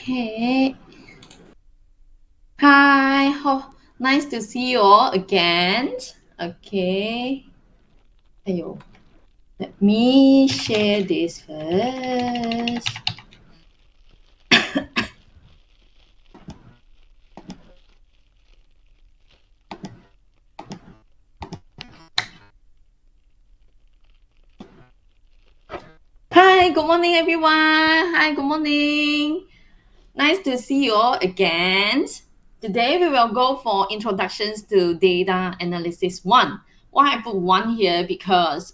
Okay. Hi. Nice to see you all again. Okay. Ayo. Let me share this first. Hi. Good morning, everyone. Hi. Good morning. Nice to see you all again. Today we will go for introductions to data analysis 1. Why I put 1 here? Because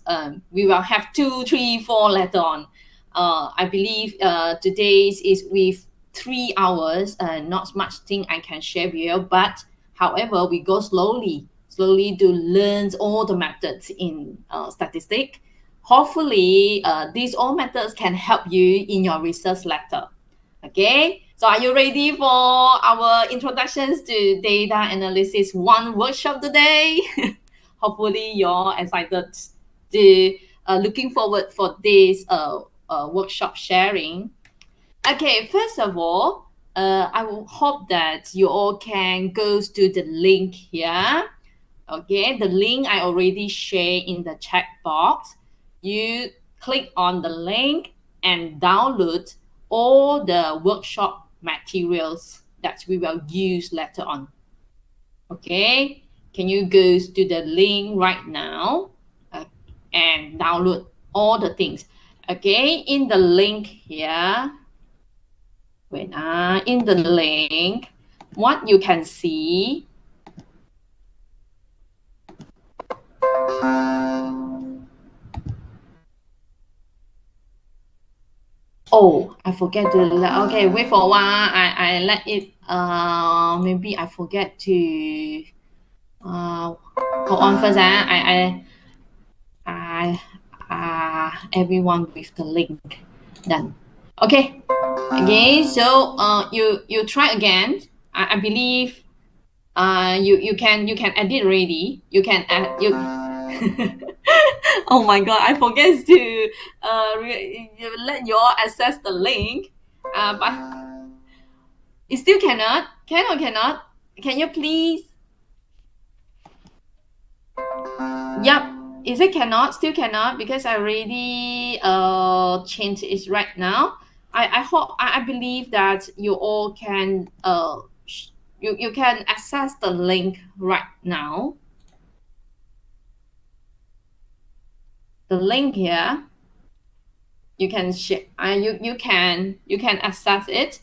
we will have 2, 3, 4 later on. I believe today's is with 3 hours. Not much thing I can share with you, but however, we go slowly to learn all the methods in statistic. Hopefully, these all methods can help you in your research later. Okay, so are you ready for our introductions to data analysis 1 workshop today? Hopefully you're excited to looking forward for this workshop sharing. Okay, first of all, I will hope that you all can go to the link here. Okay, the link I already share in the chat box. You click on the link and download all the workshop materials that we will use later on. Okay, can you go to the link right now and download all the things? Okay, in the link here, in the link, what you can see. Oh, I forget to let. Okay, wait for a while. I let it. Maybe I forget to. Hold on first. Everyone with the link done. Okay. Okay. So you try again. I believe you can edit already. You can add you. Oh my god! I forget to let you all access the link. But it still cannot. Can or cannot? Can you please? Yep. Is it cannot? Still cannot because I already changed it right now. I hope I believe that you all can you can access the link right now. The link here you can share. You can access it.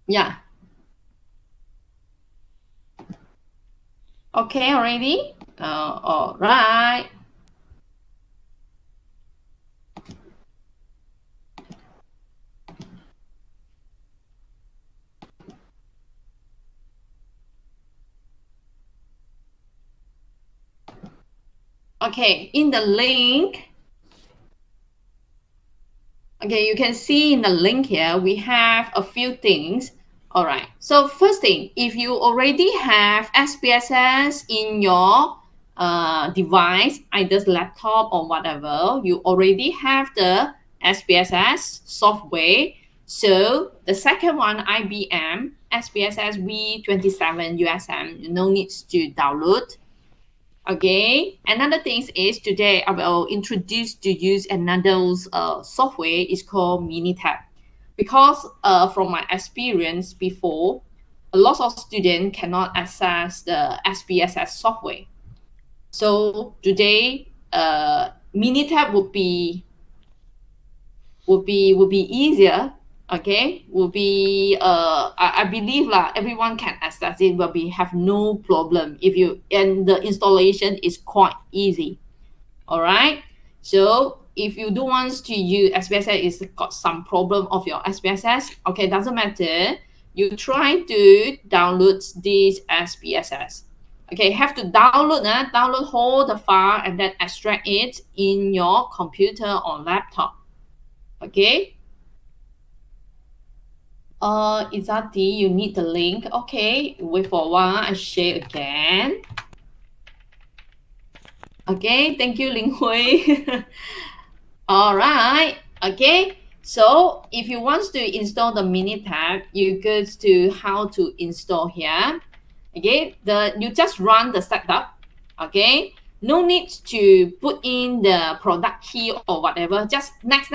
Yeah. Okay. Already. All right. Okay. In the link. Okay, you can see in the link here, we have a few things. All right. So first thing, if you already have SPSS in your device, either laptop or whatever, you already have the SPSS software. So the second one, IBM SPSS V27 USM, no needs to download. Okay, another thing is today I will introduce to use another software is called Minitab. Because from my experience before, a lot of students cannot access the SPSS software. So today, Minitab would be easier. Okay, will be I believe everyone can access it, will be have no problem if you, and the installation is quite easy. All right, so if you do want to use SPSS is got some problem of your SPSS, okay, doesn't matter, you try to download this SPSS. Okay, have to download all the file and then extract it in your computer or laptop. Okay. Izati, you need the link. Okay, wait for a while. I share again. Okay, thank you, Ling Hui. All right. Okay. So if you want to install the Minitab, you go to how to install here. Okay, you just run the setup. Okay, no need to put in the product key or whatever. Just next,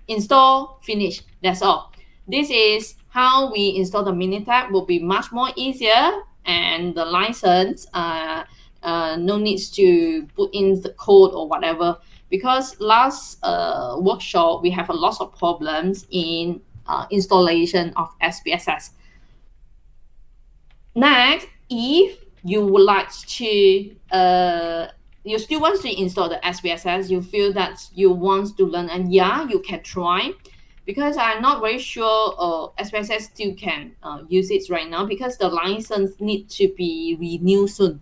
install, finish. That's all. This is how we install the Minitab. Will be much more easier, and the license no needs to put in the code or whatever, because last workshop we have a lot of problems in installation of SPSS. Next, if you would like to you still want to install the SPSS, you feel that you want to learn, and yeah, you can try, because I'm not very sure SPSS still can use it right now, because the license need to be renewed soon.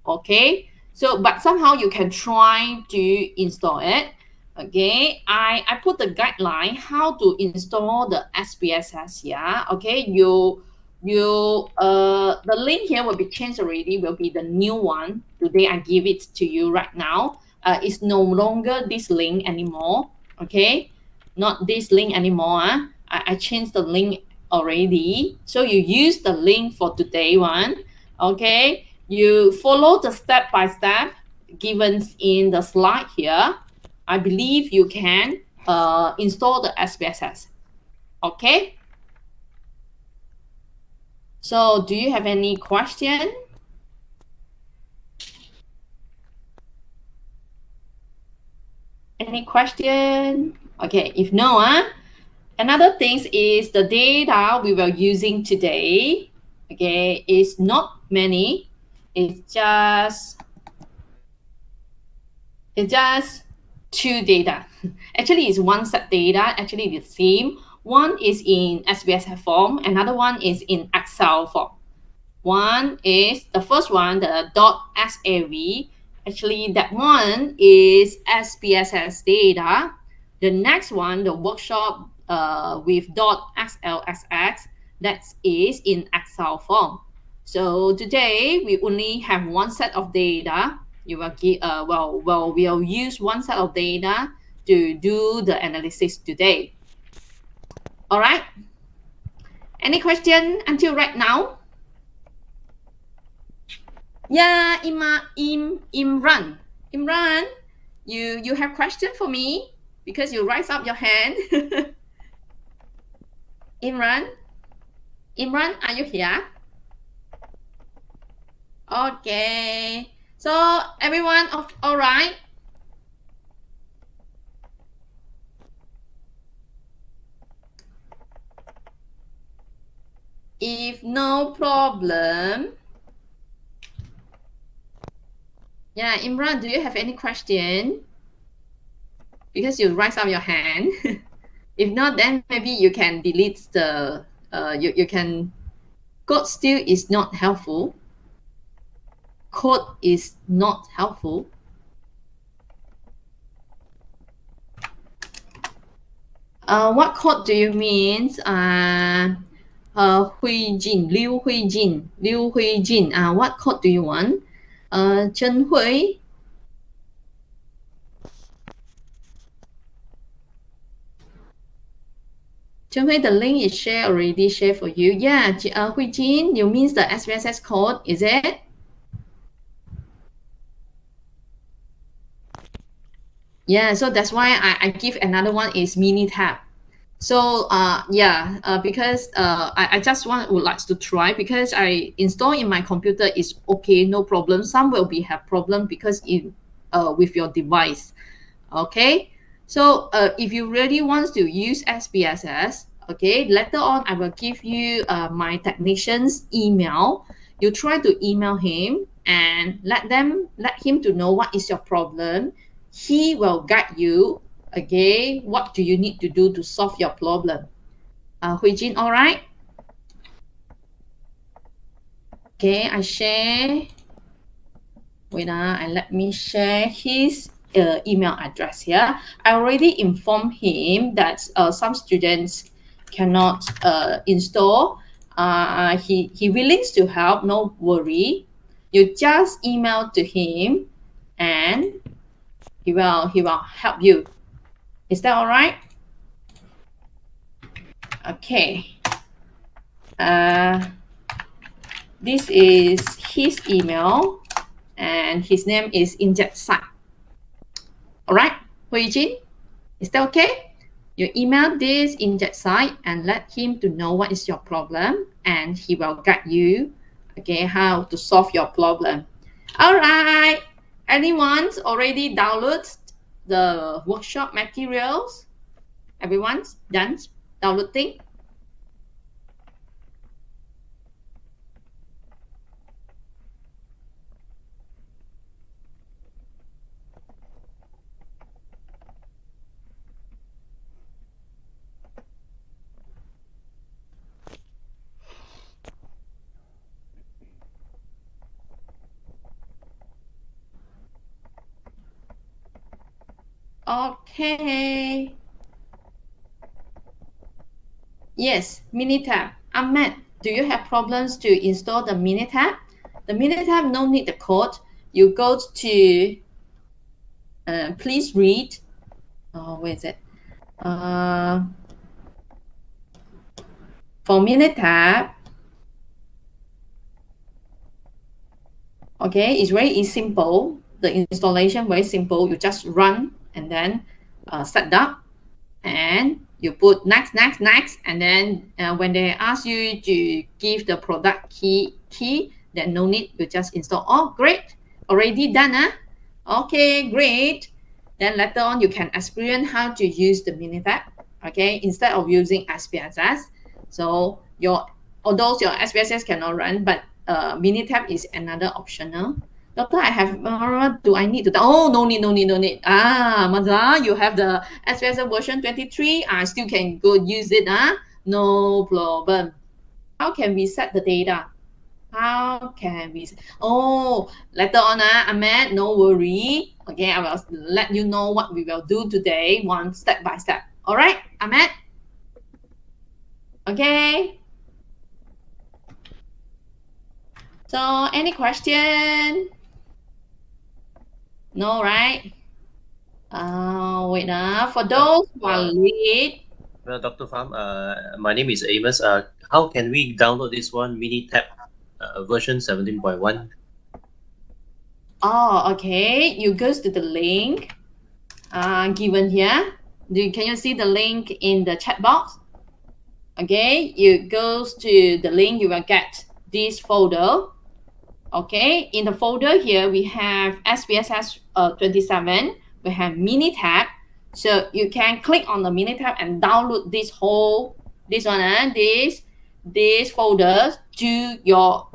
Okay, so but somehow you can try to install it. Okay, I put the guideline how to install the SPSS here. Okay, the link here will be changed already, will be the new one. Today I give it to you right now. It's no longer this link anymore. Okay, not this link anymore. I changed the link already, so you use the link for today one. Okay, you follow the step by step given in the slide here. I believe you can install the SPSS. Okay, so do you have any question? Any question? Okay, if no, another thing is the data we were using today. Okay, is not many. It's just two data. Actually, it's one set data. Actually, the same. One is in SPSS form. Another one is in Excel form. One is the first one, the .sav. Actually, that one is SPSS data. The next one, the workshop with .xlsx, that is in Excel form. So today we only have one set of data. You will give we'll use one set of data to do the analysis today. All right. Any question until right now? Yeah, Imran. Imran, you have question for me because you raise up your hand. Imran, Imran, are you here? Okay. So everyone, all right. If no problem, yeah, Imran, do you have any question? Because you raise up your hand. If not, then maybe you can delete the you can code still is not helpful. Code is not helpful. What code do you mean? Liu Huijin. What code do you want? Chen Hui. Chen Hui, the link is already shared for you. Yeah, Huijin, you means the SPSS code, is it? Yeah, so that's why I give another one is Minitab. So because I just would like to try, because I install in my computer is okay, no problem. Some will be have problem because with your device. Okay, so if you really want to use SPSS, okay, later on I will give you my technician's email. You try to email him and let him to know what is your problem. He will guide you. Okay, what do you need to do to solve your problem? Huijin, all right? Okay, I share. Wait, and let me share his email address here. I already informed him that some students cannot install. He willing to help, no worry. You just email to him, and he will help you. Is that all right? Okay. This is his email, and his name is Injet Sai. All right, Hui Jin, is that okay? You email this Injet Sai and let him to know what is your problem, and he will guide you, okay, how to solve your problem. All right. Anyone's already downloaded the workshop materials? Everyone's done downloading? Okay. Yes, Minitab. Ahmed, do you have problems to install the Minitab? The Minitab no need the code. You go to, please read. Oh, where is it? For Minitab, okay, it's very simple. The installation very simple. You just run and then set up, and you put next, next, next, and then when they ask you to give the product key, then no need, you just install. Oh, great, already done, huh? Okay, great. Then later on, you can experience how to use the Minitab, okay, instead of using SPSS. So although your SPSS cannot run, but Minitab is another optional. Doctor, I have, do I need to? Oh, no need, no need, no need. Maza, you have the SPSS version 23. I still can go use it. No problem. How can we set the data? How can we? Oh, later on, Ahmed, no worry. Okay, I will let you know what we will do today, one step by step. All right, Ahmed? Okay. So, any question? No, right? Wait, for those who are late. Well, Dr. Pham, my name is Amos. How can we download this one, Minitab version 17.1? Oh, okay. You go to the link given here. Can you see the link in the chat box? Okay, you go to the link, you will get this folder. Okay, in the folder here, we have SPSS 27, we have Minitab. So you can click on the Minitab and download this folder to your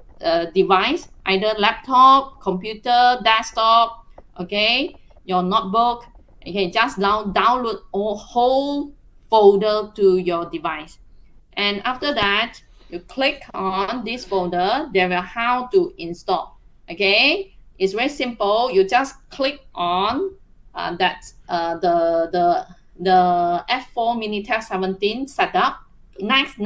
device, either laptop, computer, desktop, okay, your notebook. Okay, just download a whole folder to your device. And after that, you click on this folder, there will how to install. Okay, it's very simple. You just click on the F4 Minitab 17 setup. Next,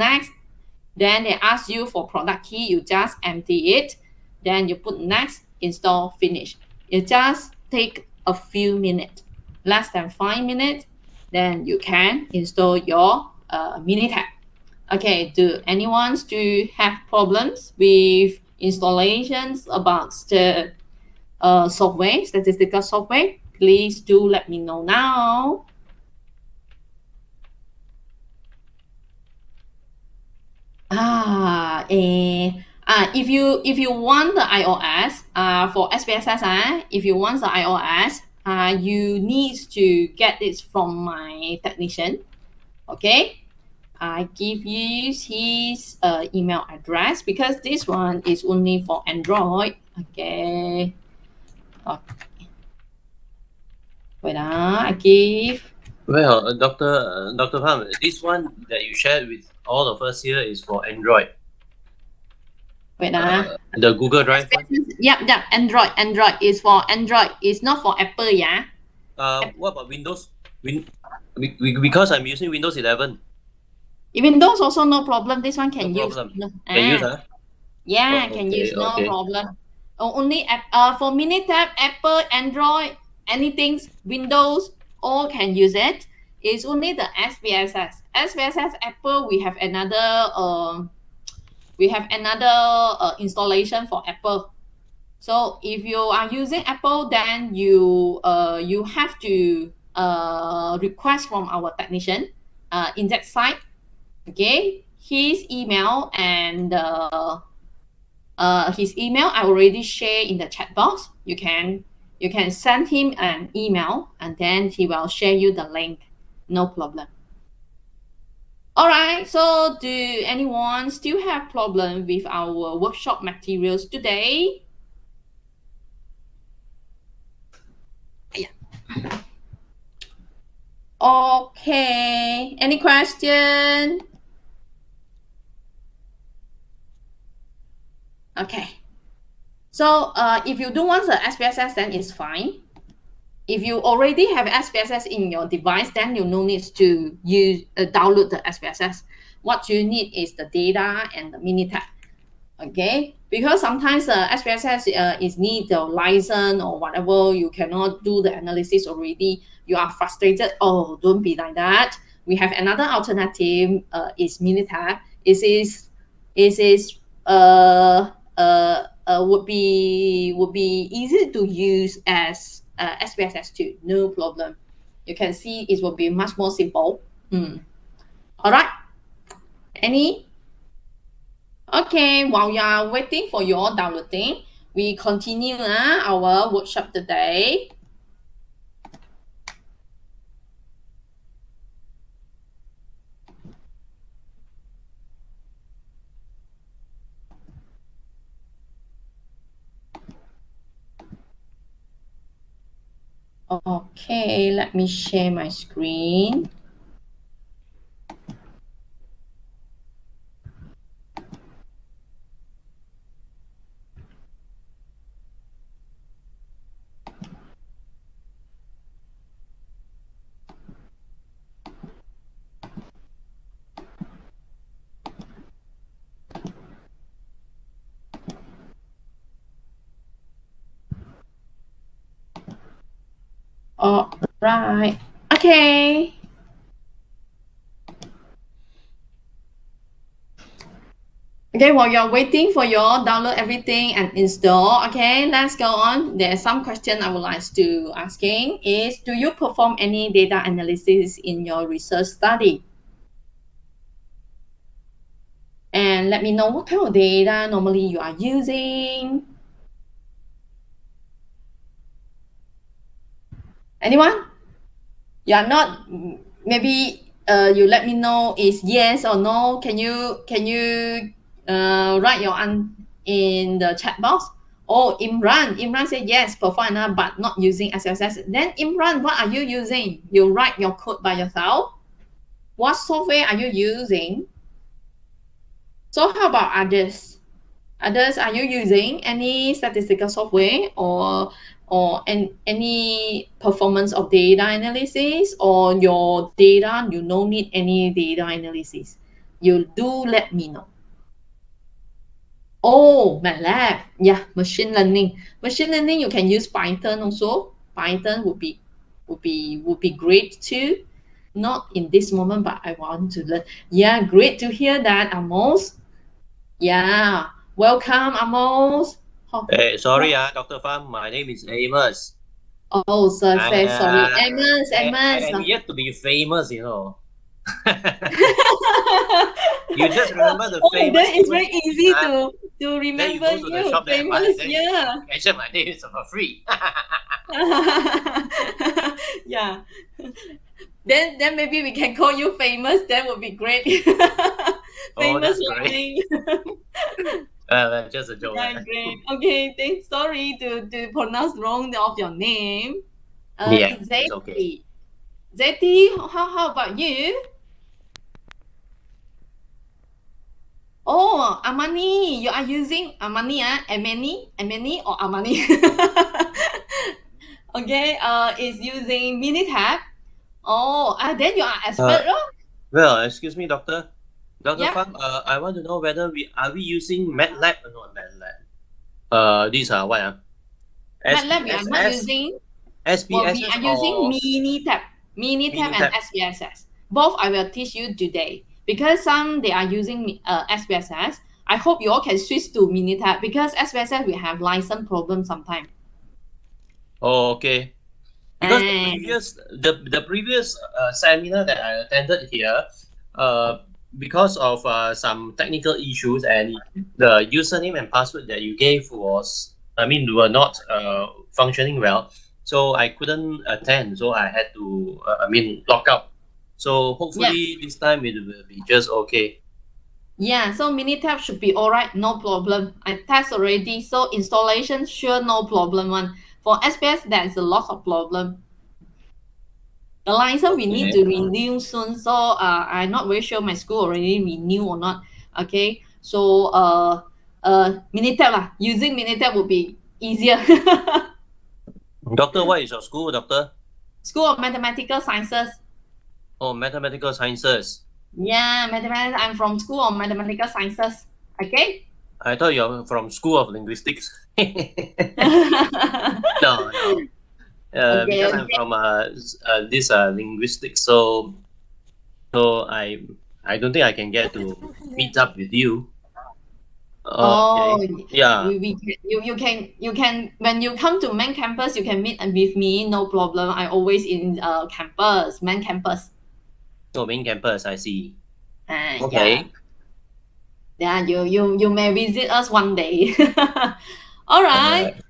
then they ask you for product key. You just empty it. Then you put next, install, finish. It just take a few minutes, less than 5 minutes. Then you can install your Minitab. Okay, do anyone to have problems with installations about the software, statistical software? Please do let me know now. If you want the iOS for SPSS, if you want the iOS, you need to get it from my technician. Okay, I give you his email address because this one is only for Android. Okay. Wait, I give. Well, Dr. Pham, this one that you shared with all of us here is for Android. Wait, the Google Drive one? Yep, Android is for Android. It's not for Apple, yeah. What about Windows? Because I'm using Windows 11. Windows also no problem. This one can No use. problem. Can use, huh? Yeah, Oh, can okay, use, no okay. problem. Only for Minitab, Apple, Android, anything, Windows, all can use it. is only the SPSS. SPSS Apple, we have another installation for Apple. So if you are using Apple, then you have to request from our technician in that site. Okay, his email and his email I already share in the chat box. You can send him an email and then he will share you the link. No problem. All right. So do anyone still have problem with our workshop materials today? Yeah. Okay. Any question? Okay. So if you don't want the SPSS, then it's fine. If you already have SPSS in your device, then you no need to download the SPSS. What you need is the data and the Minitab. Okay, because sometimes the SPSS is need the license or whatever, you cannot do the analysis already. You are frustrated. Oh, don't be like that. We have another alternative. Is Minitab. It is would be easy to use as SPSS too. No problem. You can see it will be much more simple. All right. Any? Okay, while you are waiting for your downloading, we continue our workshop today. Okay, let me share my screen. All right. Okay. Okay, while you're waiting for your download everything and install, okay, let's go on. There's some question I would like to asking is, do you perform any data analysis in your research study? And let me know what kind of data normally you are using. Anyone? You are not, maybe you let me know is yes or no. Can you write your in the chat box? Oh, Imran said yes, perform enough, but not using SSS. Then Imran, what are you using? You write your code by yourself? What software are you using? So how about others? Others, are you using any statistical software or any performance of data analysis, or your data you don't need any data analysis? You do let me know. Oh, MATLAB. Yeah, machine learning. Machine learning, you can use Python also. Python would be great too. Not in this moment, but I want to learn. Yeah, great to hear that, Amos. Yeah, welcome, Amos. Hey, sorry, Dr. Pham. My name is Amos. Oh, sir, I, say sorry. Amos, I Amos. am yet to be famous, you know. You just remember the Oh, famous that is people. very easy to Then you remember go to the you. shop that I buy, Famous, then yeah. you mention my name is for free. Yeah. Then maybe we can call you famous. That would be great. Oh, Famous that's great. learning. Just a joke. Yeah, great. Okay, thanks. Sorry to pronounce wrong of your name. Yeah, It's it's okay. Zeti. Zeti, how about you? Oh, Amani, you are using Amani, Amani or Amani? Okay, is using Minitab. Oh, then you are Uh, expert, right? well, excuse me, doctor. Dr. Yeah, Pham, I want to know whether we using MATLAB or not MATLAB. These are what? MATLAB we are not SPSS, using. Well, we SPSS are using or Minitab. Minitab and Minitab. SPSS. Both I will teach you today because some they are using SPSS. I hope you all can switch to Minitab because SPSS we have license problem sometimes. Oh, okay. Because And the previous seminar that I attended here, because of some technical issues and the username and password that you gave was, I mean, were not functioning well, so I couldn't attend. So I had to, I mean, log out. So yeah, hopefully this time it will be just okay. yeah. So Minitab should be all right, no problem. I test already. So installation sure no problem one. For SPS there's a lot of problem. The license we need Okay. to renew soon, so I'm not very sure my school already renew or not. Okay, so Minitab lah, using Minitab would be easier. Doctor, what is your school, doctor? School of Mathematical Sciences. Oh, mathematical sciences. Yeah, mathematics. I'm from School of Mathematical Sciences. Okay. I thought you're from School of Linguistics. No, no. Okay, Because I'm okay. from this linguistics, so I don't think I can get to meet up with you. Oh, Okay. Yeah. you can when you come to main campus you can meet with me, no problem. I always in campus, main campus. So main campus, I see. Yeah. Okay. Yeah, you may visit us one day. All right. Alright.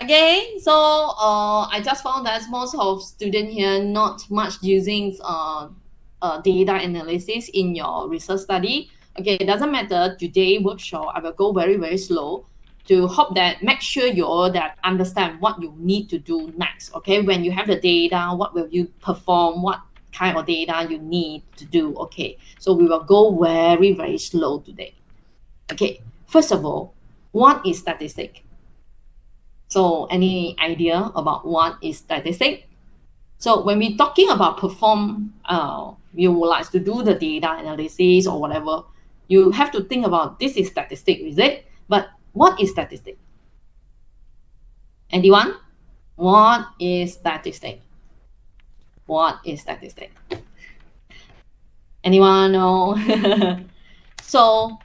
Okay, so I just found that most of students here not much using data analysis in your research study. Okay, it doesn't matter. Today workshop, I will go very slow to hope that make sure you all that understand what you need to do next. Okay, when you have the data, what will you perform? What kind of data you need to do? Okay, so we will go very slow today. Okay, first of all, what is statistic? So any idea about what is statistic? So when we're talking about perform, you would like to do the data analysis or whatever, you have to think about this is statistic, is it? But what is statistic? Anyone? What is statistic? What is statistic? Anyone know? So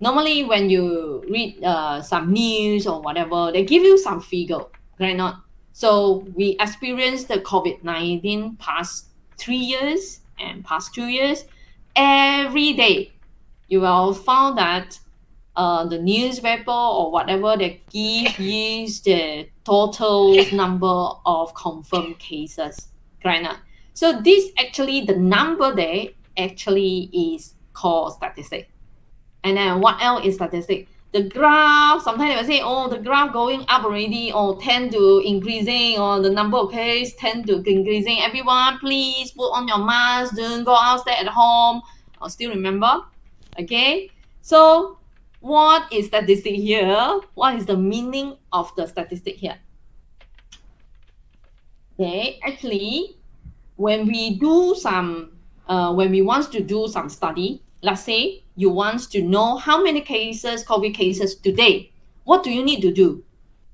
normally when you read some news or whatever, they give you some figure, right? Not so we experienced the COVID-19 past 3 years and past 2 years. Every day, you will find that the newspaper or whatever they give you the total number of confirmed cases, right? Not so this actually the number there actually is called statistic. And then what else is statistic? The graph, sometimes they will say, oh, the graph going up already, or tend to increasing, or the number of cases tend to increasing. Everyone, please put on your mask, don't go out, stay at home. I'll still remember. Okay, so what is statistic here? What is the meaning of the statistic here? Okay, actually, when we do some, when we want to do some study, let's say you want to know how many cases, COVID cases today, what do you need to do?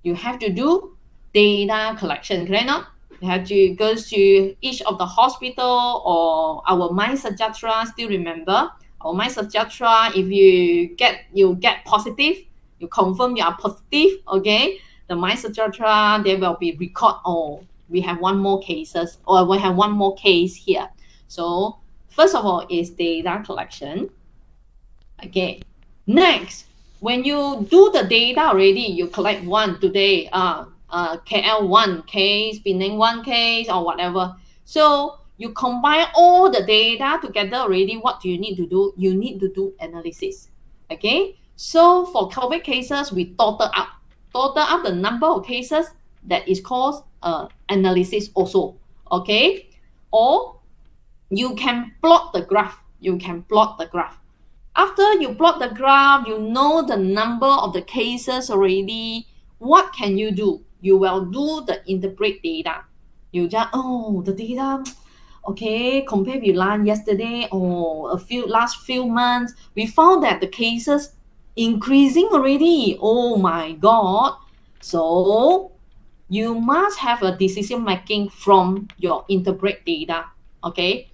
You have to do data collection, correct not? You have to go to each of the hospital or our MySejahtera, still remember? Our MySejahtera, if you get positive, you confirm you are positive, okay? The MySejahtera, there will be record, oh, we have one more cases or we have one more case here. So first of all is data collection. Okay, next, when you do the data already, you collect one today, KL one case, Penang one case, or whatever. So you combine all the data together already. What do you need to do? You need to do analysis. Okay, so for COVID cases, we total up the number of cases that is called analysis also. Okay, or you can plot the graph. You can plot the graph. After you plot the graph, you know the number of the cases already. What can you do? You will do the interpret data. You just, oh, the data, okay, compared with yesterday or last few months, we found that the cases increasing already. Oh my God. So you must have a decision making from your interpret data. Okay,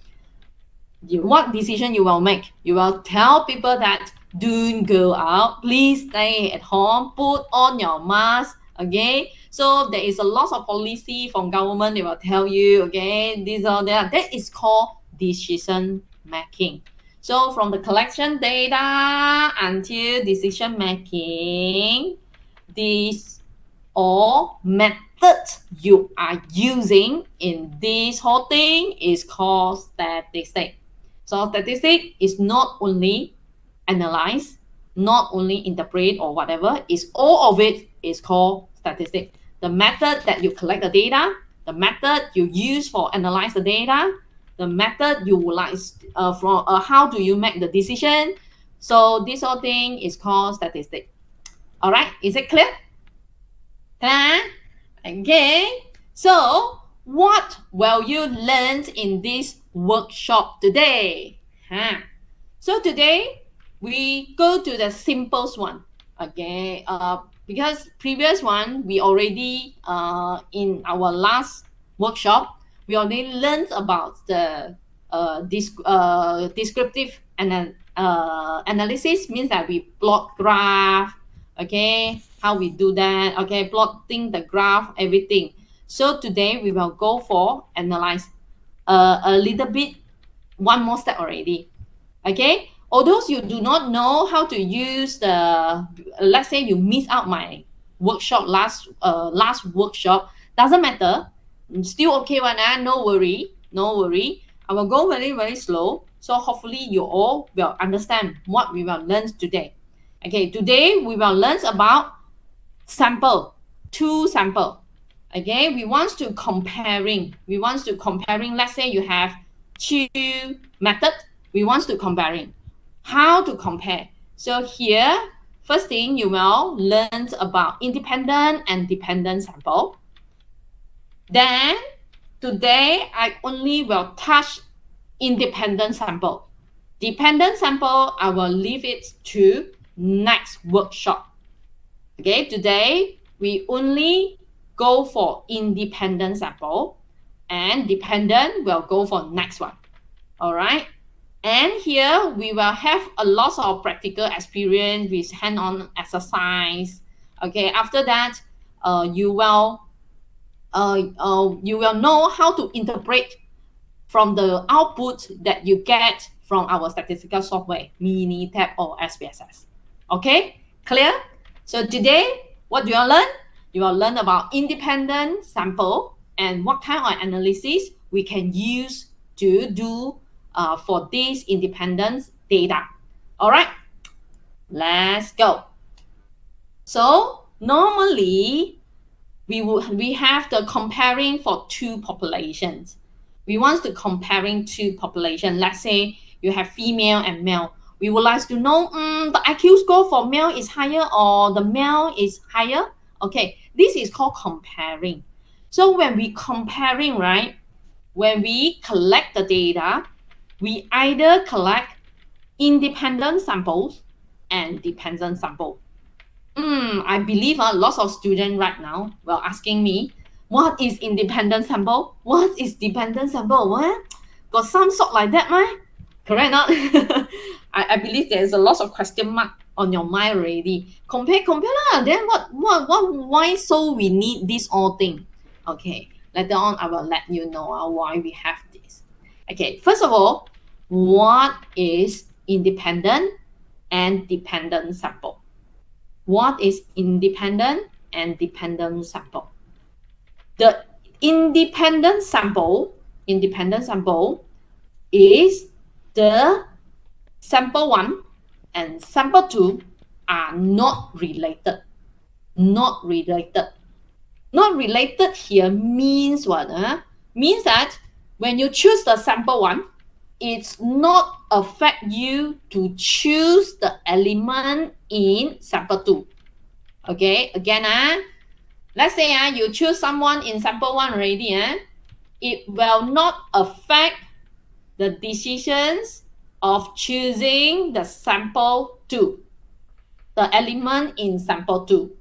what decision you will make? You will tell people that don't go out, please stay at home, put on your mask. Okay, so there is a lot of policy from government, they will tell you, okay, this or that. That is called decision making. So from the collection data until decision making, these all method you are using in this whole thing is called statistic. So statistic is not only analyze, not only interpret or whatever, is all of it is called statistic. The method that you collect the data, the method you use for analyze the data, the method you like from how do you make the decision. So this whole thing is called statistic. All right, is it clear? Okay, so what will you learn in this workshop today? So today we go to the simplest one. Okay, because previous one we already in our last workshop we already learned about the descriptive analysis, means that we plot graph. Okay, how we do that? Okay, plotting the graph, everything. So today we will go for analyze a little bit, one more step already. Okay, although you do not know how to use the, let's say you miss out my workshop last workshop, doesn't matter, still okay one. No worry, no worry. I will go very very slow, so hopefully you all will understand what we will learn today. Okay, today we will learn about sample, two sample. Okay, we want to comparing, let's say you have two method, we want to comparing, how to compare. So here, first thing you will learn about independent and dependent sample. Then today I only will touch independent sample. Dependent sample I will leave it to next workshop. Okay, today we only go for independent sample, and dependent will go for next one. All right, and here we will have a lot of practical experience with hand-on exercise. Okay, after that you will know how to interpret from the output that you get from our statistical software, Minitab or SPSS. Okay, clear? So today, what do you learn? You will learn about independent sample and what kind of analysis we can use to do for this independent data. All right, let's go. So normally, we have the comparing for two populations. We want to comparing two population. Let's say you have female and male. We would like to know the IQ score for male is higher or the male is higher. Okay, this is called comparing. So when we comparing, right, when we collect the data, we either collect independent samples and dependent sample. I believe lots of students right now were asking me, what is independent sample? What is dependent sample? What? Got some sort like that, right? Correct not? I believe there's a lot of question mark on your mind already. Compare lah. Then why so we need this all thing? Okay, later on I will let you know why we have this. Okay, first of all, what is independent and dependent sample? What is independent and dependent sample? The independent sample is the sample 1 and sample 2 are not related. Not related. Not related here means what? Means that when you choose the sample 1, it's not affect you to choose the element in sample 2. Okay, again, let's say you choose someone in sample 1 already, it will not affect the decisions of choosing the sample 2, the element in sample 2.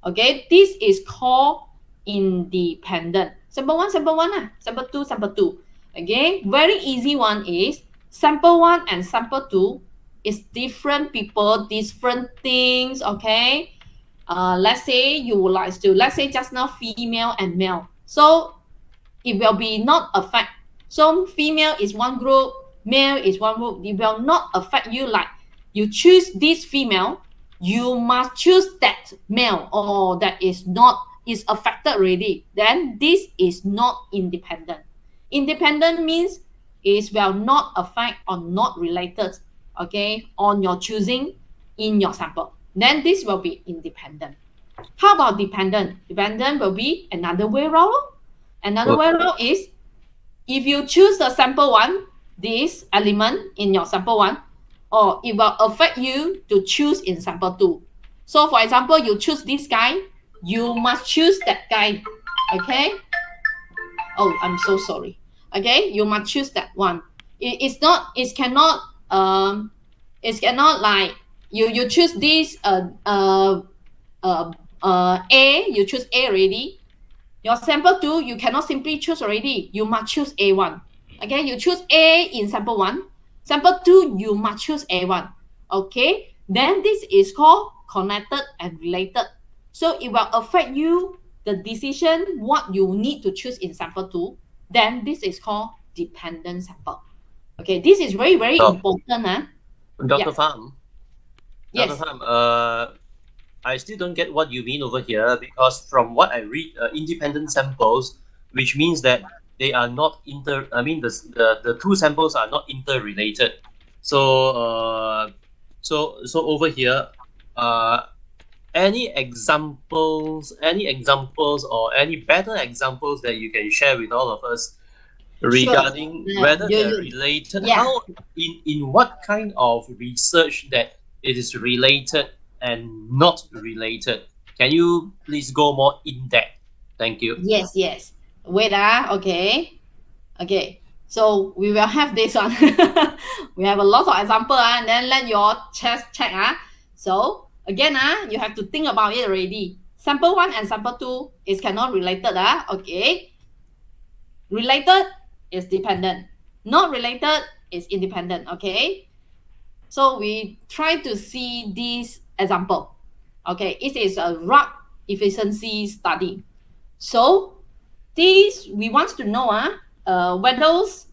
Okay, this is called independent. Sample 1, sample 1 sample 2, sample 2. Okay, very easy one is sample 1 and sample 2 is different people, different things, okay? Let's say you would like to, let's say just now female and male. So it will be not affect. So female is one group, male is one group. It will not affect you like you choose this female, you must choose that male or that is not is affected already. Then this is not independent. Independent means is will not affect or not related, okay, on your choosing in your sample. Then this will be independent. How about dependent? Dependent will be another way around. Another way around is if you choose the sample 1, this element in your sample 1, or it will affect you to choose in sample 2. So for example, you choose this guy, you must choose that guy. Okay. Oh, I'm so sorry. Okay, you must choose that one. It's not, it cannot like you choose this A, you choose A already. Your sample 2, you cannot simply choose already. You must choose A1. Okay, you choose A in sample 1. Sample 2, you must choose A1. Okay, then this is called connected and related. So it will affect you, the decision, what you need to choose in sample 2. Then this is called dependent sample. Okay, this is very, very important. Dr. Pham, Yes. Dr. Pham, I still don't get what you mean over here, because from what I read, independent samples, which means that they are not the two samples are not interrelated. So so over here, any examples or any better examples that you can share with all of us regarding whether they are related? Yeah. How, in what kind of research that it is related and not related? Can you please go more in depth? Thank you. Yes, yes. Wait, okay. Okay. So we will have this one. We have a lot of example, and then let your check. So again, you have to think about it already. Sample 1 and sample 2 is cannot related. Okay. Related is dependent. Not related is independent. Okay. So we try to see this example. Okay, it is a drug efficiency study. So this we want to know whether those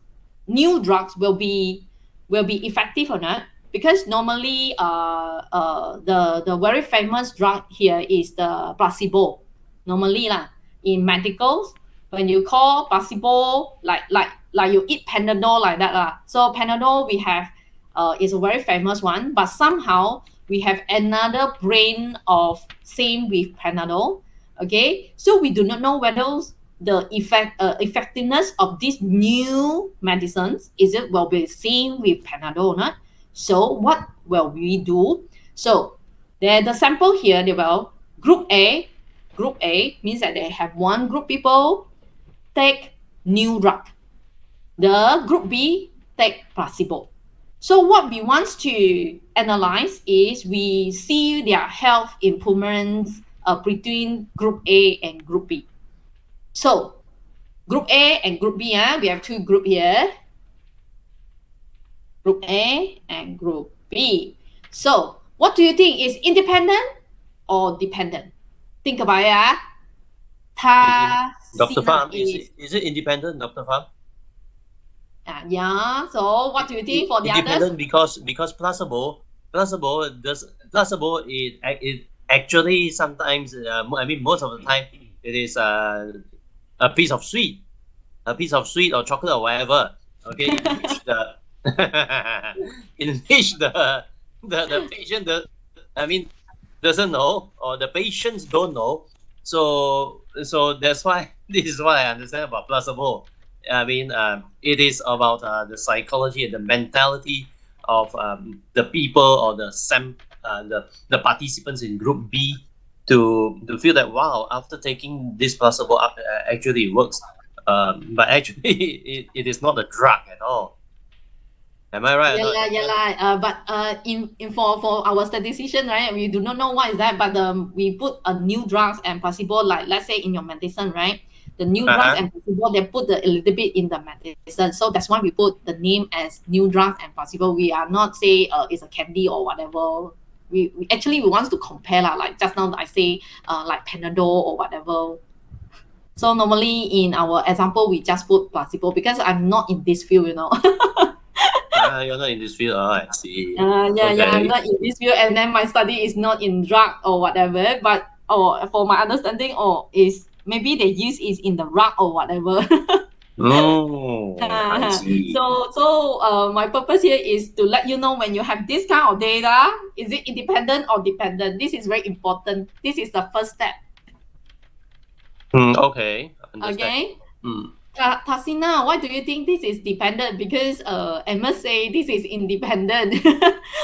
new drugs will be effective or not, because normally the very famous drug here is the placebo. Normally in medicals, when you call placebo, like you eat Panadol like that so Panadol we have is a very famous one, but somehow we have another brand of same with Panadol. Okay, so we do not know whether the effectiveness of these new medicines is it will be same with Panadol or not. So what will we do? So the sample here, they will group A means that they have one group people take new drug, the group B take placebo. So what we want to analyze is we see their health improvements between group A and group B. So group A and group B, we have two groups here. Group A and group B. So what do you think is independent or dependent? Think about it. Dr. Pham, is it independent, Dr. Pham? Yeah. So what do you think for the independent others? Because placebo it actually sometimes most of the time it is a piece of sweet or chocolate or whatever. Okay, in which the patient doesn't know, or the patients don't know. So that's why this is what I understand about placebo. It is about the psychology and the mentality of the people or the participants in group B to feel that, wow, after taking this placebo, actually it works. But actually it is not a drug at all. Am I right or Yeah, not? lah, yeah, lah. But in for our statistician, right, we do not know what is that, but we put a new drugs and placebo, like let's say in your medicine, right? The new drugs Uh-huh. and placebo, they put a little bit in the medicine, so that's why we put the name as new drugs and placebo. We are not say it's a candy or whatever. We actually we want to compare lah, like just now I say like Panadol or whatever. So normally in our example, we just put placebo because I'm not in this field, you know. You're not in this field. Oh, I see. Yeah, I'm Okay. not in this field, and then my study is not in drug or whatever. But for my understanding, is maybe the use is in the drug or whatever. Oh, I see. My purpose here is to let you know when you have this kind of data, is it independent or dependent? This is very important. This is the first step. Okay, understand. Okay. Mm. Tasina, why do you think this is dependent? Because I must say this is independent.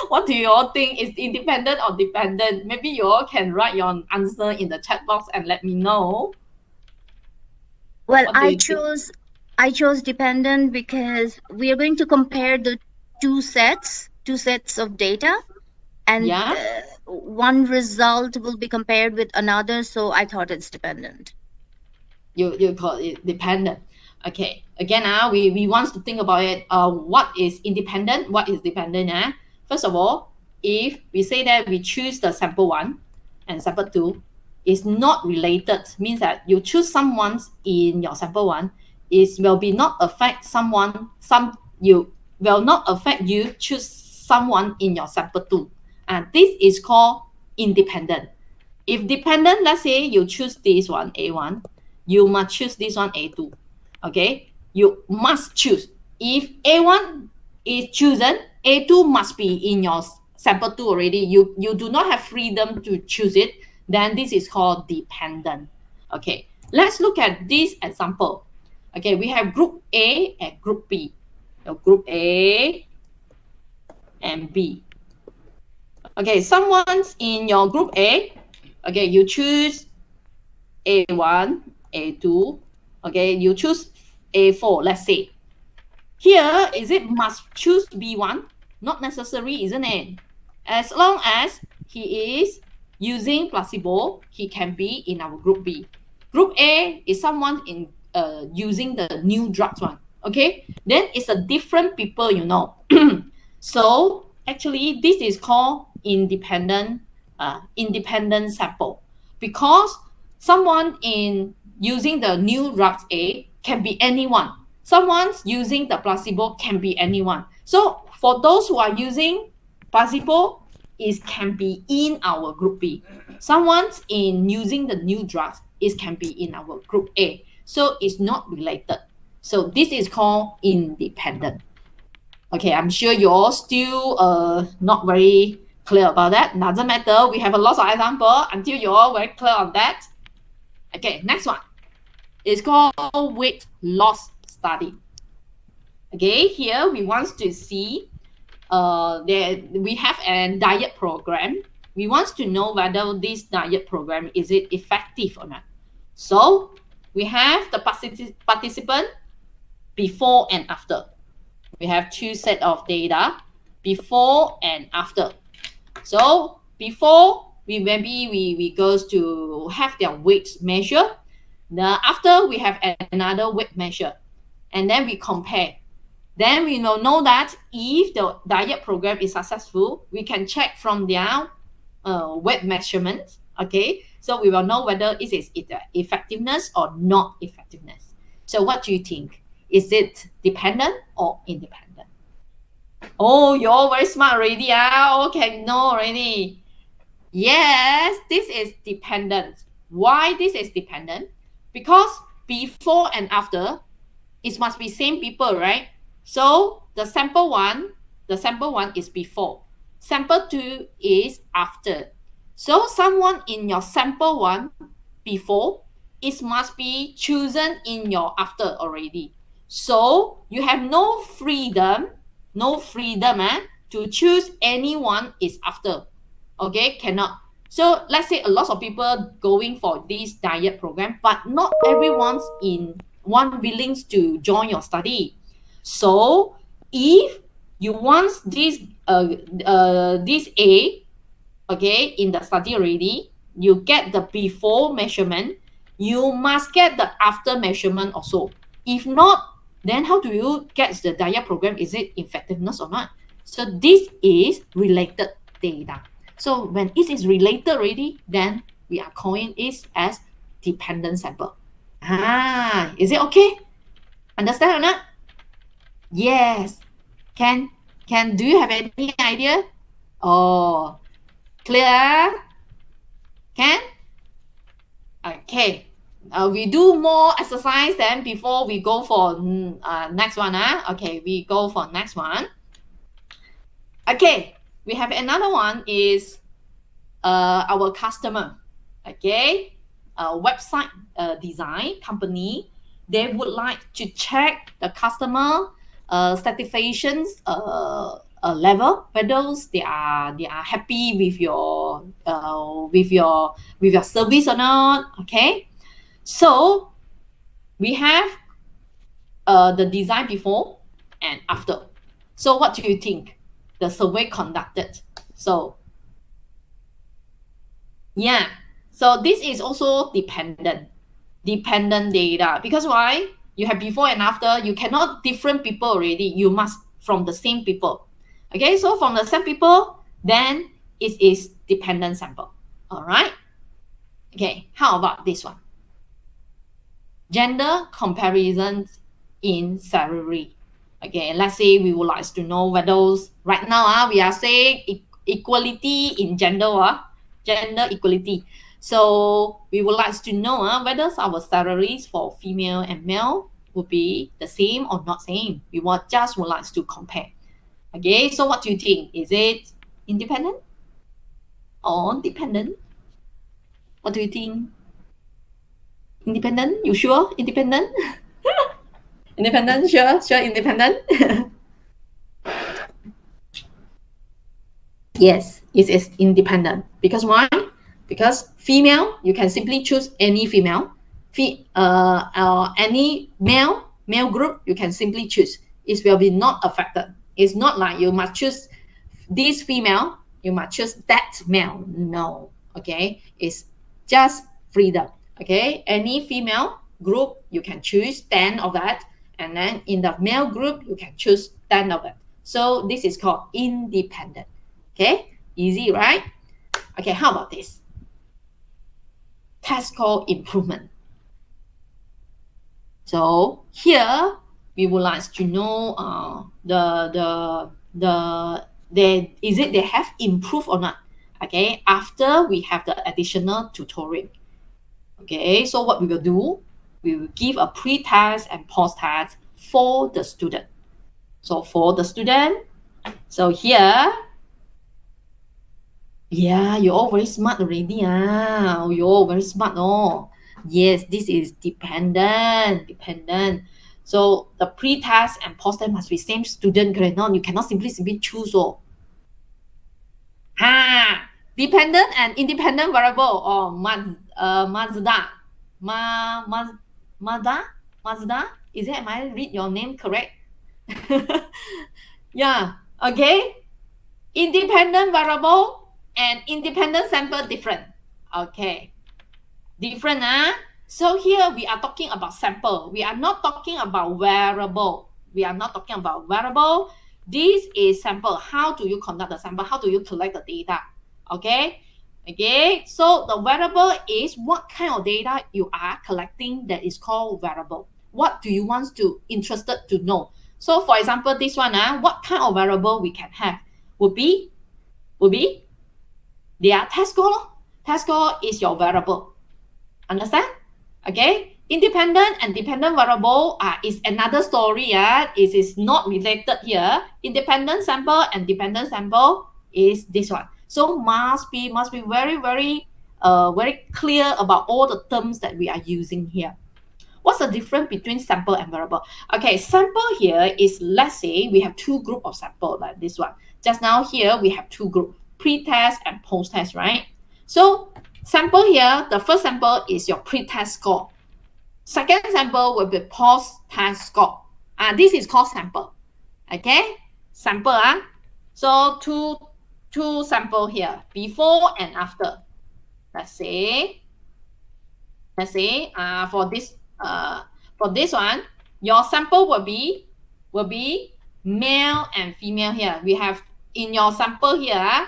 What do you all think is independent or dependent? Maybe you all can write your answer in the chat box and let me know. Well, What do you think? I chose dependent because we are going to compare the two sets of data, and Yeah. one result will be compared with another. So I thought it's dependent. You call it dependent. Okay. Again, we want to think about it. What is independent? What is dependent? First of all, if we say that we choose the sample one and sample two is not related, means that you choose someone in your sample one is will be not affect someone you will not affect you choose someone in your sample two, and this is called independent. If dependent, let's say you choose this one A1, you must choose this one A2. Okay, you must choose. If A1 is chosen, A2 must be in your sample 2 already. You do not have freedom to choose it. Then this is called dependent. Okay, let's look at this example. Okay, we have group A and group B. So group A and B. Okay, someone's in your group A. Okay, you choose A1, A2. Okay, you choose A4, let's say. Here, is it must choose B1? Not necessary, isn't it? As long as he is using placebo, he can be in our group B. Group A is someone in using the new drugs one. Okay, then it's a different people, you know. So actually, this is called independent sample, because someone in using the new drugs A can be anyone. Someone's using the placebo can be anyone. So for those who are using placebo, it can be in our group B. Someone's in using the new drugs, it can be in our group A. So it's not related. So this is called independent. Okay, I'm sure you all still not very clear about that. Doesn't matter. We have a lot of example until you're all very clear on that. Okay, next one. It's called weight loss study. Okay, here we want to see we have a diet program. We want to know whether this diet program is it effective or not. So we have the participant before and after. We have two set of data, before and after. So before we goes to have their weight measure. After we have another weight measure, and then we compare. Then we will know that if the diet program is successful, we can check from their weight measurement. Okay, so we will know whether it is effectiveness or not effectiveness. So what do you think? Is it dependent or independent? Oh, you're very smart already. Okay, know already. Yes, this is dependent. Why this is dependent? Because before and after, it must be same people, right? So the sample one is before. Sample two is after. So someone in your sample one before, it must be chosen in your after already. So you have no freedom to choose anyone is after. Okay, cannot. So let's say a lot of people going for this diet program, but not everyone's in one willing to join your study. So if You want this this A, okay, in the study already, you get the before measurement, you must get the after measurement also. If not, then how do you get the diet program? Is it effectiveness or not? So this is related data. So when it is related already, then we are calling it as dependent sample. Is it okay? Understand or not? Yes. Can do you have any idea? Oh, clear? Can? Okay. We do more exercise then before we go for next one. Okay, we go for next one. Okay, we have another one is our customer. Okay, website design company. They would like to check the customer satisfactions level, whether they are happy with your service or not. Okay, so we have the design before and after. So what do you think? The survey conducted. So yeah, so this is also dependent data, because why? You have before and after, you cannot different people already, you must from the same people. Okay, so from the same people, then it is dependent sample. All right. Okay, how about this one? Gender comparisons in salary. Okay, let's say we would like to know whether right now we are saying equality in gender, gender equality. So we would like to know whether our salaries for female and male would be the same or not same. We would like to compare. Okay, so what do you think? Is it independent or dependent? What do you think? Independent? You sure? Independent? Independent? Sure, independent? Yes, it is independent. Because why? Because female, you can simply choose any female. Any male group, you can simply choose. It will be not affected. It's not like you must choose this female, you must choose that male. No, okay? It's just freedom, okay? Any female group, you can choose 10 of that. And then in the male group, you can choose 10 of it. So this is called independent. Okay, easy, right? Okay, how about this? Test score improvement. So here we would like to know they have improved or not. Okay, after we have the additional tutorial. Okay, so what we will do, we will give a pre-test and post-test for the student. So for the student, so here, yeah, you're all very smart already. You're all very smart. Oh, yes, this is dependent. So the pre-test and post-test must be same student grade. No, you cannot simply choose. Dependent and independent variable. Oh, Mazda. Mazda. Is it? Am I read your name correct? Yeah. Okay. Independent variable and independent sample different. Okay. Different, So here we are talking about sample. We are not talking about variable. This is sample. How do you conduct the sample? How do you collect the data? Okay. Okay. So the variable is what kind of data you are collecting that is called variable. What do you want to interested to know? So for example, this one, what kind of variable we can have would be their test score. Test score is your variable. Understand? Okay. Independent and dependent variable is another story. It is not related here. Independent sample and dependent sample is this one. So must be very, very very clear about all the terms that we are using here. What's the difference between sample and variable? Okay, sample here is, let's say we have two group of sample like this one. Just now here we have two group, pre-test and post-test, right? So sample here, the first sample is your pre-test score. Second sample will be post-test score. This is called sample. Okay? sample. So two sample here, before and after. Let's say for this one, your sample will be male and female here. We have in your sample here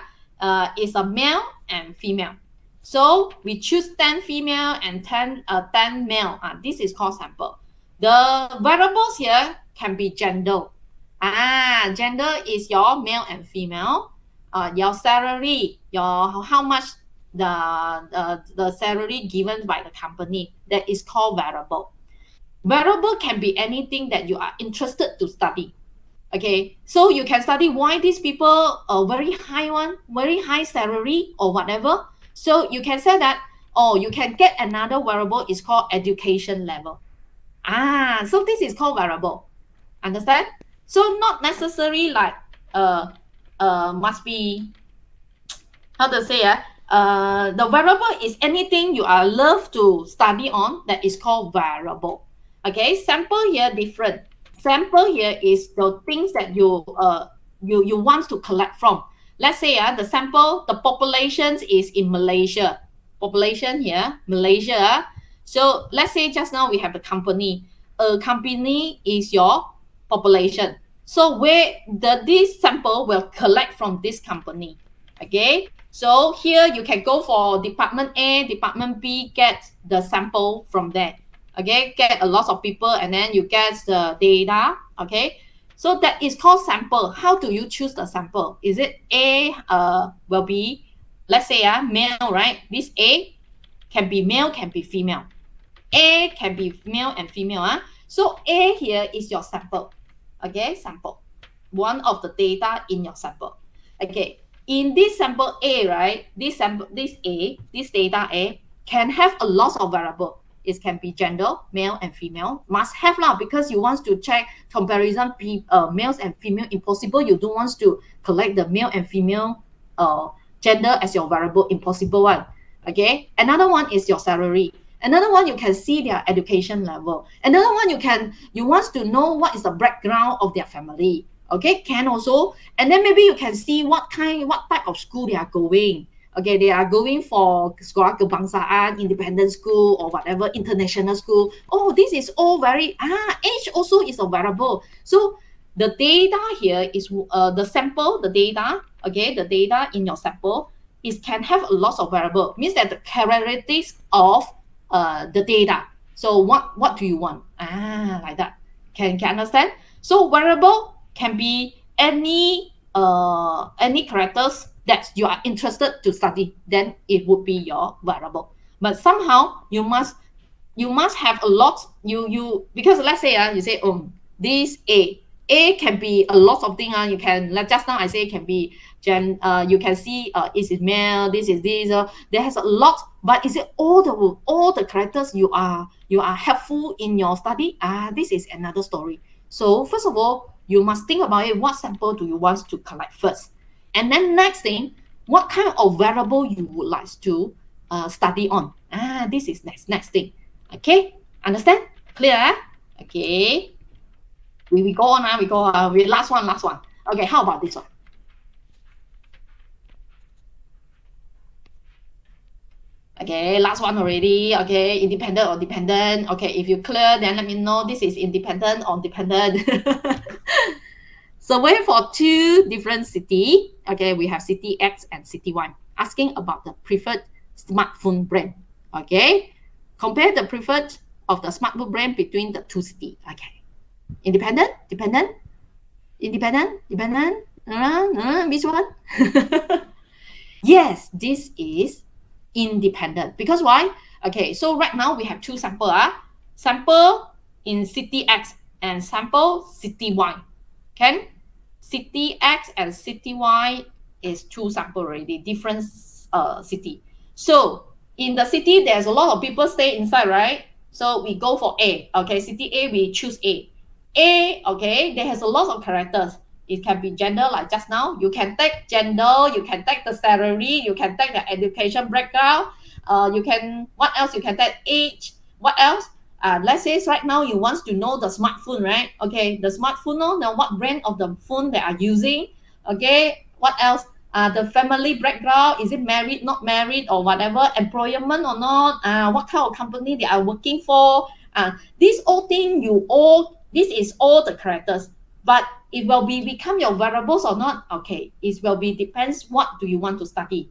is a male and female. So we choose 10 female and 10 male. This is called sample. The variables here can be gender. Gender is your male and female. Your salary, your how much the salary given by the company, that is called variable. Variable can be anything that you are interested to study. Okay, so you can study why these people are very high salary or whatever. So you can say that, oh, you can get another variable is called education level. So this is called variable. Understand? So not necessary like must be, how to say, the variable is anything you are love to study on, that is called variable. Okay, sample here different. Sample here is the things that you want to collect from. Let's say the sample, the population is in Malaysia. Population here, Malaysia. So let's say just now we have a company. A company is your population. So where this sample will collect from this company. Okay, so here you can go for department A, department B, get the sample from there. Okay, get a lot of people and then you get the data. Okay, so that is called sample. How do you choose the sample? Is it A will be, let's say male, right? This A can be male, can be female. A can be male and female. So A here is your sample. Okay, sample. One of the data in your sample. Okay, in this sample A, right? This data A can have a lot of variable. It can be gender, male and female. Must have lah, because you want to check comparison males and female. Impossible you don't want to collect the male and female gender as your variable. Impossible one. Okay. Another one is your salary. Another one you can see their education level. Another one you want to know what is the background of their family. Okay, can also. And then maybe you can see what type of school they are going. Okay, they are going for sekolah kebangsaan, independent school, or whatever, international school. Oh, this is all very, age also is a variable. So the data here is the sample, the data, okay, the data in your sample can have a lot of variable. Means that the characteristics of the data. So what do you want? Like that. Can understand? So variable can be any characters that you are interested to study, then it would be your variable. But somehow you must have a lot, because let's say you say, this A can be a lot of things. You can, like just now I say, can be you can see is it male, this is this, there has a lot. But is it all the characters you are helpful in your study? This is another story. So first of all, you must think about it. What sample do you want to collect first? And then next thing, what kind of variable you would like to study on? This is next thing. Okay, understand? Clear? Okay. We go on. We go on. Last one. Okay, how about this one? Okay, last one already. Okay, independent or dependent. Okay, if you clear, then let me know this is independent or dependent. Survey for two different city. Okay, we have city X and city Y. Asking about the preferred smartphone brand. Okay, compare the preferred of the smartphone brand between the two cities. Okay, independent, dependent, independent, dependent. Which one? Yes, this is independent. Because why? Okay, so right now we have two sample. Sample in city X and sample city Y. Can city X and city Y is two sample already, different city. So in the city, there's a lot of people stay inside, right? So we go for A. Okay, city A, we choose A. A, okay, there has a lot of characters. It can be gender, like just now. You can take gender, you can take the salary, you can take the education background. You can, what else? You can take age. What else? let's say right now you want to know the smartphone, right? Okay, the smartphone, now what brand of the phone they are using. Okay, what else? The family background, is it married, not married, or whatever, employment or not, what kind of company they are working for. This all thing this is all the characters, but it will become your variables or not. Okay, it will be depends what do you want to study.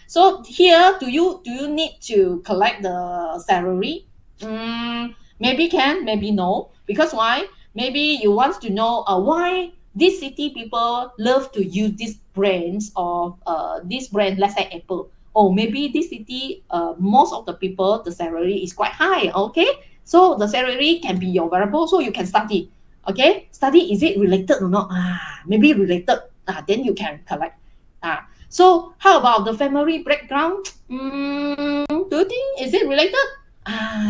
So here, do you need to collect the salary? Maybe can, maybe no. Because why? Maybe you want to know why this city people love to use these brands of this brand, let's say Apple. Oh, maybe this city, most of the people, the salary is quite high. Okay, so the salary can be your variable, so you can study. Okay, study, is it related or not? Maybe related. Then you can collect. So how about the family background? Do you think is it related?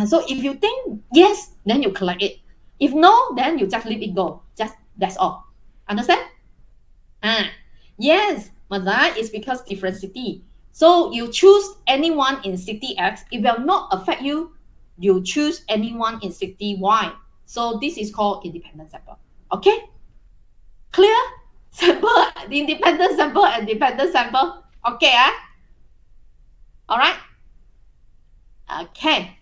So if you think yes, then you collect it. If no, then you just leave it go. Just that's all. Understand? Yes, Mazai is because different city. So you choose anyone in city X, it will not affect you. You choose anyone in city Y. So this is called independent sample. Okay? Clear? Sample, the independent sample and dependent sample. Okay, all right. Okay.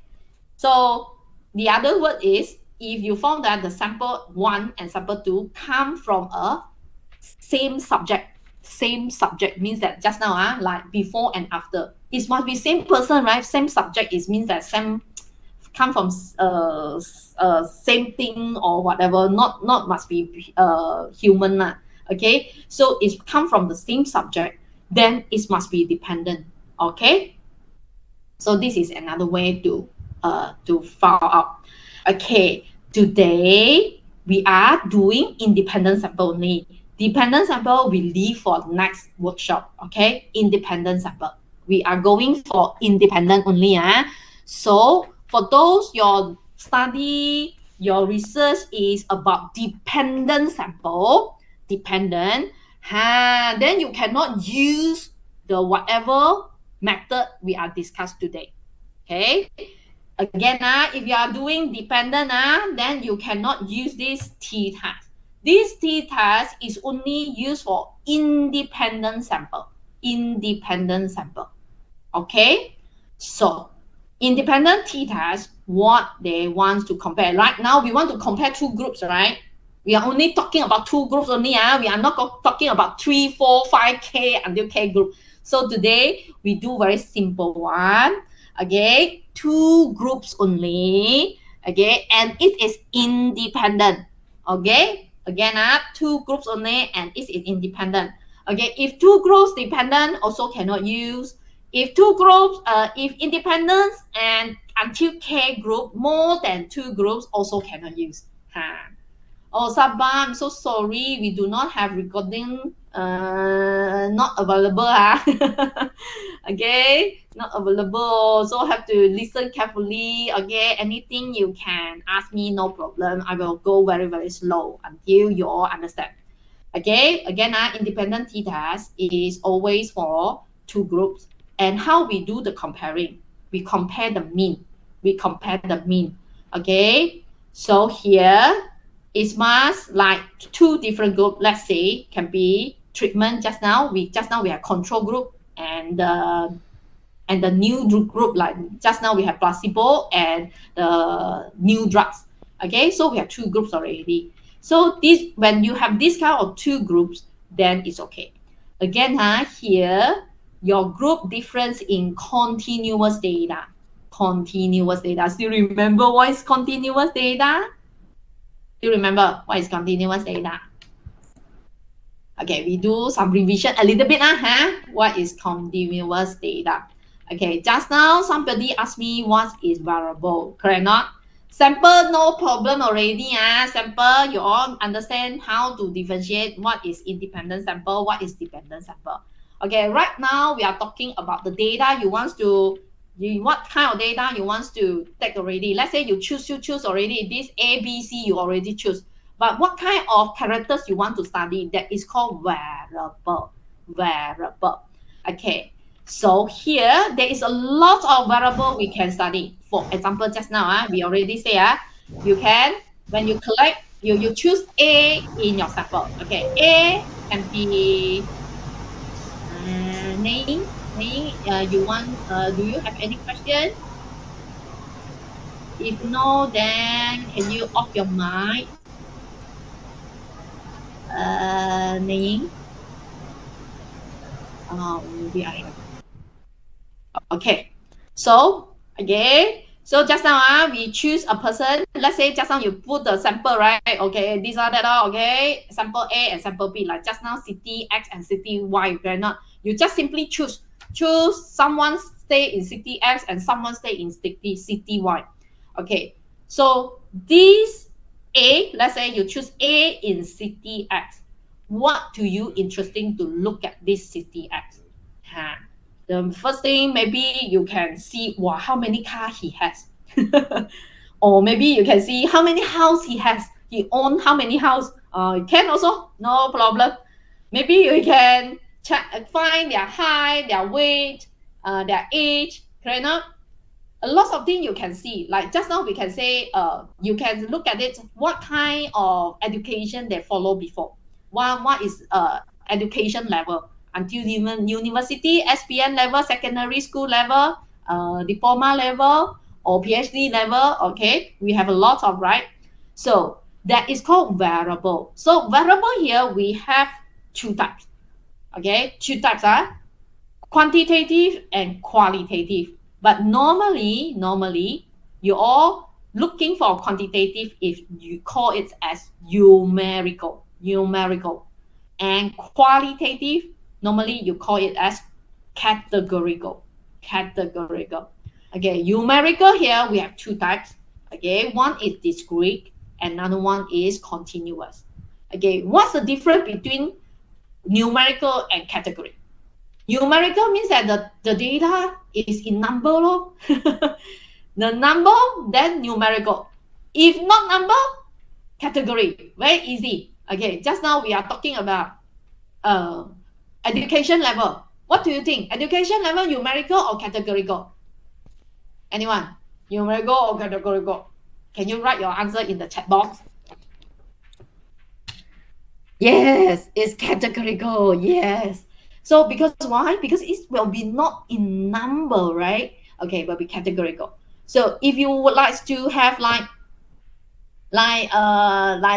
So the other word is, if you found that the sample 1 and sample 2 come from a same subject. Same subject means that just now, like before and after, it must be same person, right? Same subject, it means that same come from same thing or whatever. Not must be human. Okay, so it come from the same subject, then it must be dependent. Okay, so this is another way to find out. Okay, today we are doing independent sample only. Dependent sample we leave for next workshop. Okay, independent sample we are going for independent only. So for those your study, your research is about dependent sample, dependent, then you cannot use the whatever method we are discussed today. Okay, again, if you are doing dependent, then you cannot use this t-test. This t-test is only used for independent sample. Independent sample. Okay, so independent t-test, what they want to compare. Right now, we want to compare two groups, right? We are only talking about two groups only. We are not talking about 3, 4, 5K until K group. So today, we do very simple one. Okay, two groups only. Okay, and it is independent. Okay, again, two groups only, and it is independent. Okay, if two groups dependent, also cannot use. If two groups, if independence and until K group, more than two groups, also cannot use. Oh, Sabah, I'm so sorry. We do not have recording, not available. Okay, not available. So have to listen carefully. Okay, anything you can ask me, no problem. I will go very, very slow until you all understand. Okay, again, independent t-test is always for two groups. And how we do the comparing? We compare the mean. We compare the mean. Okay, so here it must like two different groups. Let's say can be treatment. Just now we have control group and the new group, like just now we have placebo and the new drugs. Okay, so we have two groups already. So this, when you have this kind of two groups, then it's okay. Again, here your group difference in continuous data. Continuous data. Still remember what is continuous data? Do you remember what is continuous data? Okay, we do some revision a little bit. What is continuous data? Okay, just now somebody asked me what is variable, correct or not? Sample, no problem already. Sample, you all understand how to differentiate what is independent sample, what is dependent sample. Okay, right now we are talking about the data what kind of data you want to take already. Let's say you choose already this A, B, C, you already choose. But what kind of characters you want to study? That is called variable. Variable. Okay. So here there is a lot of variable we can study. for example, just now, we already say, you can, when you collect, you choose A in your sample. Okay, A can be name. You want, do you have any question? If no, then can you off your mic? Name. Maybe I have. Okay. So again, so just now we choose a person. Let's say just now you put the sample, right? Okay, these are that all. Okay, sample A and sample B. Like just now, city X and city Y. You cannot. You just simply choose someone stay in city X and someone stay in city Y. Okay. So this A, let's say you choose A in city X. What do you interesting to look at this city X? The first thing, maybe you can see, wow, how many cars he has. Or maybe you can see how many house he has. He own how many house. You can also, no problem. Maybe you can check, find their height, their weight, their age. Correct? Not? A lot of things you can see. Like just now we can say, you can look at it, what kind of education they follow before. What is education level until even university, SPM level, secondary school level, diploma level, or PhD level. Okay, we have a lot of, right? So that is called variable. So variable here we have two types. Okay, two types are quantitative and qualitative. But normally, you all looking for quantitative if you call it as numerical. And qualitative, normally you call it as categorical. Okay, numerical here we have two types. Okay, one is discrete, another one is continuous. Okay, what's the difference between numerical and category? Numerical means that the data is in number. The number, then numerical. If not number, category. Very easy. Okay, just now we are talking about education level. What do you think? Education level, numerical or categorical? Anyone? Numerical or categorical? Can you write your answer in the chat box? Yes, it's categorical. Yes. So because why? Because it will be not in number, right? Okay, will be categorical. So if you would like to have like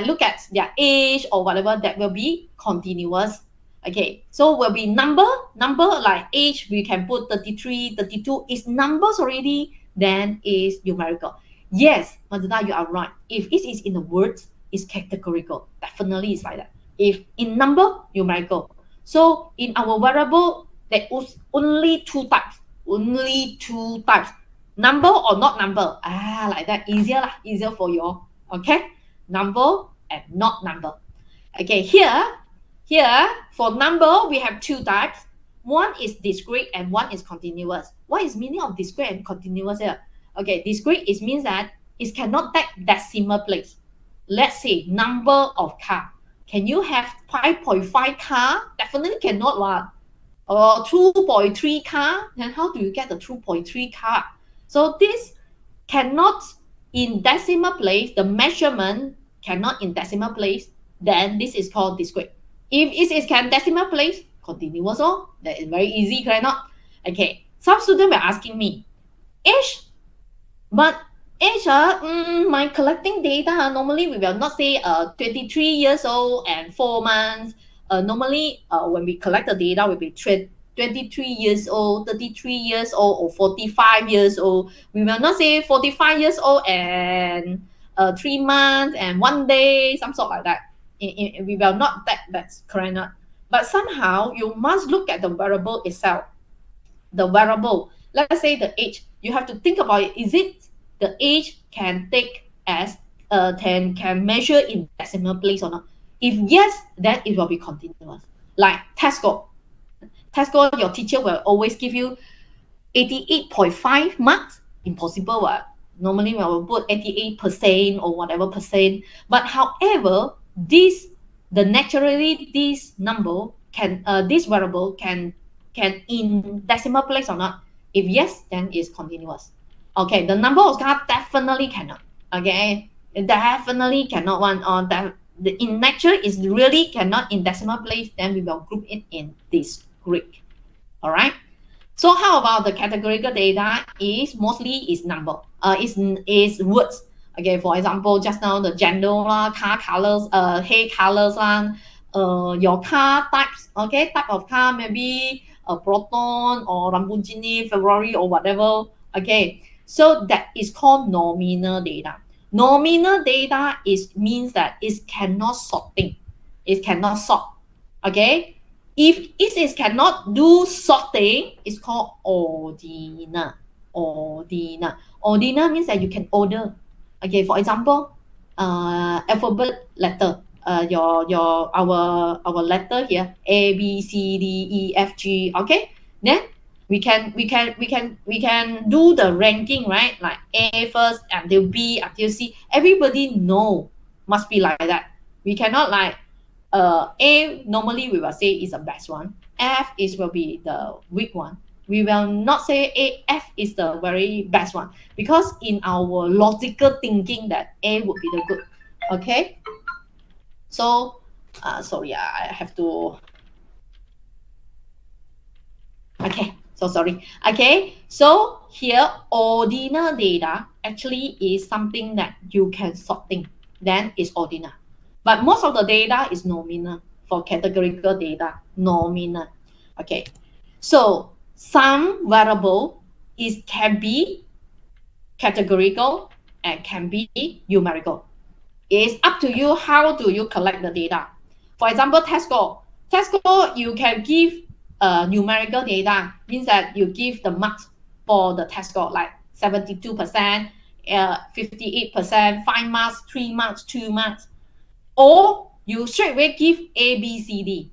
look at their age or whatever, that will be continuous. Okay, so will be number like age, we can put 33, 32 is numbers already, then is numerical. Yes, Mazda, you are right. If it is in the words, it's categorical. Definitely it's like that. If in number, numerical. So in our variable, there is only two types. Number or not number. Like that. Easier for you all. Okay, number and not number. Okay, here for number we have two types. One is discrete and one is continuous. What is meaning of discrete and continuous here? Okay, discrete is means that it cannot take decimal place. Let's say number of car. Can you have 5.5 car? Definitely cannot one. Or 2.3 car. Then how do you get the 2.3 car? So this cannot in decimal place, the measurement cannot in decimal place, then this is called discrete. If it is can decimal place, continuous, that is very easy, correct not? Okay, some students were asking me, age, but age, my collecting data, normally we will not say 23 years old and 4 months. Normally, when we collect the data, will be 23 years old, 33 years old, or 45 years old. We will not say 45 years old and 3 months and 1 day, some sort like that. We will not that's correct not. But somehow you must look at the variable itself. The variable, let's say the age, you have to think about it. Is it the age can take as can measure in decimal place or not? If yes, then it will be continuous. Like test score, your teacher will always give you 88.5 marks. Impossible. Normally we will put 88% or whatever percent. But however, naturally this number can this variable can in decimal place or not. If yes, then it's continuous. Okay, the number of cars definitely cannot. Okay, definitely cannot one. Or that in nature is really cannot in decimal place. Then we will group it in this group. All right. So how about the categorical data is mostly is number, is words. Okay, for example, just now the gender lah, car colors, hair colors lah, your car types, okay, type of car, maybe a Proton or Lamborghini, Ferrari or whatever. Okay, so that is called nominal data. Nominal data is means that it cannot sorting, it cannot sort. Okay, if it is cannot do sorting, it's called ordinal. Ordinal. Ordinal means that you can order. Okay, for example, alphabet letter. Our letter here, A B C D E F G. Okay, then we can do the ranking, right? Like A first until B until C. Everybody know must be like that. We cannot like A normally we will say is the best one. F is will be the weak one. We will not say A, F is the very best one because in our logical thinking that A would be the good. Okay. So, sorry, I have to. Okay, so sorry. Okay, so here ordinal data actually is something that you can sorting. Then it's ordinal. But most of the data is nominal for categorical data, nominal. Okay, so some variable is can be categorical and can be numerical. It's up to you how do you collect the data. For example, test score. Test score, you can give numerical data, means that you give the marks for the test score, like 72%, 58%, 5 marks, 3 marks, 2 marks. Or you straight away give A, B, C, D.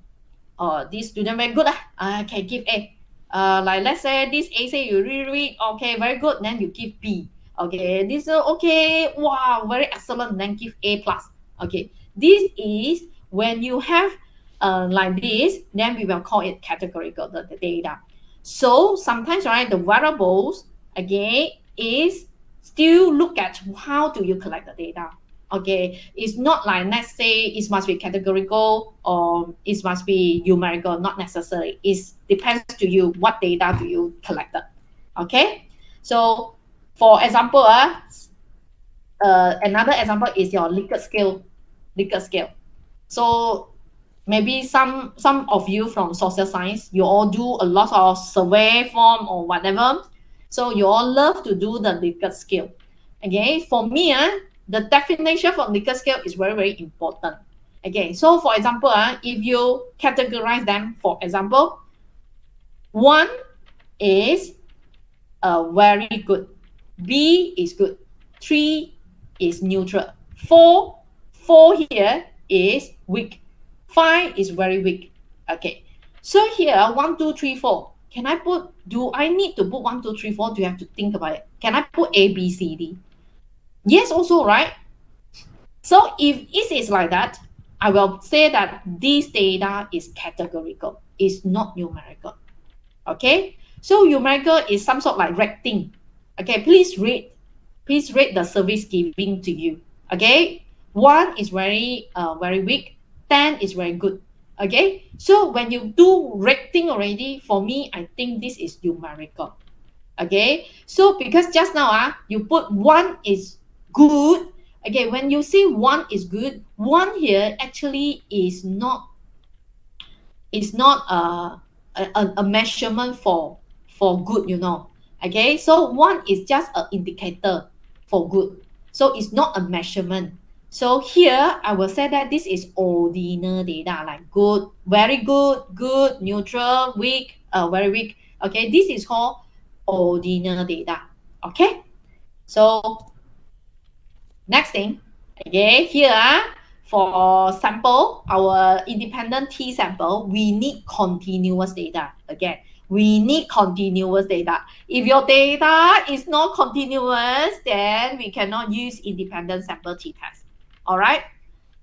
This student very good. I can give A. Like let's say this A say you really read, okay, very good, then you give B. Okay, this okay, wow, very excellent, then give A plus. Okay, this is when you have like this, then we will call it categorical the data. So sometimes, right, the variables again is still look at how do you collect the data. Okay, it's not like let's say it must be categorical or it must be numerical, not necessary. It depends to you what data do you collect. Okay, so for example, another example is your Likert scale. Likert scale. So maybe some of you from social science, you all do a lot of survey form or whatever. So you all love to do the Likert scale. Okay, for me, the definition for Likert scale is very, very important. Okay, so for example, if you categorize them, for example, 1 is very good, B is good, 3 is neutral, 4 here is weak, 5 is very weak. Okay, so here 1, 2, 3, 4. Can I put? Do I need to put 1, 2, 3, 4? Do you have to think about it? Can I put A, B, C, D? Yes, also, right? So if it is like that, I will say that this data is categorical, it's not numerical. Okay, so numerical is some sort like rating. Okay, please rate the service giving to you. Okay, 1 is very very weak, 10 is very good. Okay, so when you do rating already, for me, I think this is numerical. Okay, so because just now you put 1 is good. Okay, when you say 1 is good, 1 here actually is not a measurement for good, you know. Okay, so 1 is just an indicator for good, so it's not a measurement. So here I will say that this is ordinal data, like good, very good, good, neutral, weak, very weak. Okay, this is called ordinal data. Okay, so next thing, okay, here for sample, our independent T sample, we need continuous data. Again, we need continuous data. If your data is not continuous, then we cannot use independent sample t-test. All right.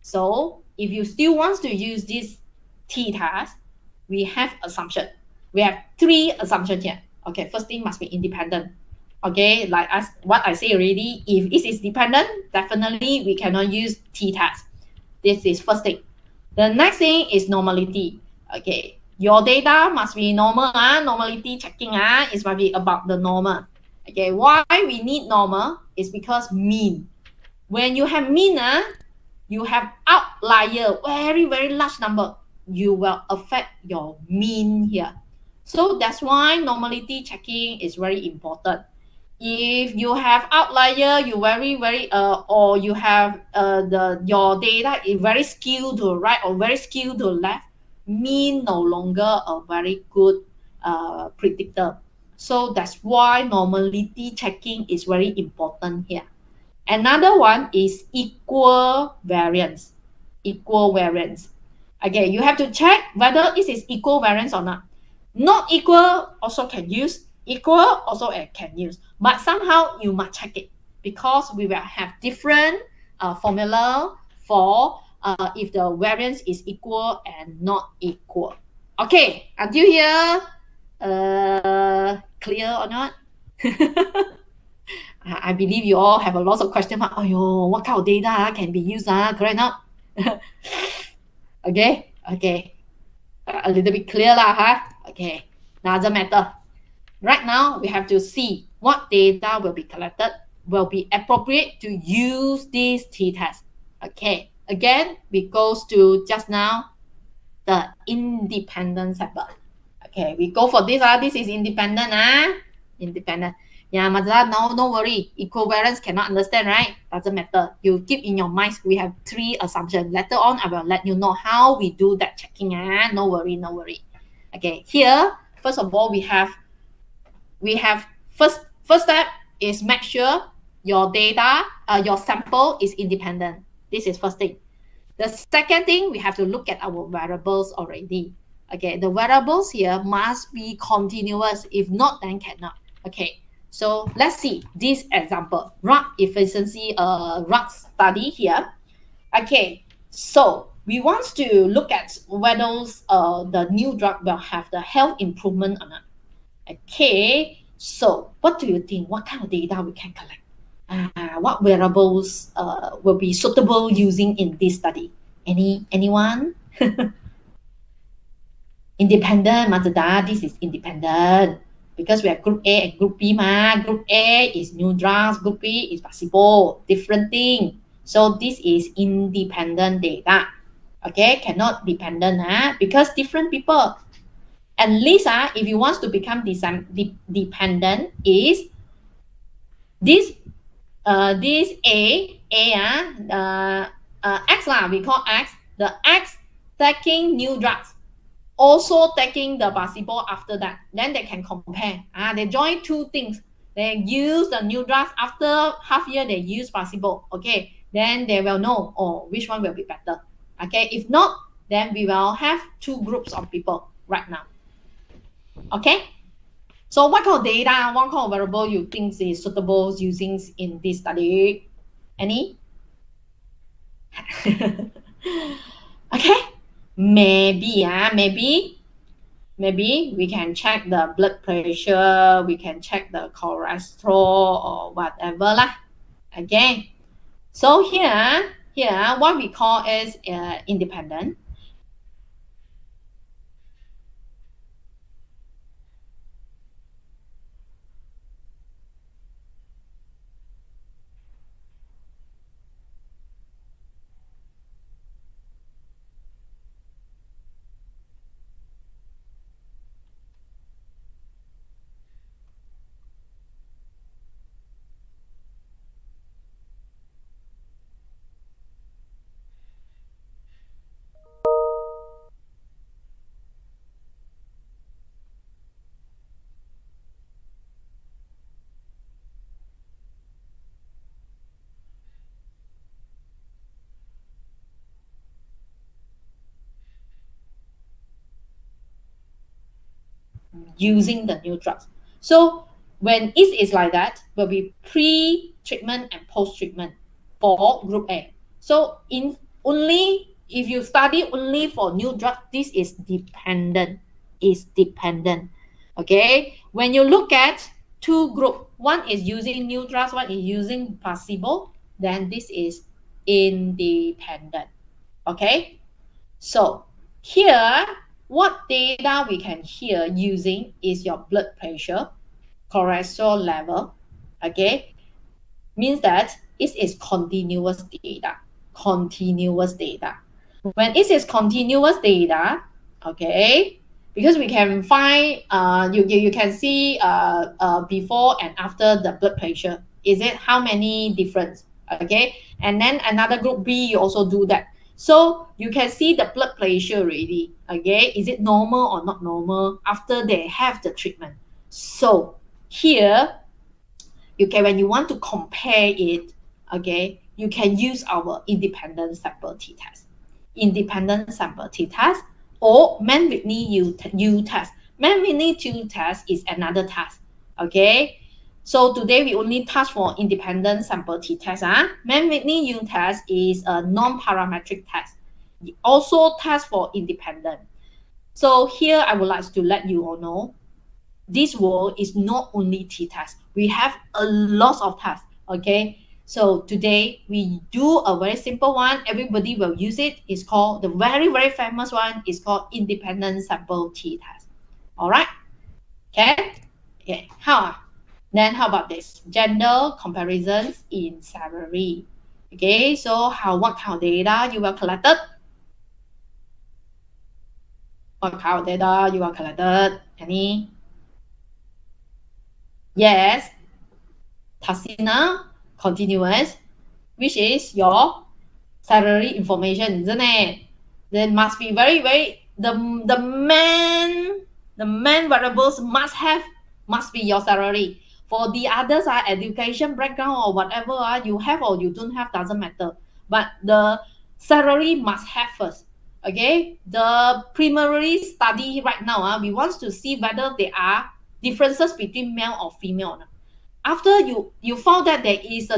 So if you still want to use this t-test, we have assumption. We have 3 assumptions here. Okay, first thing must be independent. Okay, like as what I say already, if it is dependent, definitely we cannot use t-test. This is first thing. The next thing is normality. Okay, your data must be normal. Normality checking is must be about the normal. Okay, why we need normal is because mean. When you have mean, you have outlier, very large number, you will affect your mean here. So that's why normality checking is very important. If you have outlier, you very or you have your data is very skewed to right or very skewed to left, mean no longer a very good predictor. So that's why normality checking is very important here. Another one is equal variance. Equal variance. Okay, you have to check whether it is equal variance or not. Not equal also can use. Equal also can use. But somehow you must check it because we will have different formula for if the variance is equal and not equal. Okay, until here, clear or not? I believe you all have a lot of questions. Oh, what kind of data can be used? Correct not? Okay. A little bit clear lah, huh? Okay, doesn't matter. Right now, we have to see what data will be collected, will be appropriate to use this t-test. Okay, again, we goes to just now, the independent sample. Okay, we go for this. This is independent. Independent. Yeah, Mazda, no worry. Equivariance cannot understand, right? Doesn't matter. You keep in your mind, we have 3 assumptions. Later on, I will let you know how we do that checking. No worry. Okay, here, first of all, we have first step is make sure your data, your sample is independent. This is first thing. The second thing, we have to look at our variables already. Okay, the variables here must be continuous. If not, then cannot. Okay, so let's see this example. Drug efficiency drug study here. Okay, so we want to look at whether the new drug will have the health improvement or not. Okay, so what do you think? What kind of data we can collect? What variables will be suitable using in this study? Anyone? Independent, Mazda, this is independent. Because we have group A and group B. Group A is new drugs, group B is placebo, different thing. So this is independent data. Okay, cannot dependent because different people. At least if you want to become dependent is this X we call X, the X taking new drugs, also taking the placebo after that. Then they can compare. They join 2 things. They use the new drugs after half year. They use placebo. Okay, then they will know which one will be better. Okay, if not, then we will have 2 groups of people right now. Okay. So what kind of data, what kind of variable you think is suitable using in this study? Any? Okay. Maybe we can check the blood pressure, we can check the cholesterol or whatever lah. Okay. So here what we call is independent. Using the new drugs. So when it is like that, will be pre-treatment and post-treatment for group A. So if you study only for new drugs, this is dependent. Okay. When you look at two group. One is using neutral, one is using placebo. Then this is independent. Okay. So here, what data we can here using is your blood pressure, cholesterol level. Okay. Means that it is continuous data. Continuous data. When it is continuous data, okay, because we can find you can see before and after the blood pressure. Is it how many difference? Okay, and then another group B, you also do that. So you can see the blood pressure already. Okay, is it normal or not normal after they have the treatment? So here you can, when you want to compare it, okay, you can use our independent sample t-test. Independent sample t-test or Mann-Whitney U-test. Mann-Whitney U-test is another test. Okay. So today we only touch for independent sample t-test. Mann-Whitney U-test is a non-parametric test. It also test for independent. So here I would like to let you all know this world is not only t-test. We have a lot of tests. Okay. So today we do a very simple one. Everybody will use it. It's called the very, very famous one. It's called independent sample t-test. All right. Okay. Okay. Then how about this? Gender comparisons in salary. Okay. So what kind of data you will collected? What kind of data you will collected? Any? Yes, Tassina, continuous, which is your salary information, isn't it? There must be very, very the main variables must be your salary. For the others are education background or whatever you have or you don't have, doesn't matter. But the salary must have first. Okay, the primary study right now, we want to see whether there are differences between male or female. After you found that there is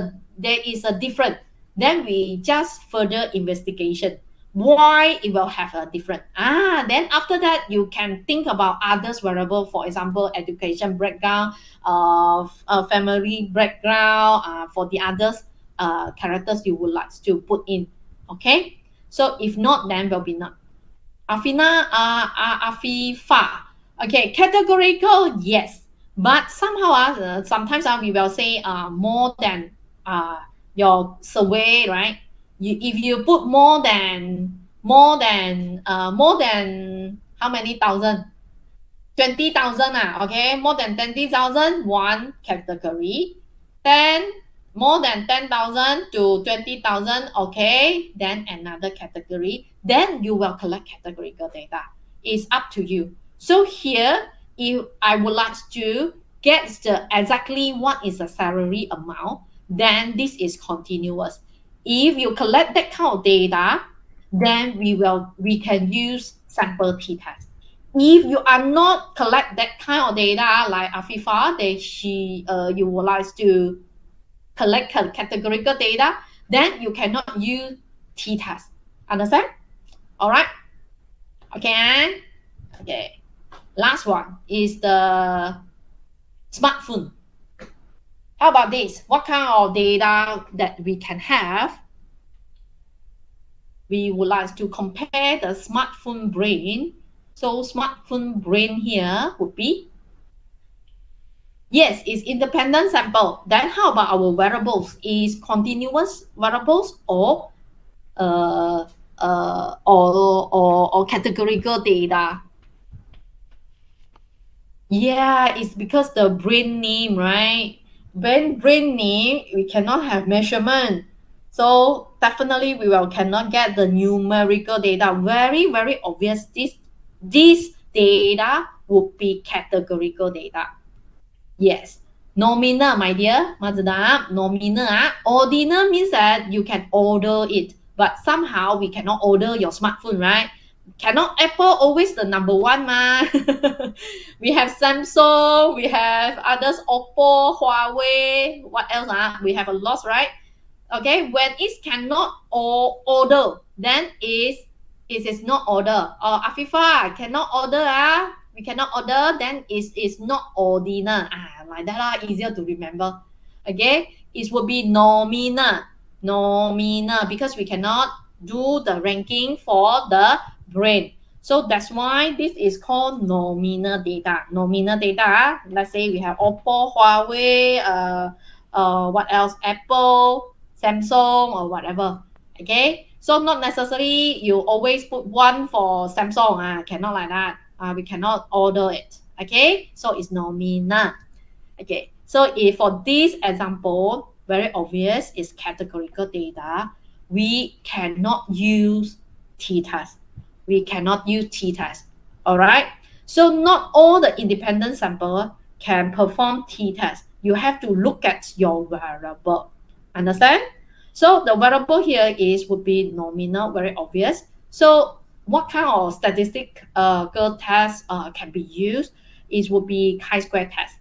a difference, then we just further investigation why it will have a different. Then after that you can think about others variable, for example education background, family background, for the others characters you would like to put in. Okay, so if not, then will be not. Afifa. Okay, categorical, yes. But somehow, sometimes we will say more than your survey, right? If you put more than how many thousand? 20,000, okay, more than 20,000, one category. Then more than 10,000 to 20,000, okay, then another category. Then you will collect categorical data. It's up to you. So here, if I would like to get the exactly what is the salary amount, then this is continuous. If you collect that kind of data, then we can use sample t-test. If you are not collect that kind of data like Afifa, you would like to collect categorical data, then you cannot use t-test. Understand? All right. Okay. Okay. Last one is the smartphone. How about this? What kind of data that we can have? We would like to compare the smartphone brain. So smartphone brain here would be, yes, it's independent sample. Then how about our variables? Is continuous variables or categorical data? Yeah, it's because the brain name, right? Brain name, we cannot have measurement. So definitely we cannot get the numerical data. Very, very obvious. This data would be categorical data. Yes. Nominal, my dear. Nominal. Ordinal means that you can order it. But somehow we cannot order your smartphone, right? Cannot Apple always the number one, ma. We have Samsung, we have others, Oppo, Huawei, what else? We have a lot, right? Okay, when it cannot order, then it is not order. Afifa cannot order. we cannot order, then it's not ordinal. Like that, easier to remember. Okay, it would be nominal. Nominal, because we cannot do the ranking for the brain. So that's why this is called nominal data. Nominal data, let's say we have Oppo, Huawei, what else? Apple, Samsung, or whatever. Okay, so not necessarily you always put one for Samsung. Cannot like that. We cannot order it. Okay, so it's nominal. Okay, so if for this example, very obvious is categorical data. We cannot use t-test. We cannot use t-test. All right. So not all the independent sample can perform t-test. You have to look at your variable. Understand? So the variable here is would be nominal, very obvious. So what kind of statistical test can be used? It would be chi-square test.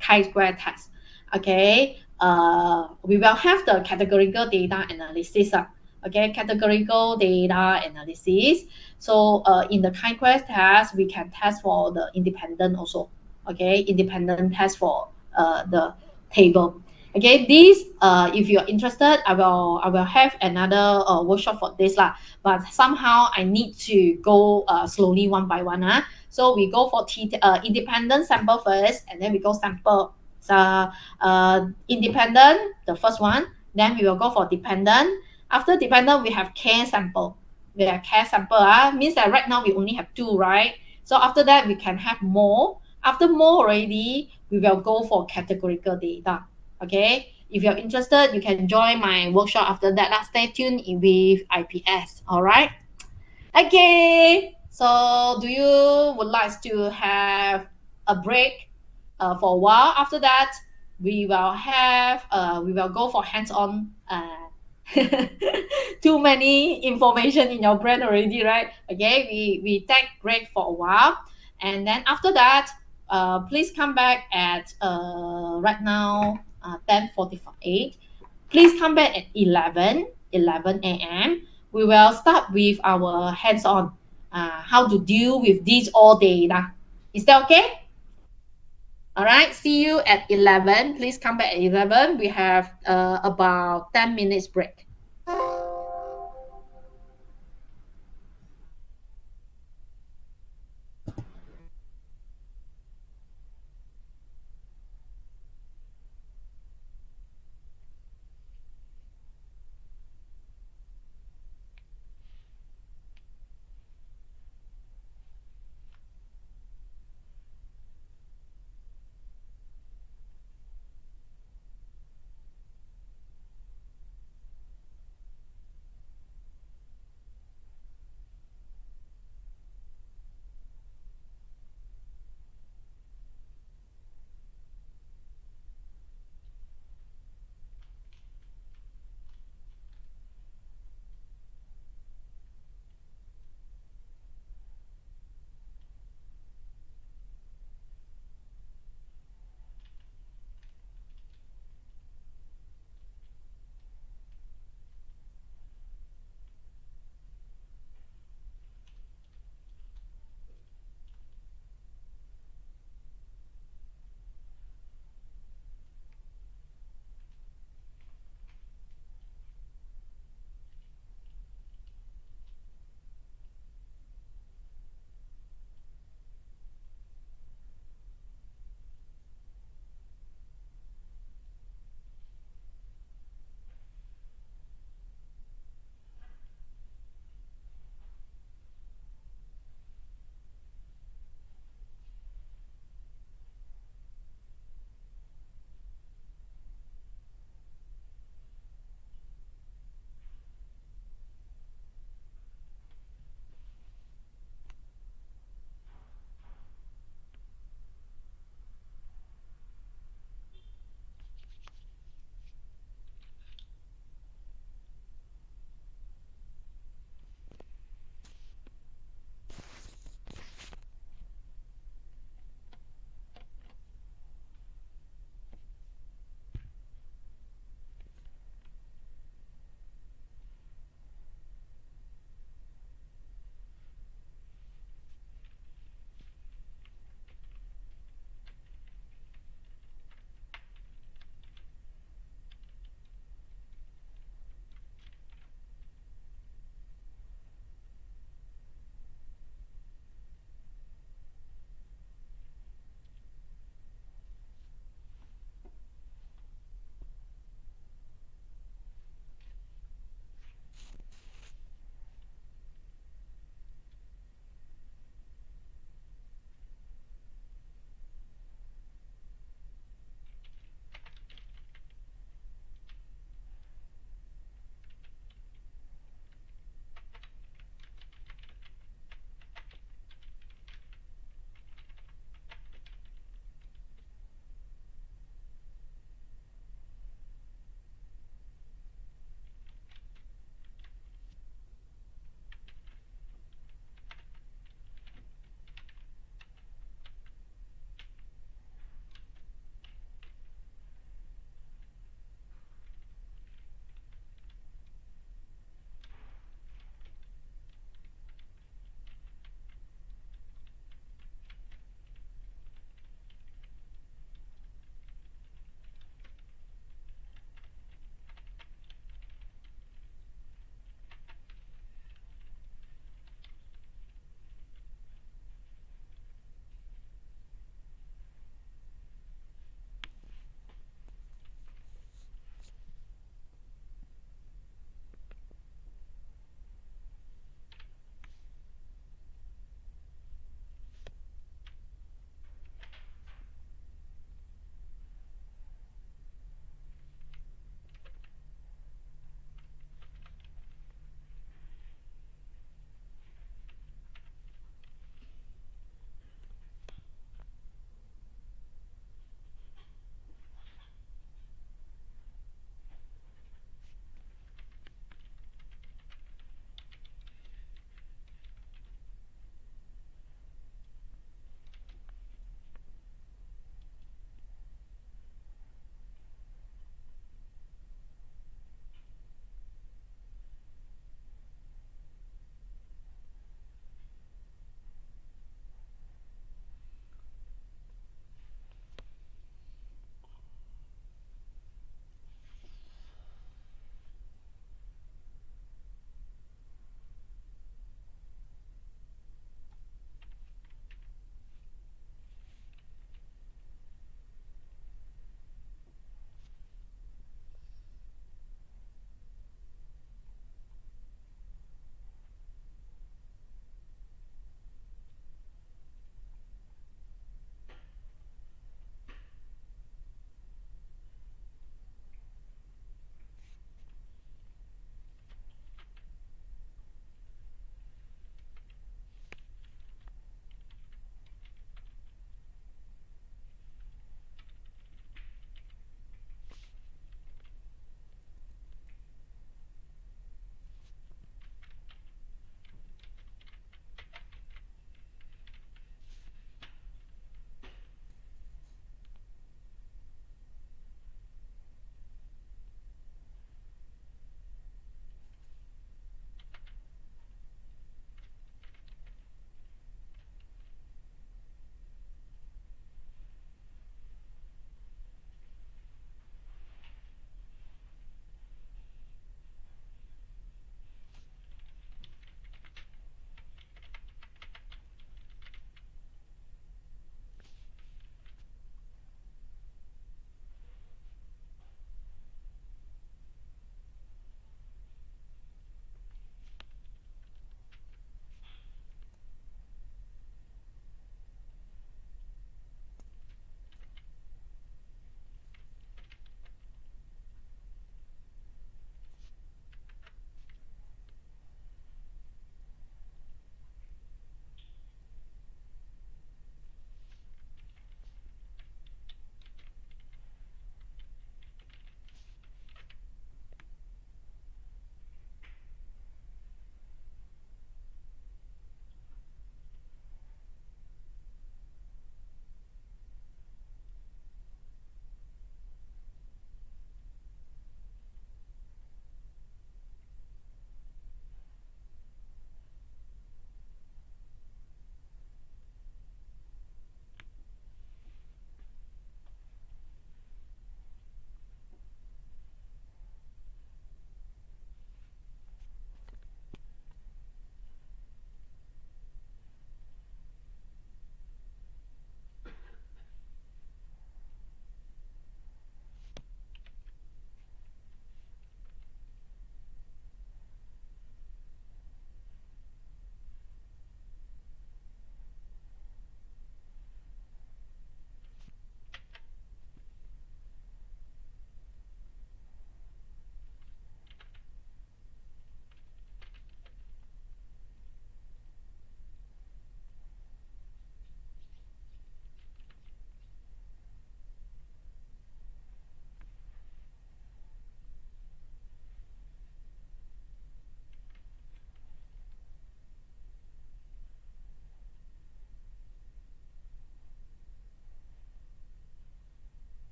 Chi-square test. Okay, we will have the categorical data analysis. Okay, categorical data analysis. So in the chi-square test, we can test for the independent also. Okay, independent test for the table. Okay, this if you're interested, I will have another workshop for this lah. But somehow I need to go slowly one by one. So we go for independent sample first, and then we go sample. So independent, the first one. Then we will go for dependent. After dependent, we have care sample. We have care sample. Means that right now we only have two, right? So after that, we can have more. After more already, we will go for categorical data. Okay. If you're interested, you can join my workshop after that. Stay tuned with IPS. All right. Okay. So do you would like to have a break for a while? After that, we will go for hands-on. Too many information in your brain already, right? Okay, we take break for a while, and then after that, please come back at right now 10:48. Please come back at 11 a.m. We will start with our hands-on, how to deal with these all data. Is that okay? All right. See you at 11. Please come back at 11. We have about 10 minutes break.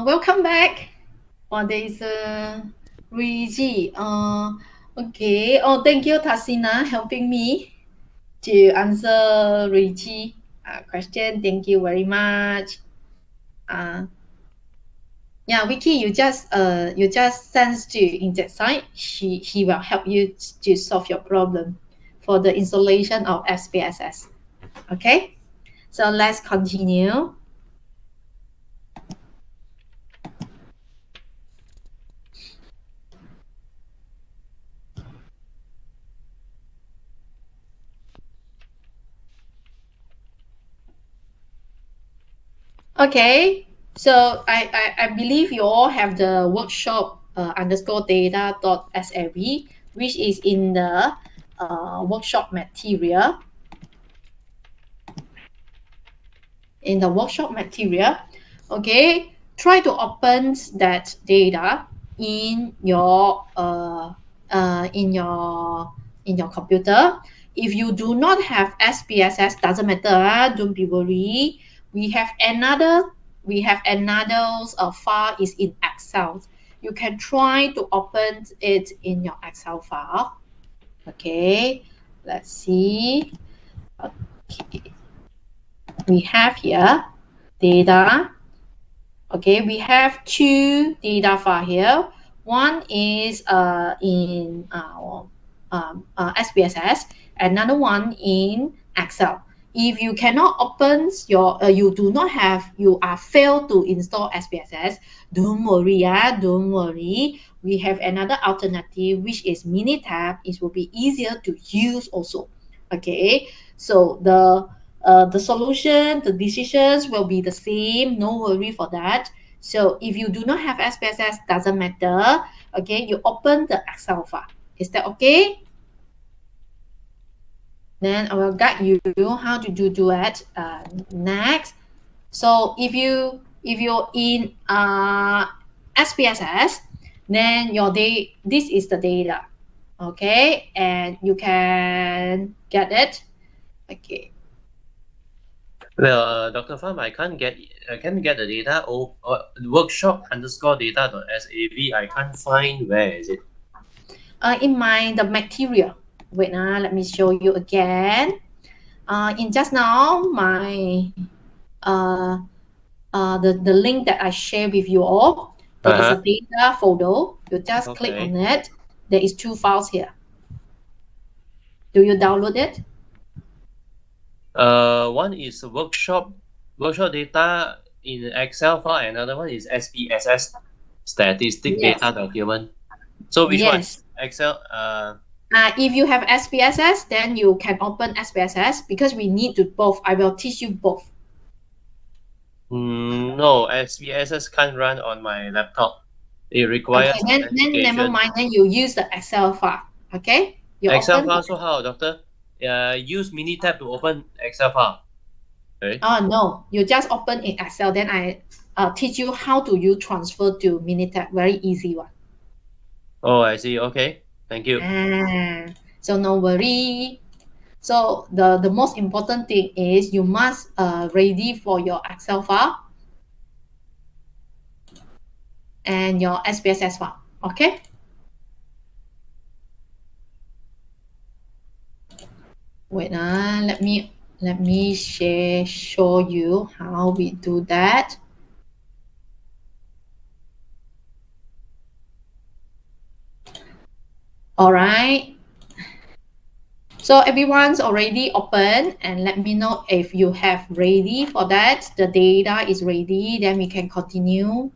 Welcome back. Oh, there is Luigi. Okay. Oh, thank you, Tasina, helping me to answer Luigi question. Thank you very much. Yeah, Vicky, you just send to Injet site. He will help you to solve your problem for the installation of SPSS. Okay, so let's continue. Okay, so I believe you all have the workshop underscore data dot sav, which is in the workshop material. In the workshop material, okay, try to open that data in your in your computer. If you do not have SPSS, doesn't matter, don't be worried. We have another file is in Excel. You can try to open it in your Excel file. Okay, let's see. Okay, we have here data. Okay, we have two data file here. One is in SPSS, another one in Excel. If you cannot open your, you do not have, you are failed to install SPSS, don't worry, don't worry. We have another alternative, which is Minitab. It will be easier to use also. Okay, so the solution, the decisions will be the same. No worry for that. So if you do not have SPSS, doesn't matter. Okay, you open the Excel file. Is that okay? Then I will guide you how to do it next. So if you're in SPSS, then this is the data. Okay, and you can get it. Okay. Well, Dr. Pham, I can't get the data. Workshop underscore data dot sav. I can't find where is it. In the material. Wait, let me show you again. In just now, my the link that I share with you all, there is a data folder. You just click on it. There is two files here. Do you download it? One is workshop data in Excel file. Another one is SPSS statistic Yes. data document. So which one? Yes. Excel. If you have SPSS, then you can open SPSS because we need to both. I will teach you both. No, SPSS can't run on my laptop. It requires Okay, then never mind. Then you use the Excel file. Okay. You Excel open. file. So how, doctor? Use Minitab to open Excel file. Okay. Oh no, you just open in Excel. Then I teach you how to use transfer to Minitab. Very easy one. Oh, I see. Okay. Thank you. So no worry. So the most important thing is you must ready for your Excel file and your SPSS file. Okay. Wait, let me show you how we do that. All right. So everyone's already open and let me know if you have ready for that. The data is ready, then we can continue.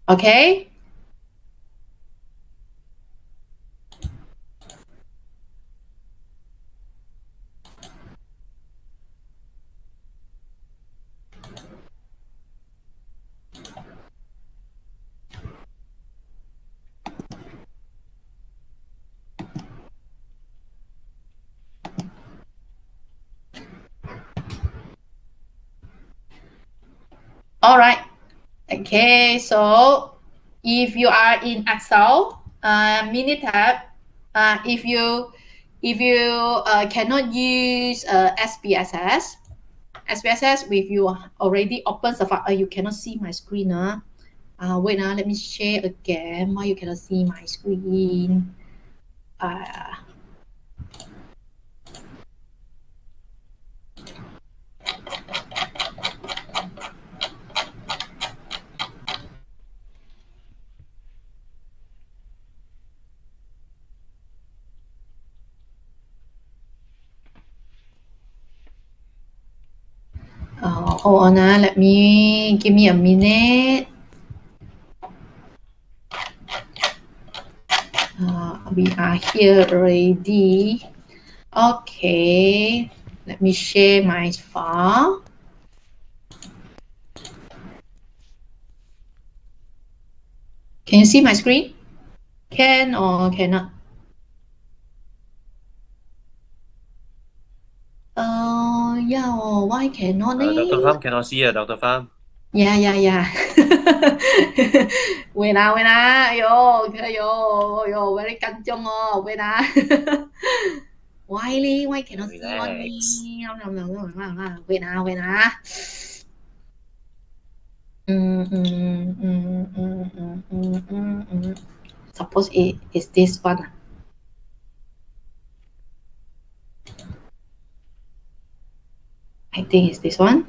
Okay. All right. Okay, so if you are in Excel, Minitab, if you cannot use SPSS, if you already open the file, you cannot see my screen. Wait, let me share again. Why you cannot see my screen? Hold on, let me give me a minute. We are here already. Okay, let me share my file. Can you see my screen? Can or cannot? Yeah, why cannot? Dr. Pham cannot see Dr. Pham. Yeah. Wait, yo, very kanchong wait why cannot see one Relax. Wait Suppose it is this one. I think it's this one.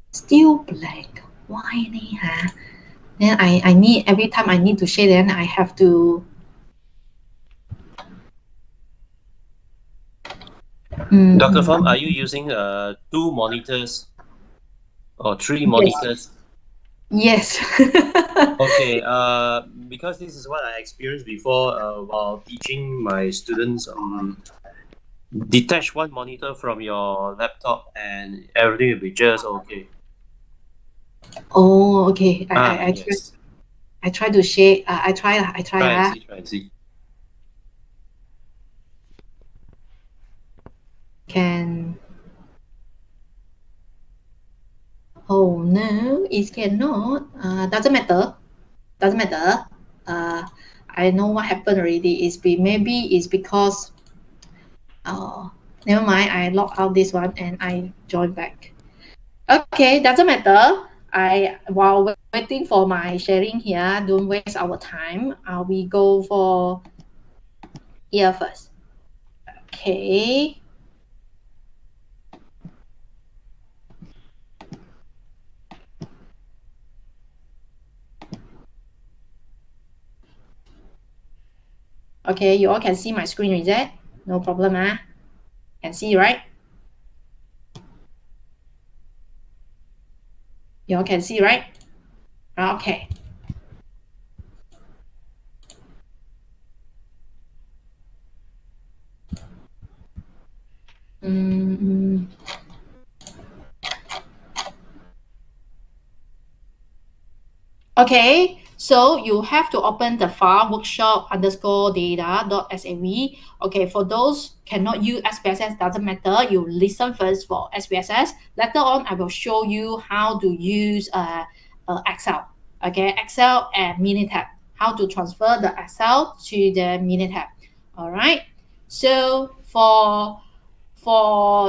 Still blank. Why then I need every time I need to share, then I have to Dr. Pham, are you using 2 monitors or 3 monitors? Yes. Okay, because this is what I experienced before while teaching my students. Detach one monitor from your laptop and everything will be just okay. Oh, okay. Yes. I try to share. I try. Try and see. Can. Oh no, it cannot. Doesn't matter. Doesn't matter. I know what happened already. Maybe it's because. Never mind. I log out this one and I join back. Okay, doesn't matter. While waiting for my sharing here, don't waste our time. We go for here first. Okay. Okay, you all can see my screen, is it? No problem, Can see, right? You all can see, right? Okay. Okay, so you have to open the file workshop underscore data dot sav. Okay, for those cannot use SPSS, doesn't matter. You listen first for SPSS. Later on, I will show you how to use Excel. Okay, Excel and Minitab. How to transfer the Excel to the Minitab. All right. So for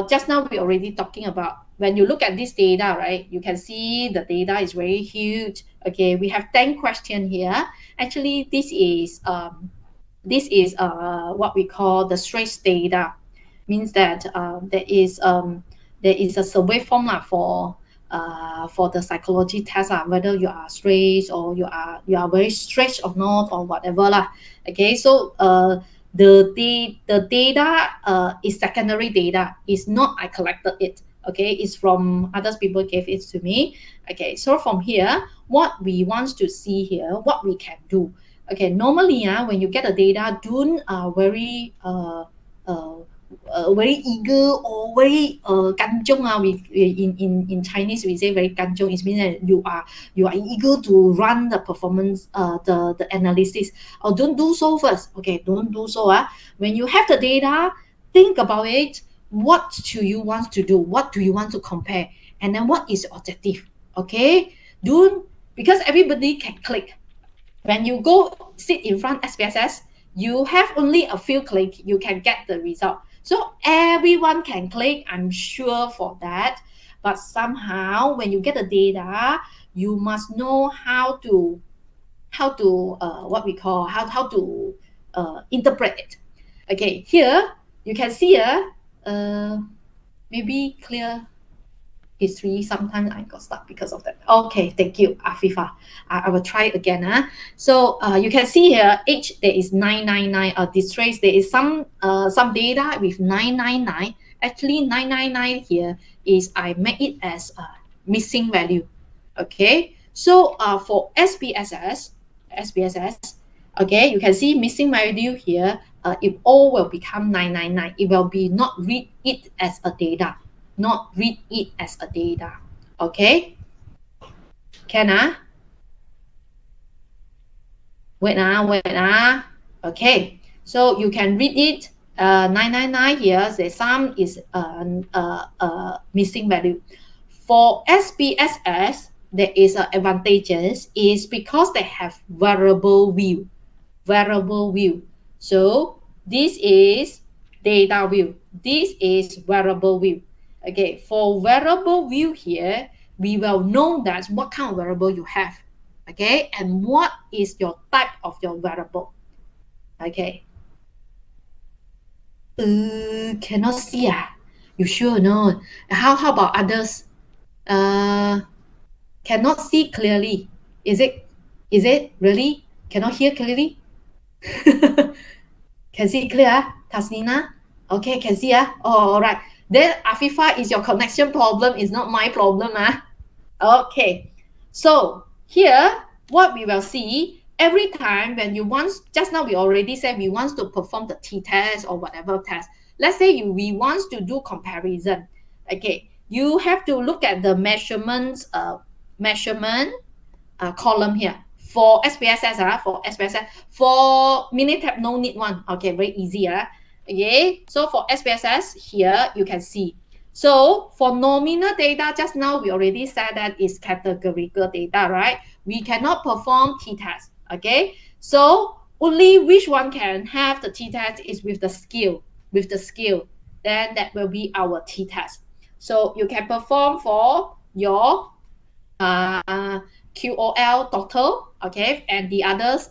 just now we already talking about when you look at this data, right, you can see the data is very huge. Okay, we have 10 questions here. Actually, this is what we call the stress data. Means that there is a survey formula for the psychology test, whether you are stressed or you are very stressed or not or whatever lah. Okay, so the data is secondary data. It's not I collected it. Okay, it's from others people gave it to me. Okay, so from here, what we want to see here, what we can do. Okay, normally when you get the data, don't very very eager or very kanchong. In Chinese we say very kanchong. It means that you are eager to run the performance, the analysis. Oh, don't do so first. Okay, don't do so. When you have the data, think about it. What do you want to do? What do you want to compare? And then what is your objective? Okay, don't, because everybody can click. When you go sit in front SPSS, you have only a few click, you can get the result. So everyone can click, I'm sure for that. But somehow when you get the data, you must know how to what we call how to interpret it. Okay, here you can see maybe clear history. Sometimes I got stuck because of that. Okay, thank you, Afifa. I will try again. So you can see here, age there is 999. Distress there is some data with 999. Actually, 999 here is I make it as a missing value. Okay, so for SPSS, okay, you can see missing value here. It all will become 999. It will be not read it as a data. Not read it as a data. Okay? Can wait okay, so you can read it 999 here. The sum is missing value. For SPSS, there is an advantages is because they have variable view. So this is data view, this is variable view. Okay, for variable view here, we will know that what kind of variable you have, okay, and what is your type of your variable. Okay, cannot see. You sure or not? How about others? Cannot see clearly. Is it really cannot hear clearly? Can see clear, Tasnina? Okay, can see. Oh, all right. Then Afifa, is your connection problem, is not my problem. Okay, so here what we will see every time when you want, just now we already said we want to perform the t-test or whatever test. Let's say we want to do comparison. Okay, you have to look at the measurement column here. For SPSS, for Minitab, no need one. Okay, very easy. Okay, so for SPSS here, you can see. So for nominal data, just now we already said that is categorical data, right? We cannot perform t-test. Okay, so only which one can have the t-test is with the skill. Then that will be our t-test. So you can perform for your QOL total, okay, and the others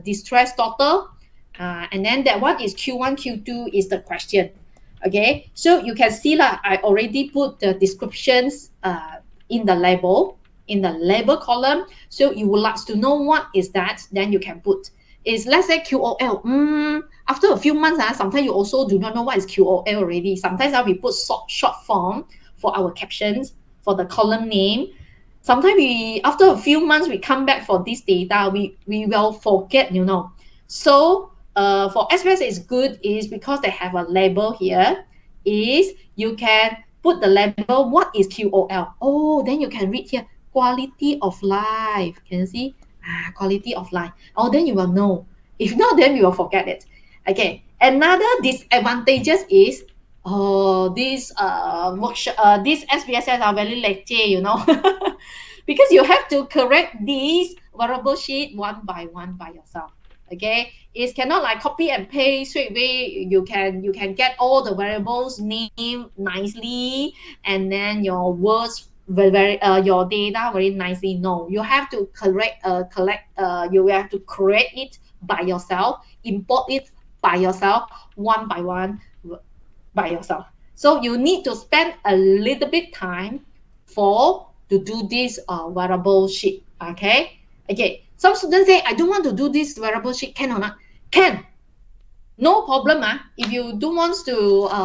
distress total, and then that one is Q1, Q2 is the question. Okay, so you can see I already put the descriptions in the label column. So you would like to know what is that, then you can put is, let's say QOL. After a few months, sometimes you also do not know what is QOL already. Sometimes we put short form for our captions, for the column name. Sometimes after a few months, we come back for this data, we will forget, So for SPS is good is because they have a label here, is you can put the label, what is QOL? Oh, then you can read here, quality of life. Can you see? Quality of life. Oh, then you will know. If not, then you will forget it. Okay. Another disadvantages is, these these SPSS are very leceh, because you have to correct these variable sheet one by one by yourself. Okay, it cannot like copy and paste straight away. You can get all the variables named nicely, and then your words very your data very nicely. No, you have to you have to create it by yourself, import it by yourself, one by one by yourself. So you need to spend a little bit time to do this variable sheet. Okay. Some students say, I don't want to do this variable sheet. Can or not? Can. No problem. If you don't want to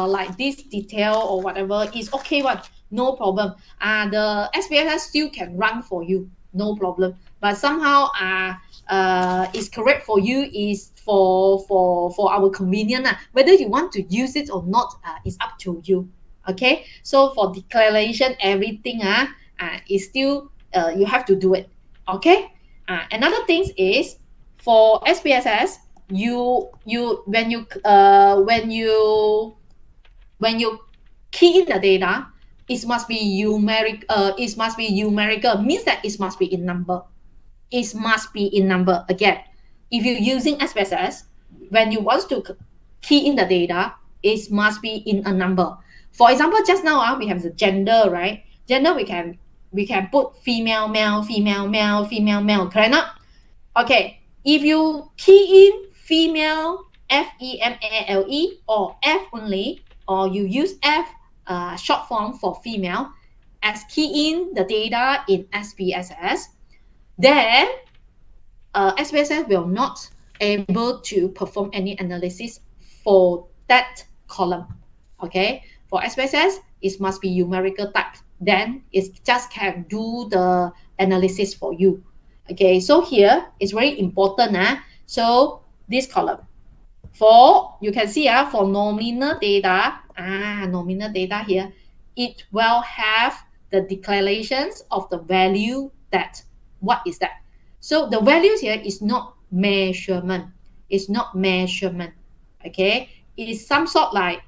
like this detail or whatever, it's okay one. No problem. The SPSS still can run for you. no problem. But somehow it's correct for you is for our convenience. Whether you want to use it or not is up to you. Okay, so for declaration, everything is still you have to do it. Okay. Another thing is for SPSS, you when you key in the data, it must be numerical, means that it must be in number. It must be in number. Again, if you're using SPSS, when you want to key in the data, it must be in a number. For example, just now we have the gender, right? Gender, we can put female, male, female, male, female, male, correct? Not? Okay, if you key in female, FEMALE, or F only, or you use F short form for female as key in the data in SPSS, then SPSS will not able to perform any analysis for that column. Okay, for SPSS, it must be numerical type. Then it just can do the analysis for you. Okay, so here it's very important. So this column, for you can see for nominal data, nominal data here, it will have the declarations of the value that what is that. So the values here is not measurement. It's not measurement. Okay, it is some sort like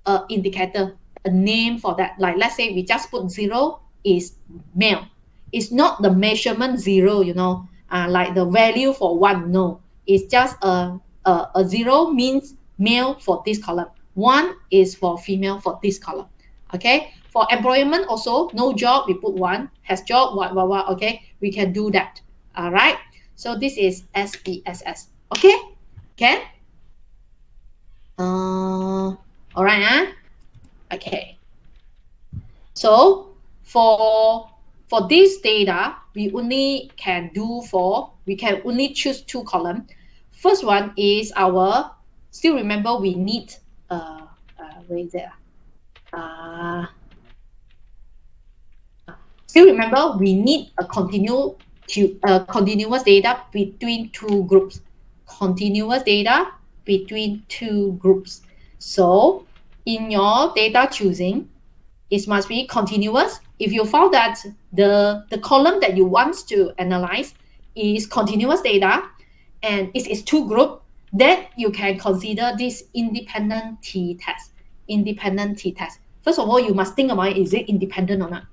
a indicator, a name for that. Like let's say we just put 0 is male. It's not the measurement 0, like the value for 1. No, it's just a 0 means male for this column. 1 is for female for this column. Okay. For employment also, no job, we put 1. Has job, what. Okay. We can do that. All right. So this is SPSS. Okay. Can? All right. Okay. So for this data, we only can only choose 2 columns. First one is our, still remember we need, where is it? Still remember we need a continuous data between 2 groups. Continuous data between 2 groups. So in your data choosing, it must be continuous. If you found that the column that you want to analyze is continuous data and it is 2 groups, then you can consider this independent t-test. Independent t-test. First of all, you must think about it, is it independent or not?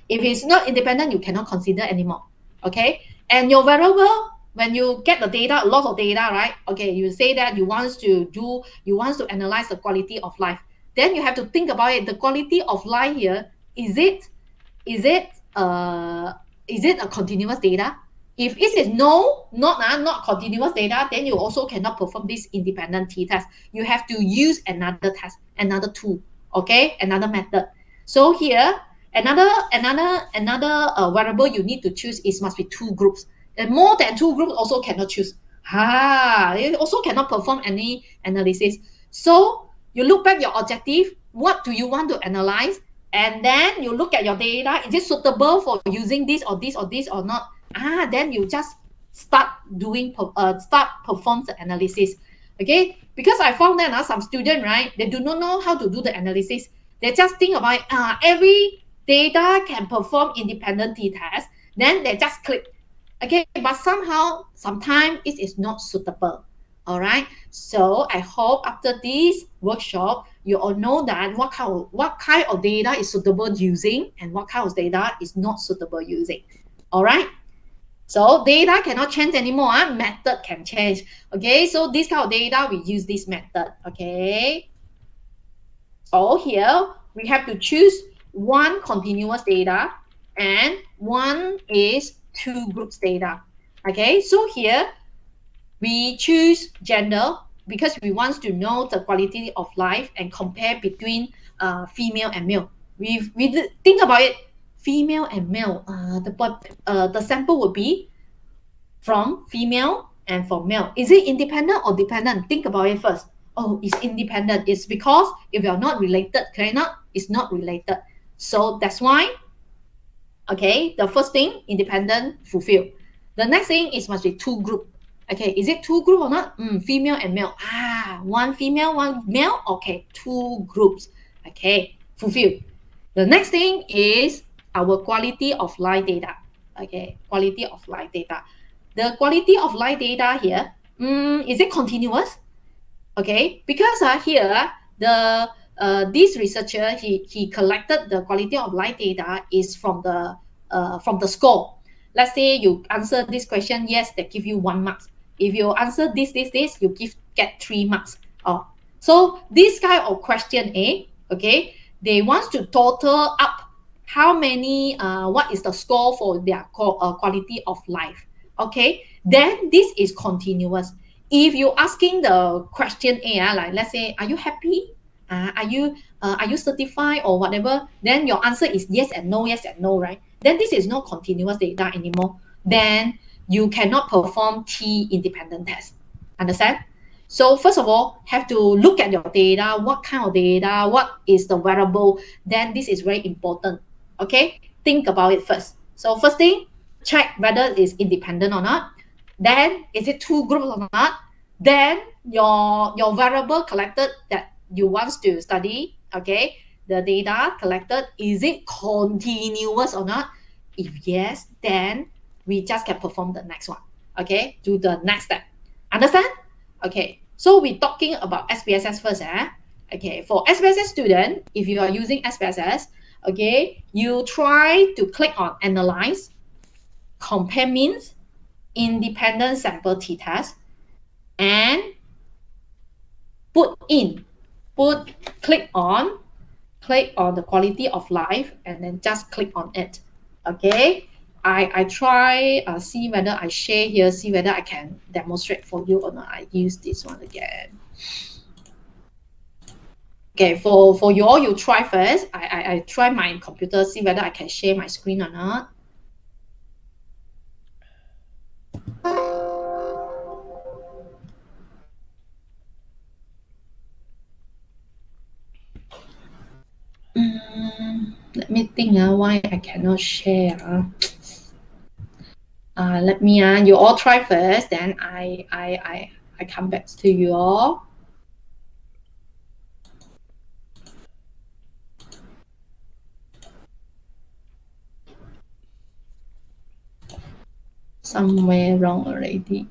If it's not independent, you cannot consider anymore. Okay, and your variable, when you get the data, a lot of data, right? Okay, you say that you want to analyze the quality of life. Then you have to think about it. The quality of life here, is it a continuous data? If it is not continuous data, then you also cannot perform this independent t-test. You have to use another test, another tool, okay, another method. So here, another variable you need to choose is must be 2 groups. And more than 2 groups also cannot choose. It also cannot perform any analysis. So you look back your objective, what do you want to analyze? And then you look at your data, is it suitable for using this or this or this or not? Then you just start perform the analysis. Okay, because I found that some students, right, they do not know how to do the analysis. They just think about every data can perform independent t-test, then they just click. Okay, but somehow, sometimes it is not suitable. All right. So I hope after this workshop, you all know that what kind of data is suitable using and what kind of data is not suitable using. All right. So data cannot change anymore. Method can change. Okay. So this kind of data, we use this method. Okay. So here we have to choose 1 continuous data and 1 is 2 groups data. Okay. So here we choose gender because we want to know the quality of life and compare between female and male. We think about it, female and male. The sample will be from female and from male. Is it independent or dependent? Think about it first. Oh, it's independent. It's because if you're not related, it's not related. So that's why Okay, the first thing, independent, fulfill. The next thing is must be two group. Okay, is it two group or not? Female and male. One female, one male. Okay, two groups. Okay, fulfill. The next thing is our quality of life data. Okay, quality of life data. The quality of life data here, is it continuous? Okay, because here the this researcher he collected the quality of life data is from the score. Let's say you answer this question, yes, they give you 1 mark. If you answer this, you get 3 marks. Oh, so this kind of question A, okay, they want to total up how many what is the score for their quality of life. Okay, then this is continuous. If you asking the question A, like let's say, are you happy? Are you certified or whatever? Then your answer is yes and no, right? Then this is not continuous data anymore. Then you cannot perform T independent test. Understand? So first of all, have to look at your data, what kind of data, what is the variable. Then this is very important. Okay, think about it first. So first thing, check whether it's independent or not. Then is it two groups or not? Then your variable collected that you want to study, okay, the data collected, is it continuous or not? If yes, then we just can perform the next one. Okay, do the next step. Understand? Okay, so we're talking about SPSS first. Okay, for SPSS student, if you are using SPSS, okay, you try to click on analyze, compare means, independent sample t-test, and click on the quality of life, and then just click on it. Okay, I try see whether I share here, see whether I can demonstrate for you or not. I use this one again. Okay, for you all, you try first. I try my computer, see whether I can share my screen or not. Let me think why I cannot share. Let me you all try first, then I come back to you all. Somewhere wrong already.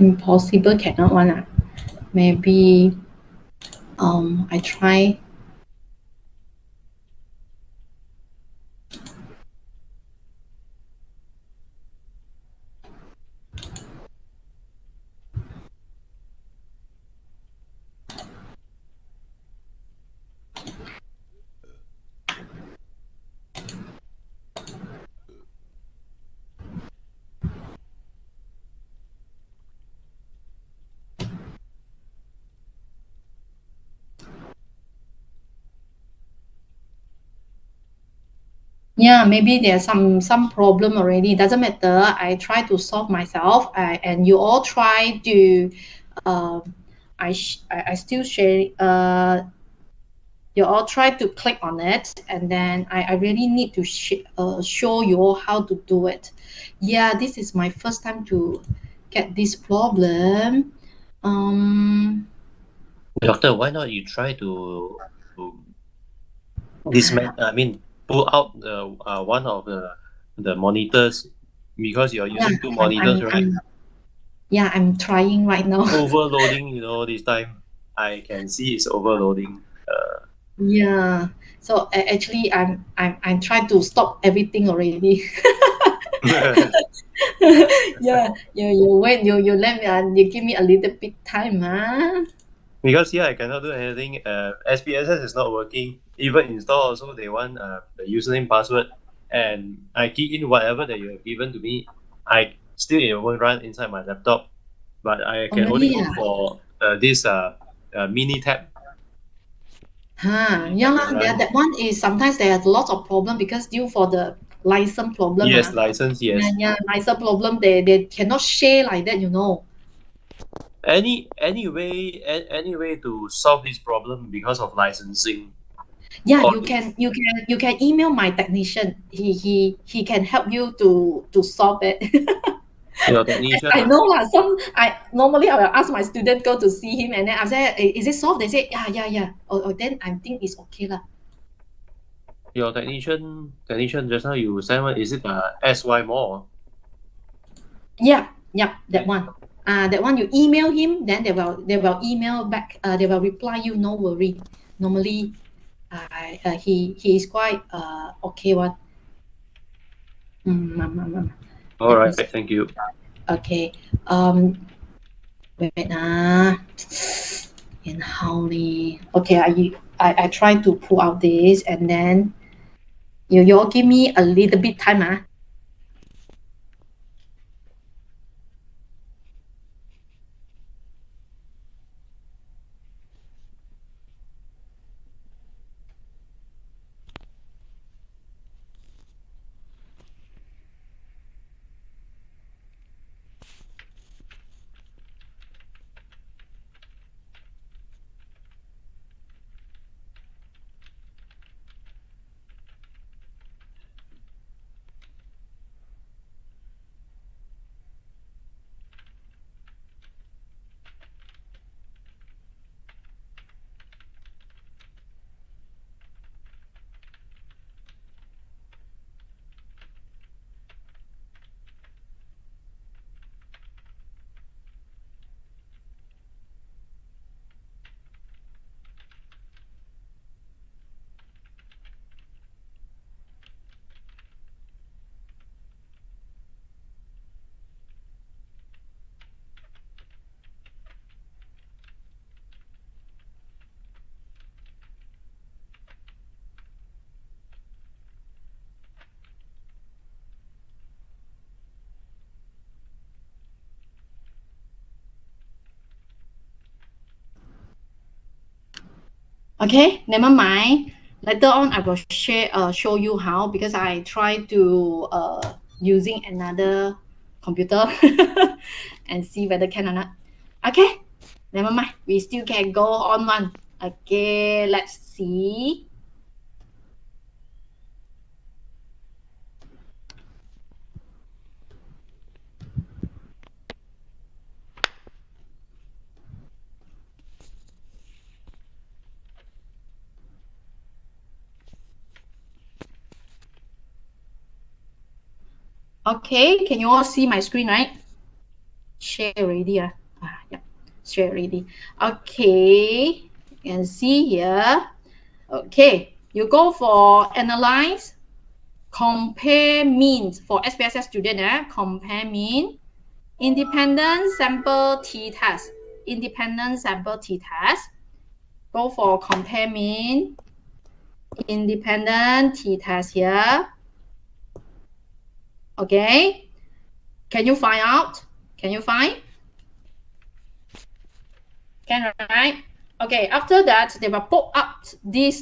Impossible cannot one. Maybe I try. Yeah, maybe there's some problem already. Doesn't matter. I try to solve myself, and you all try to. I still share. You all try to click on it, and then I really need to show you all how to do it. Yeah, this is my first time to get this problem. Doctor, why not you try to pull out the one of the monitors, because you're using two monitors, right? I'm trying right now. Overloading, this time I can see it's overloading. Yeah. So actually, I'm trying to stop everything already. Yeah, you wait, you let me, you give me a little bit time, huh? Because here I cannot do anything. SPSS is not working. Even install also, they want the username password, and I key in whatever that you have given to me. I still it won't run inside my laptop, but I Oh, can only really? go for this mini tab. Huh, Mini yeah, tab lah, can run. that one is sometimes there's lots of problem because due for the license problem, Yes, license. Yeah, Yes. yeah, license problem, they cannot share like that, you know. Any way to solve this problem because of licensing? Yeah, Or you can email my technician. He can help you to solve it. your technician, I know lah. I normally I will ask my student go to see him, and then I say, "Is it solved?" They say, "Yeah, yeah, yeah." Then I think it's okay lah. your technician just now you send one, is it SY Mall? Yeah, yeah, that one. That one you email him, then they will email back. They will reply you. No worry. Normally, he is quite okay one. All Let me right, see. thank you. Okay. Wait, and how many? Okay, I try to pull out this, and then you all give me a little bit time, ah. Okay, never mind. Later on, I will show you how, because I try to using another computer and see whether can or not. Okay, never mind. We still can go on one. Okay, let's see. Okay, can you all see my screen, right? Share already. Yeah, share already. Okay, you can see here. Okay, you go for analyze, compare means for SPSS student. Compare mean, independent sample t-test. Independent sample t-test. Go for compare mean, independent t-test here. Okay, can you find out? Can you find? Can, right? Okay, after that, they will pop up this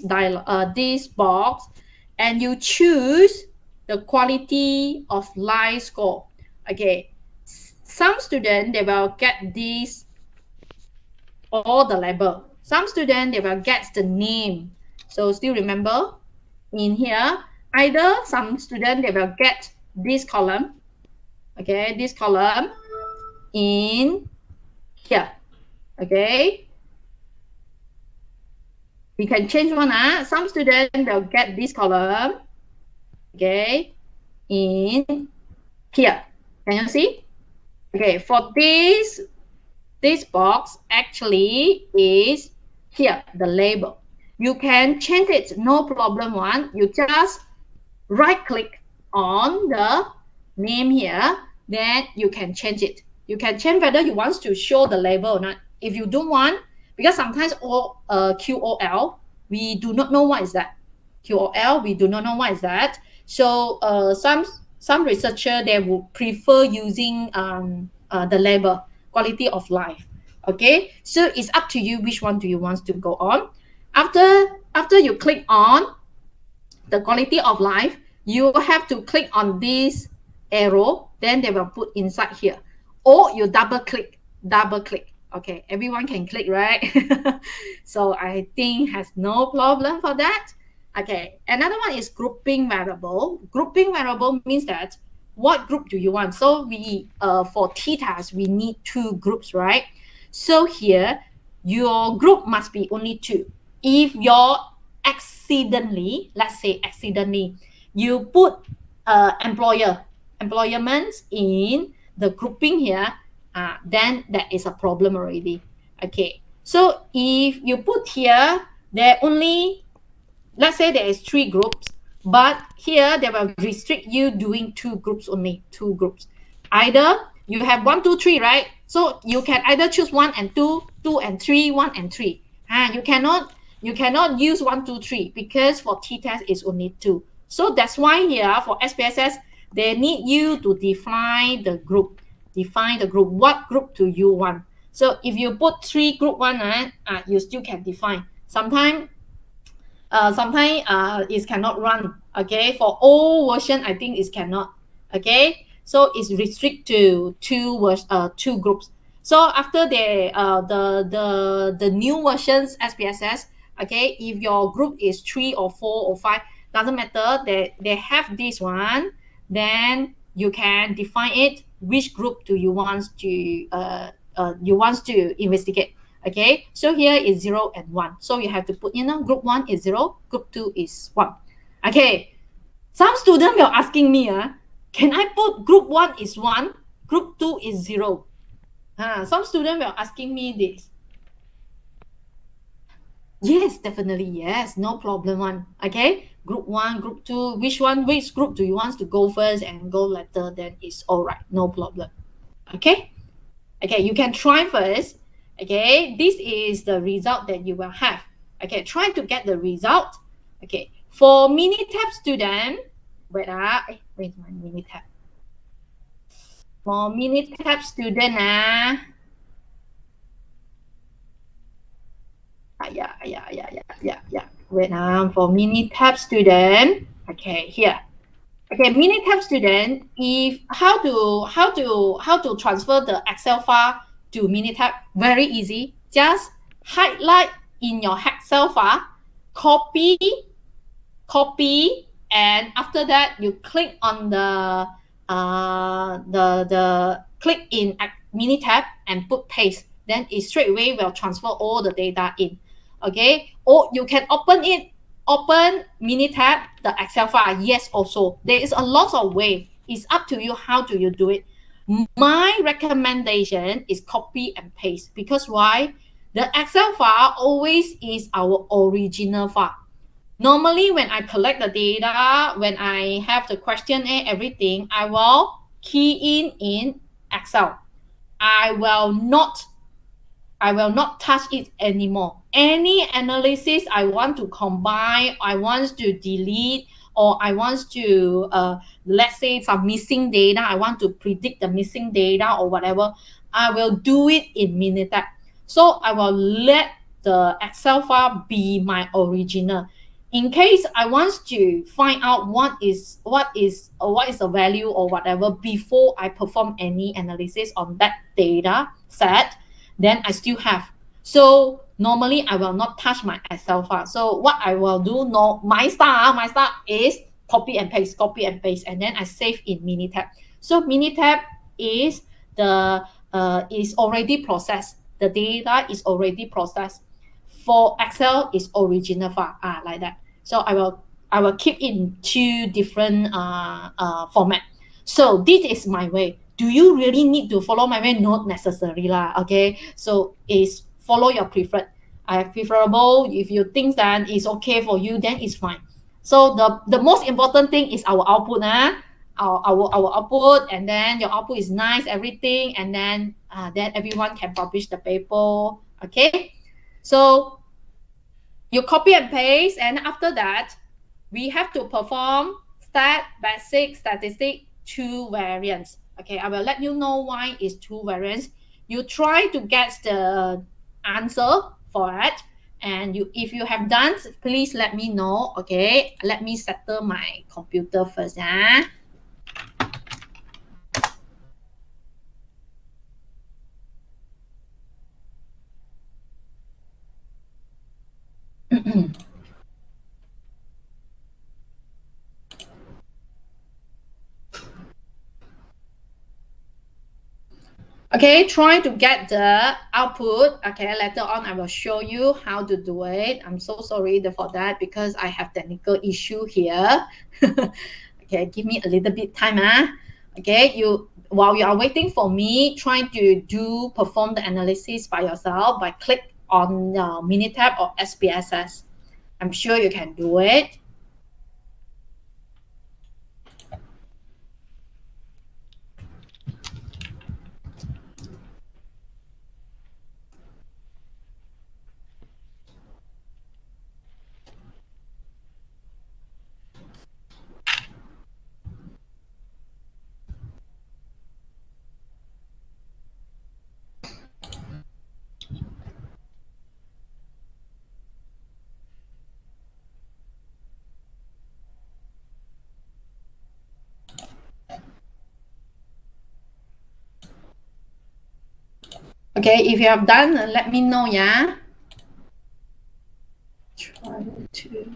box, and you choose the quality of life score. Okay, some students, they will get this, all the label. Some students, they will get the name. So still remember, in here, either some students, they will get this column, okay, this column in here, okay. We can change one. Some students, they'll get this column, okay, in here. Can you see? Okay, for this box actually is here, the label. You can change it, no problem one. You just right click on the name here, then you can change it. You can change whether you want to show the label or not. If you don't want, because sometimes all QOL, we do not know what is that. QOL, we do not know what is that. So some researcher, they would prefer using the label quality of life. Okay, so it's up to you which one do you want to go on. After you click on the quality of life, you have to click on this arrow, then they will put inside here, or you double click. Okay, everyone can click, right? So I think has no problem for that. Okay, another one is grouping variable. Grouping variable means that what group do you want? So we for t-task we need 2 groups, right? So here your group must be only 2. If your accidentally, let's say accidentally, you put employment in the grouping here, then that is a problem already. Okay, so if you put here, there only, let's say there is 3 groups, but here they will restrict you doing 2 groups only, 2 groups. Either you have 1, 2, 3, right? So you can either choose 1 and 2, 2 and 3, 1 and 3. You cannot use 1, 2, 3 because for t-test is only 2. So that's why here for SPSS, they need you to define the group. Define the group. What group do you want? So if you put 3 group 1, you still can define. Sometimes it cannot run. Okay, for old version, I think it cannot. Okay, so it's restrict to 2 groups. So after the new versions SPSS, okay, if your group is 3 or 4 or 5, doesn't matter, they have this one, then you can define it, which group do you want to investigate. Okay, so here is 0 and 1. So you have to put in group 1 is 0, group 2 is 1. Okay, some students were asking me, can I put group 1 is 1, group 2 is 0? Some students were asking me this. Yes, definitely, yes, no problem one. Okay, group 1, group 2, which group do you want to go first and go later, then it's all right, no problem. Okay, you can try first. Okay, this is the result that you will have. Okay, try to get the result. Okay, for Minitab student, where's my Minitab? For Minitab student, wait, for Minitab student, okay, here. Okay, Minitab student, if how to transfer the Excel file to Minitab, very easy. Just highlight in your Excel file, copy, and after that you click on the click in Minitab and put paste. Then it straight away will transfer all the data in. Okay, or you can open Minitab, the Excel file. Yes, also there is a lot of way. It's up to you how do you do it. My recommendation is copy and paste, because why? The Excel file always is our original file. Normally when I collect the data, when I have the questionnaire, everything, I will key in Excel. I will not touch it anymore. Any analysis I want to combine, I want to delete, or I want to, let's say some missing data, I want to predict the missing data or whatever, I will do it in Minitab. So I will let the Excel file be my original. In case I want to find out what is the value or whatever before I perform any analysis on that data set, then I still have. So normally I will not touch my Excel file. So what I will do, my style is copy and paste, and then I save in Minitab. So Minitab is is already processed. The data is already processed. For Excel is original file, like that. So I will keep in 2 different format. So this is my way. Do you really need to follow my way? Not necessarily lah. Okay, so is follow your preferred. Preferable. If you think that is okay for you, then it's fine. So the most important thing is our output. our output, and then your output is nice, everything, and then everyone can publish the paper. Okay, so you copy and paste, and after that we have to perform basic statistic two variants. Okay, I will let you know why is two variants. You try to get the answer for it, and if you have done, please let me know. Okay, let me settle my computer first. Okay, try to get the output. Okay, later on I will show you how to do it. I'm so sorry for that because I have technical issue here. Okay, give me a little bit time. Okay, while you are waiting for me, try to perform the analysis by yourself by click on Minitab or SPSS. I'm sure you can do it. Okay, if you have done, let me know. Yeah. Try to.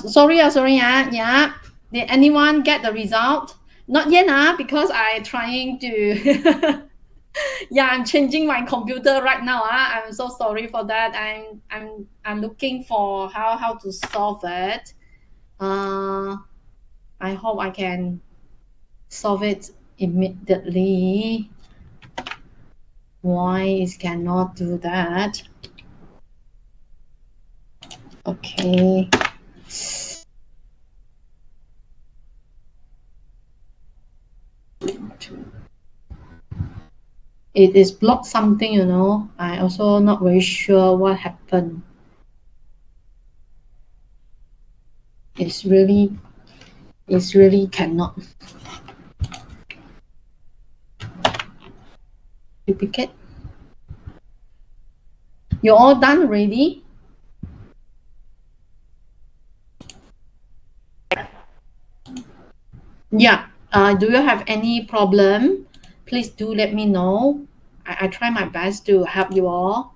Sorry, yeah. Did anyone get the result? Not yet, because I trying to. Yeah, I'm changing my computer right now. I'm so sorry for that. I'm looking for how to solve it. I hope I can solve it immediately. Why it cannot do that? Okay. It is blocked something, I also not very sure what happened. It's really cannot duplicate. You're all done already? Yeah. Do you have any problem? Please do let me know. I try my best to help you all.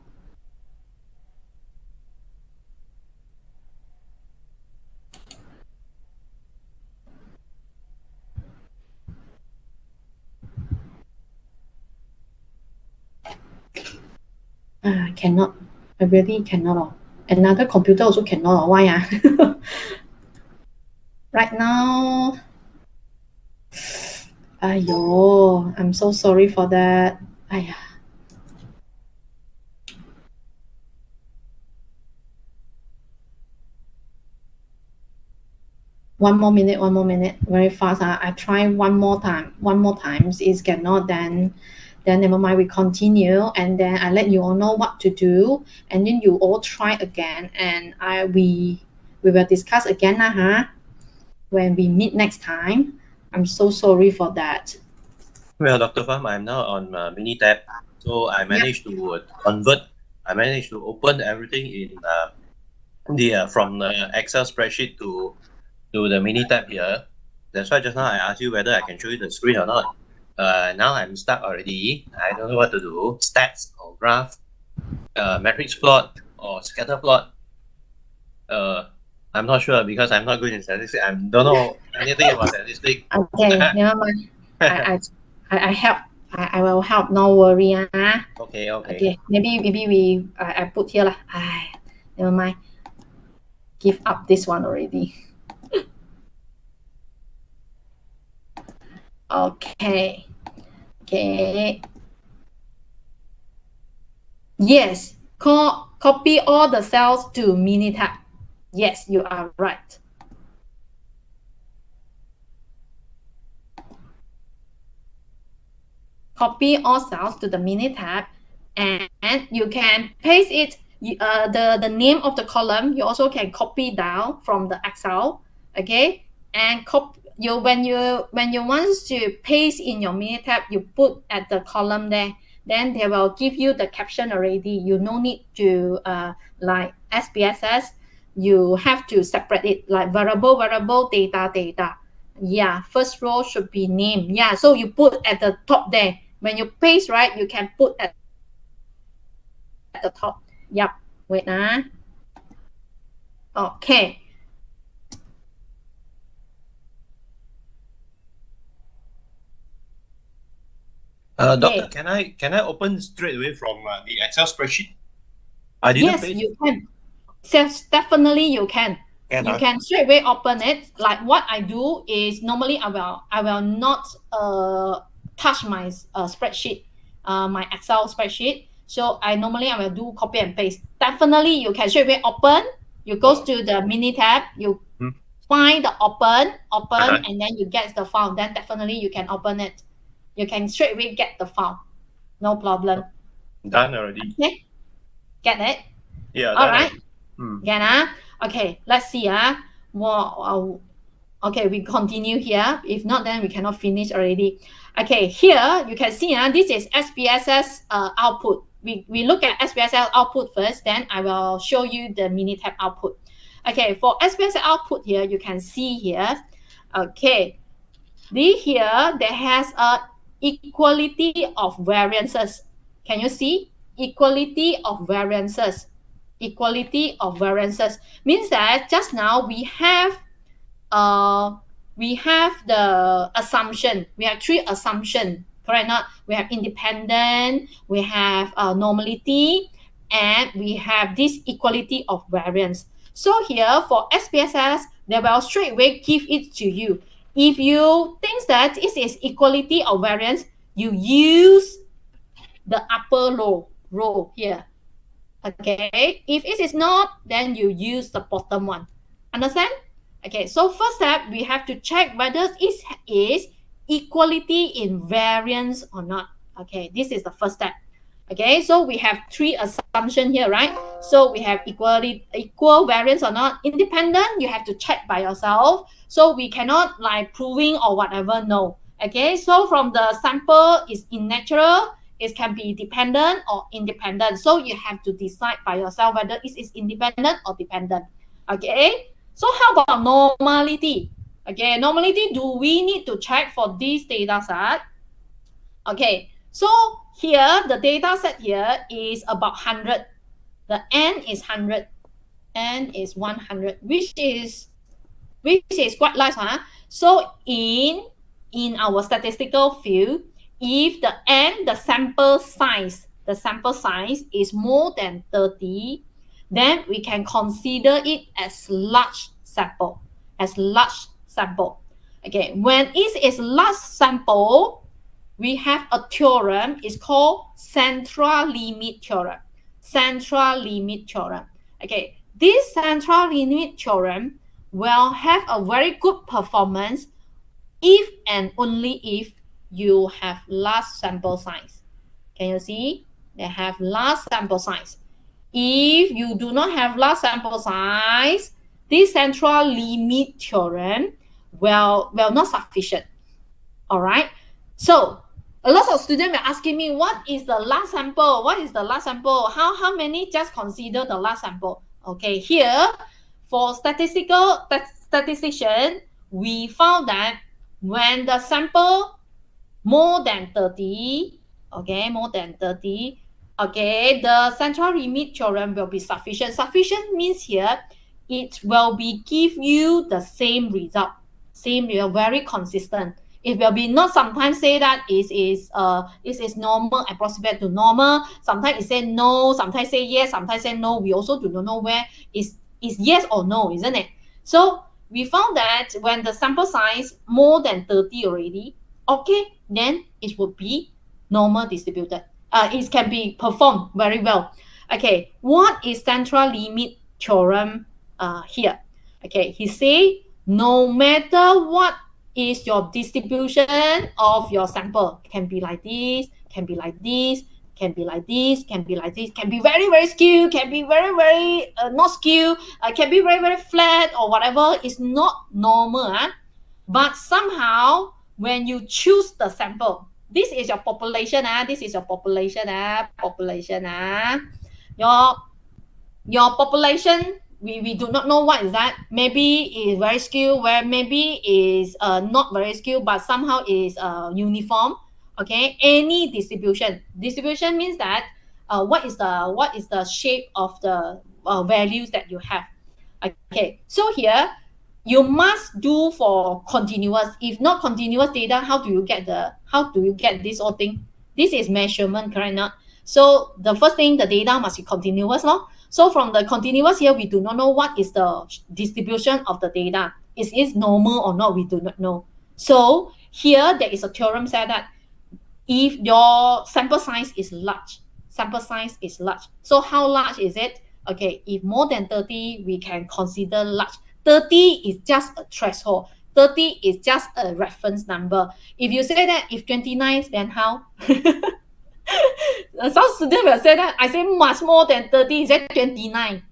Cannot. I really cannot. Another computer also cannot. Why? Right now, ayo, I'm so sorry for that. Aya. One more minute, very fast. I try one more times. It cannot, then never mind, we continue, and then I let you all know what to do, and then you all try again, and we will discuss again when we meet next time. I'm so sorry for that. Well, Dr. Pham, I'm now on Minitab, so I managed to convert. I managed to open everything in the from the Excel spreadsheet to the Minitab here. That's why just now I asked you whether I can show you the screen or not. Now I'm stuck already. I don't know what to do. Stats or graph, matrix plot or scatter plot. I'm not sure because I'm not good in statistics. I don't know anything about statistics. Okay, never mind. I help. I will help. No worry. Okay. Maybe I put here lah. Never mind. Give up this one already. Okay. Yes. Copy all the cells to Minitab. Yes, you are right. Copy all cells to the Minitab, and you can paste it. The name of the column you also can copy down from the Excel. Okay, and when you want to paste in your Minitab, you put at the column there. Then they will give you the caption already. You no need to like SPSS. You have to separate it like variable, data. Yeah, first row should be name. Yeah, so you put at the top there. When you paste, right, you can put at the top. Yep. Wait. Okay. Doctor, can I open straight away from the Excel spreadsheet? I didn't Yes, paste. you can. Yes, definitely you can. You can straight away open it. Like what I do is normally I will not touch my spreadsheet, my Excel spreadsheet. So I will do copy and paste. Definitely you can straight away open. You go to the Minitab. You find the open, and then you get the file. Then definitely you can open it. You can straight away get the file. No problem. Done already. Okay. Get it? Yeah. All right. Again. Okay, let's see. Okay, we continue here. If not, then we cannot finish already. Okay, here you can see this is SPSS output. We look at SPSS output first, then I will show you the Minitab output. Okay, for SPSS output here, you can see here. Okay, here there has a equality of variances. Can you see? Equality of variances. equality of variances. Means that just now we have the assumption. We have three assumptions, correct? Not we have independent, we have normality, and we have this equality of variance. So here for SPSS, they will straight away give it to you. If you think that it is equality of variance, you use the upper row here. Okay, if it is not, then you use the bottom one. Understand? Okay, so first step, we have to check whether it is equality in variance or not. Okay, this is the first step. Okay, so we have three assumptions here, right? So we have equal variance or not. Independent, you have to check by yourself. So we cannot like proving or whatever, no. Okay, so from the sample is in natural, it can be dependent or independent. So you have to decide by yourself whether it is independent or dependent. Okay, so how about normality? Okay, normality, do we need to check for this data set? Okay, so here the data set here is about 100. The n is 100, n is 100, which is quite large, huh? So in our statistical field, if the n, the sample size is more than 30, then we can consider it as large sample. Okay, when it is large sample, we have a theorem. It's called central limit theorem. Okay, this central limit theorem will have a very good performance if and only if you have large sample size. Can you see? They have large sample size. If you do not have large sample size, this central limit theorem will not sufficient. All right. So a lot of students are asking me, what is the last sample? How many just consider the last sample? Okay, here for statistician, we found that when the sample more than 30, okay, the central limit theorem will be sufficient. Sufficient means here it will be give you the same result, very consistent. It will be not sometimes say that it is normal, approximate to normal. Sometimes it say no, sometimes say yes, sometimes say no. We also do not know where is yes or no, isn't it? So we found that when the sample size more than 30 already, okay, then it would be normal distributed. It can be performed very well. Okay, what is central limit theorem here? Okay, he say no matter what is your distribution of your sample, can be like this, can be like this, can be like this, can be like this, can be very, very skewed, can be very, very not skewed, can be very, very flat or whatever. It's not normal. But somehow, when you choose the sample, this is your population. Your population, we do not know what is that. Maybe is very skewed, where maybe is not very skewed, but somehow is uniform. Okay, any distribution means that what is the shape of the values that you have. Okay, so here you must do for continuous. If not continuous data, how do you get this whole thing? This is measurement, correct? Not so. The first thing, the data must be continuous, no? So from the continuous here, we do not know what is the distribution of the data. Is it normal or not? We do not know. So here there is a theorem said that if your sample size is large, so how large is it? Okay, if more than 30, we can consider large. 30 is just a threshold. 30 is just a reference number. If you say that if 29, then how? Some students will say that I say much more than 30, is that 29?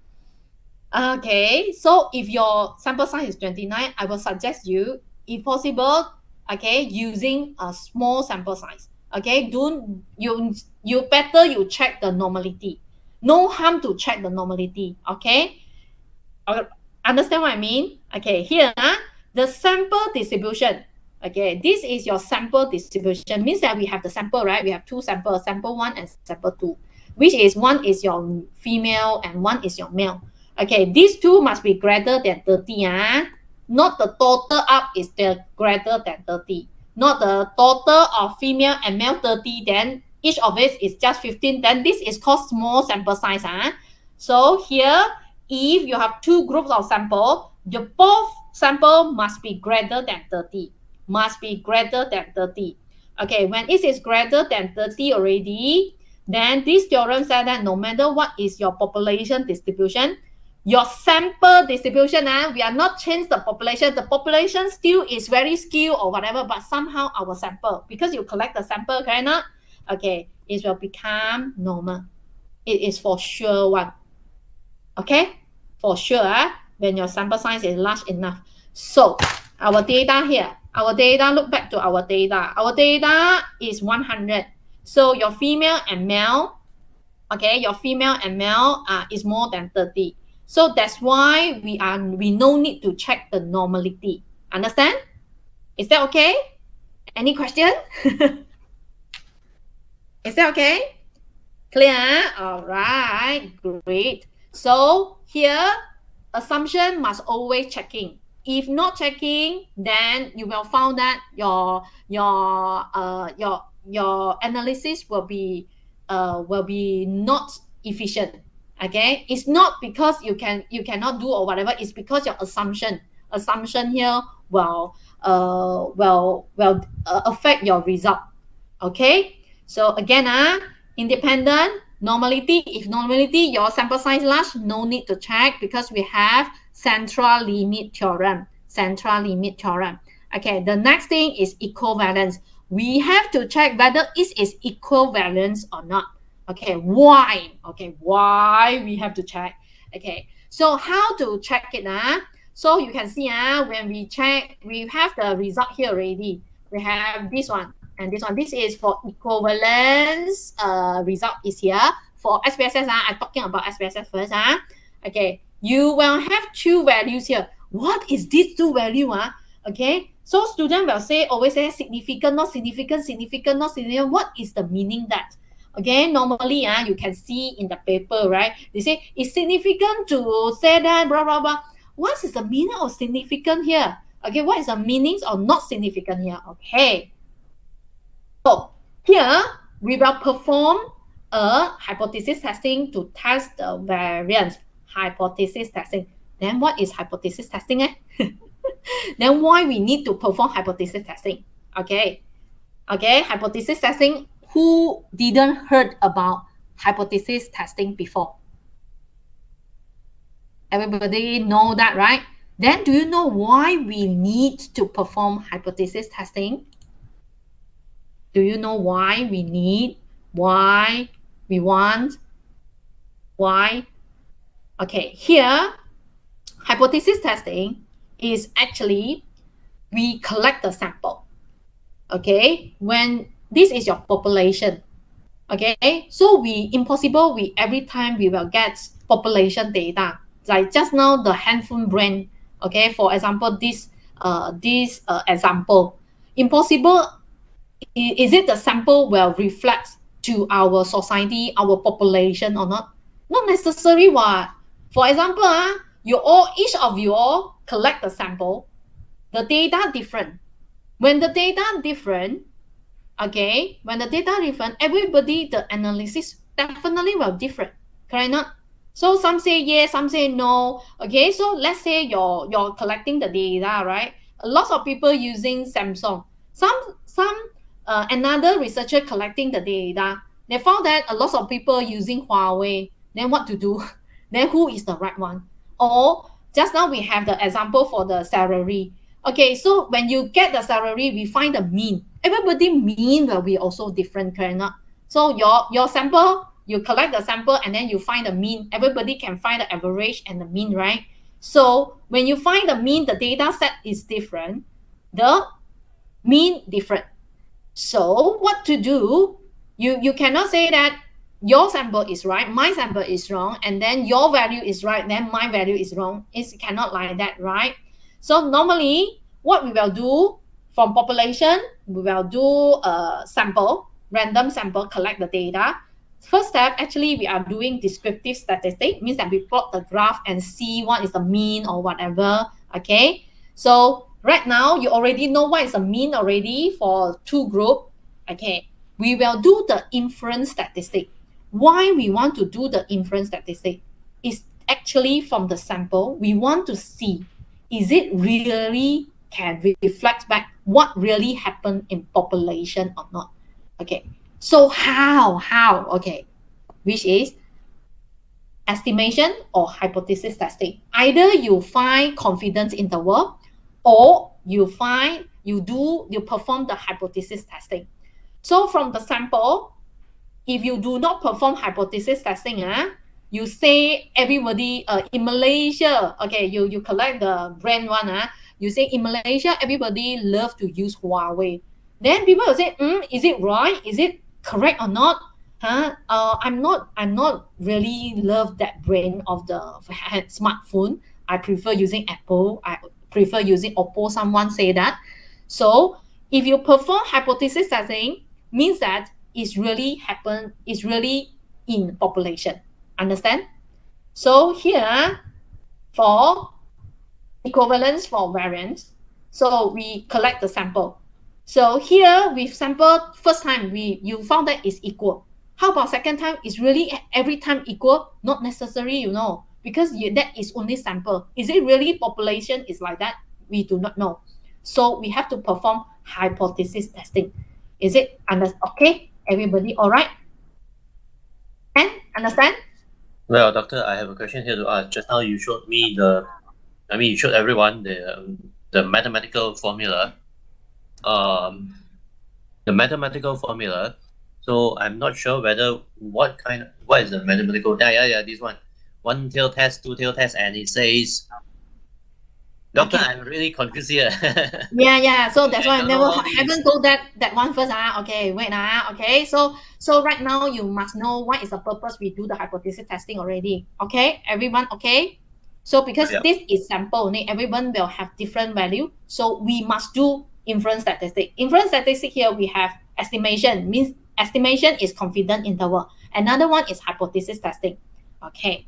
Okay, so if your sample size is 29, I will suggest you, if possible, okay, using a small sample size. Okay, you better you check the normality. No harm to check the normality. Okay, understand what I mean? Okay, here the sample distribution. Okay, this is your sample distribution. Means that we have the sample, right? We have two samples, sample 1 and sample 2. which is one is your female and one is your male. Okay, these two must be greater than 30. Not the total up is greater than 30. Not the total of female and male 30, then each of it is just 15. Then this is called small sample size. So here, if you have two groups of sample, the both sample must be greater than 30. Must be greater than 30. Okay, when it is greater than 30 already, then this theorem said that no matter what is your population distribution, your sample distribution, we are not change the population. The population still is very skewed or whatever, but somehow our sample, because you collect the sample, can not? Okay, it will become normal. It is for sure one. Okay, for sure, when your sample size is large enough. So our data here, our data, look back to our data. Our data is 100. So your female and male, okay, your female and male is more than 30. So that's why we no need to check the normality. Understand? Is that okay? Any question? Is that okay? Clear? All right, great. So here, assumption must always checking. If not checking, then you will find that your analysis will be not efficient. Okay, it's not because you cannot do or whatever. It's because your assumption here will affect your result. Okay, so again, independent, normality. If normality, your sample size large, no need to check because we have central limit theorem. Central limit theorem. Okay, the next thing is equivalence. We have to check whether it is equivalence or not. Okay, why? Okay, why we have to check? Okay, so how to check it? So you can see when we check, we have the result here already. We have this one and this one. This is for equivalence result is here. For SPSS, I'm talking about SPSS first. Okay, you will have two values here. What is these two value? Okay, so student will say, always say significant, not significant, significant, not significant. What is the meaning that? Okay, normally you can see in the paper, right? They say it's significant to say that, blah, blah, blah. What is the meaning of significant here? Okay, what is the meanings of not significant here? Okay. So here we will perform a hypothesis testing to test the variance. Hypothesis testing. Then what is hypothesis testing? Then why we need to perform hypothesis testing? Okay. Okay, hypothesis testing. Who didn't heard about hypothesis testing before? Everybody know that, right? Then do you know why we need to perform hypothesis testing? Do you know why we need? Why we want? Why? Okay, here, hypothesis testing is actually we collect the sample. Okay, when this is your population. Okay, so we every time we will get population data. Like just now the handphone brand. Okay, for example, this example. Impossible. Is it the sample will reflect to our society, our population or not? Not necessary. What? For example, each of you all collect the sample. The data different. When the data different, okay, when the data different, everybody, the analysis definitely will different. Correct not? So some say yes, some say no. Okay, so let's say you're collecting the data, right? A lot of people using Samsung. Another researcher collecting the data. They found that a lot of people using Huawei. Then what to do? Then who is the right one? Or just now we have the example for the salary. Okay, so when you get the salary, we find the mean. Everybody mean will be also different, correct not? So your sample, you collect the sample and then you find the mean. Everybody can find the average and the mean, right? So when you find the mean, the data set is different. The mean different. So what to do? You cannot say that your sample is right, my sample is wrong, and then your value is right, then my value is wrong. It cannot like that, right? So normally, what we will do from population, we will do a sample, random sample, collect the data. first step, actually, we are doing descriptive statistic, means that we plot the graph and see what is the mean or whatever. Okay, so right now you already know what is the mean already for two group. Okay, we will do the inference statistic. Why we want to do the inference statistic is actually from the sample we want to see, is it really can reflect back what really happened in population or not. Okay, so how okay, which is estimation or hypothesis testing. Either you find confidence interval, or you perform the hypothesis testing. So from the sample, if you do not perform hypothesis testing, you say everybody in Malaysia, okay, you collect the brand one, you say in Malaysia everybody love to use Huawei. Then people will say, is it right? Is it correct or not? I'm not really love that brand of the smartphone. I prefer using Apple. I prefer using Oppo. Someone say that. So if you perform hypothesis testing, means that it's really happen, it's really in population. Understand? So here for equivalence for variance, so we collect the sample. So here we sampled first time, you found that it's equal. How about second time? Is really every time equal? Not necessary, because that is only sample. Is it really population is like that? We do not know. So we have to perform hypothesis testing. Is it okay? Everybody all right? And understand? Well, doctor, I have a question here to ask. Just now you showed me you showed everyone the mathematical formula. The mathematical formula. So I'm not sure whether what is the mathematical? Yeah, this one. One tail test, two tail test, and it says, doctor, Okay. I'm really confused here. Yeah. So that's why I don't know never all these. haven't go that one first. Okay, wait. Okay. So right now you must know what is the purpose we do the hypothesis testing already. Okay, everyone. Okay. So because Yeah. this is sample, everyone will have different value. So we must do inference statistic. Inference statistic here we have estimation, means estimation is confidence interval. Another one is hypothesis testing. Okay.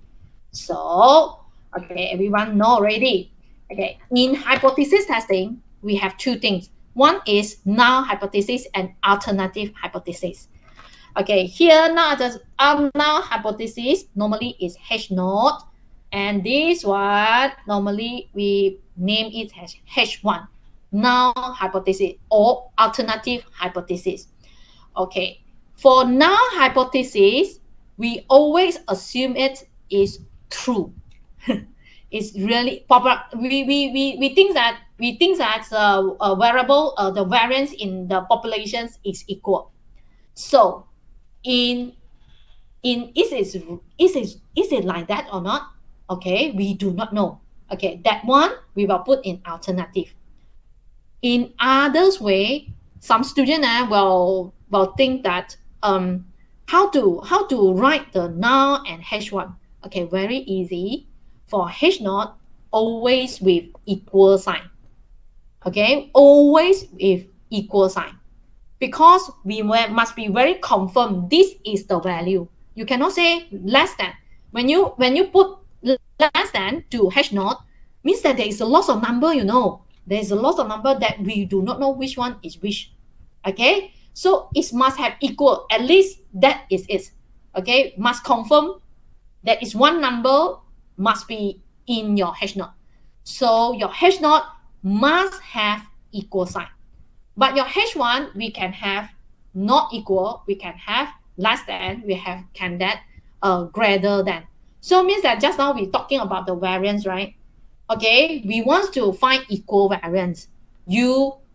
So okay, everyone know already. Okay, in hypothesis testing, we have two things. One is null hypothesis and alternative hypothesis. Okay, here null hypothesis normally is H naught, and this one normally we name it as H1, null hypothesis or alternative hypothesis. Okay, for null hypothesis, we always assume it is true. It's really popular. We think that variable the variance in the populations is equal. So in is it like that or not? Okay, we do not know. Okay, that one we will put in alternative. In others way, some student will think that how to write the null and H1. Okay, very easy. For H naught, always with equal sign. Okay, always with equal sign, because we must be very confirm this is the value. You cannot say less than. When you put less than to H naught, means that there is a lot of number. There's a lot of number that we do not know which one is which. Okay, so it must have equal, at least that is it. Okay, must confirm that is one number must be in your H naught. So your H naught must have equal sign. But your H1 we can have not equal, we can have less than, we have can that greater than. So means that just now we're talking about the variance, right? Okay, we want to find equal variance.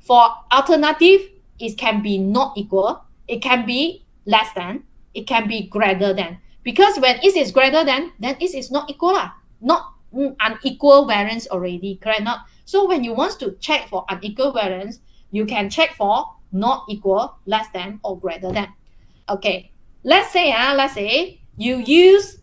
For alternative, it can be not equal, it can be less than, it can be greater than. Because when it is greater than, then it is not equal, not unequal variance already, correct? Not. So when you want to check for unequal variance, you can check for not equal, less than, or greater than. Okay, let's say you use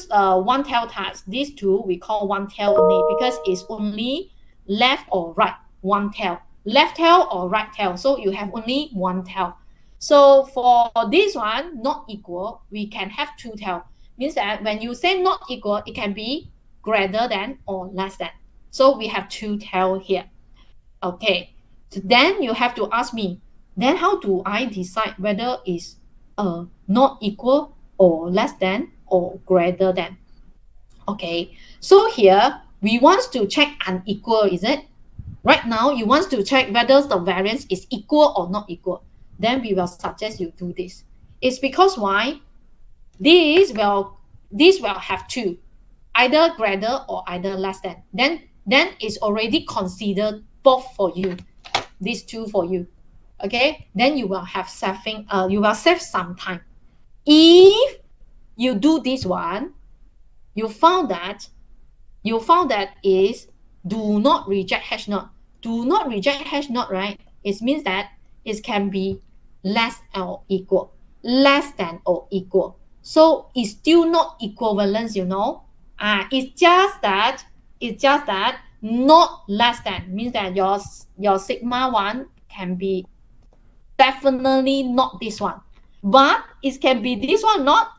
one tail task. These two we call one tail only, because it's only left or right, one tail, left tail or right tail. So you have only one tail. So for this one, not equal, we can have two tail. Means that when you say not equal, it can be greater than or less than. So we have two tail here. Okay. So then you have to ask me, then how do I decide whether it's not equal or less than or greater than? Okay. So here we want to check unequal, is it? Right now, you want to check whether the variance is equal or not equal. Then we will suggest you do this. It's because why? This will have two, either greater or either less than. Then it's already considered both for you, these two for you. Okay, then you will have you will save some time. If you do this one, you found that is do not reject hash knot. Do not reject hash knot, right? It means that it can be less or equal, less than or equal. So it's still not equivalence, you know. It's just that not less than means that your sigma one can be definitely not this one, but it can be this one, not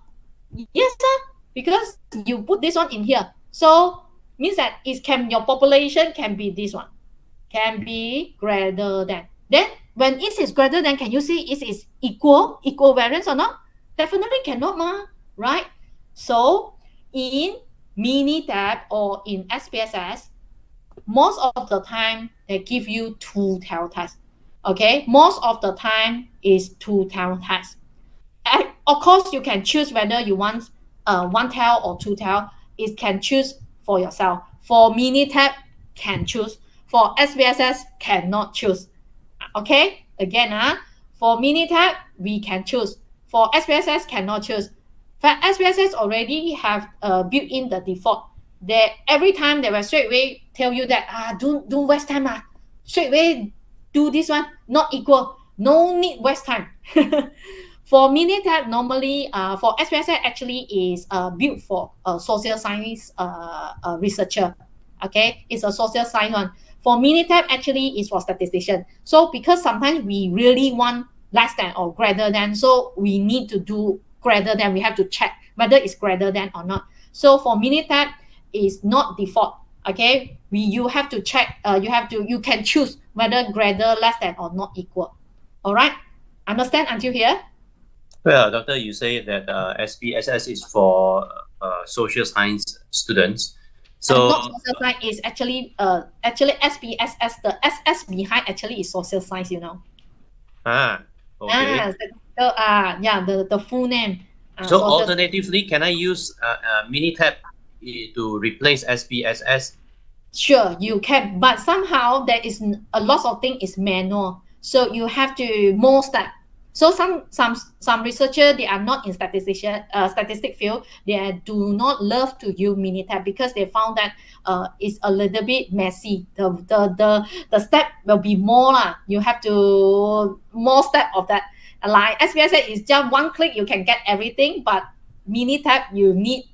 yes, sir, because you put this one in here. So means that your population can be this one, can be greater than. Then when it is greater than, can you see it is equal variance or not? Definitely cannot, ma, right? So in Minitab or in SPSS, most of the time they give you two tail test. Okay, most of the time is two tail test. Of course, you can choose whether you want one tail or two tail. It can choose for yourself. For Minitab, can choose. For SPSS, cannot choose. Okay, again, for Minitab, we can choose. For SPSS, cannot choose. For SPSS already have built in the default. They every time they will straight away tell you that don't waste time, straight away do this one, not equal, no need waste time. For Minitab, normally for SPSS actually is built for social science researcher. Okay, it's a social science one. For Minitab actually is for statistician. So because sometimes we really want less than or greater than, so we need to do greater than. We have to check whether it's greater than or not. So for Minitab is not default. Okay, you have to check. You can choose whether greater, less than, or not equal. All right, understand until here? Well, doctor, you say that SPSS is for social science students. So not social science is actually SPSS. The SS behind actually is social science. You know. Okay. The full name. So alternatively, can I use Minitab to replace SPSS? Sure, you can, but somehow there is a lot of things is manual, so you have to more step. So some researcher, they are not in statistic field. They do not love to use Minitab because they found that it's a little bit messy. The step will be more lah. You have to more step of that. Like SPSS is just one click you can get everything, but Minitab you need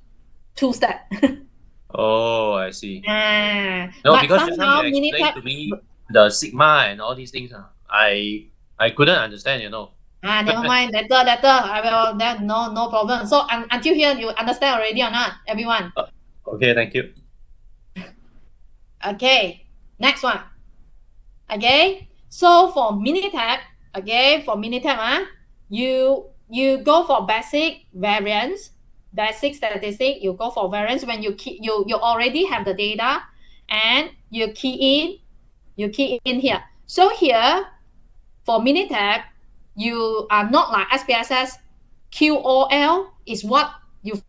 two steps. Oh, I see. No, but because just now you explained to me the sigma and all these things. I couldn't understand, you know. Never mind. Later. I will. That no problem. So until here, you understand already or not, everyone? Okay, thank you. Okay, next one. Okay, so for Minitab, you go for basic variance, basic statistic. You go for variance when you already have the data, and you key in here. So here for Minitab, you are not like SPSS. QOL is what you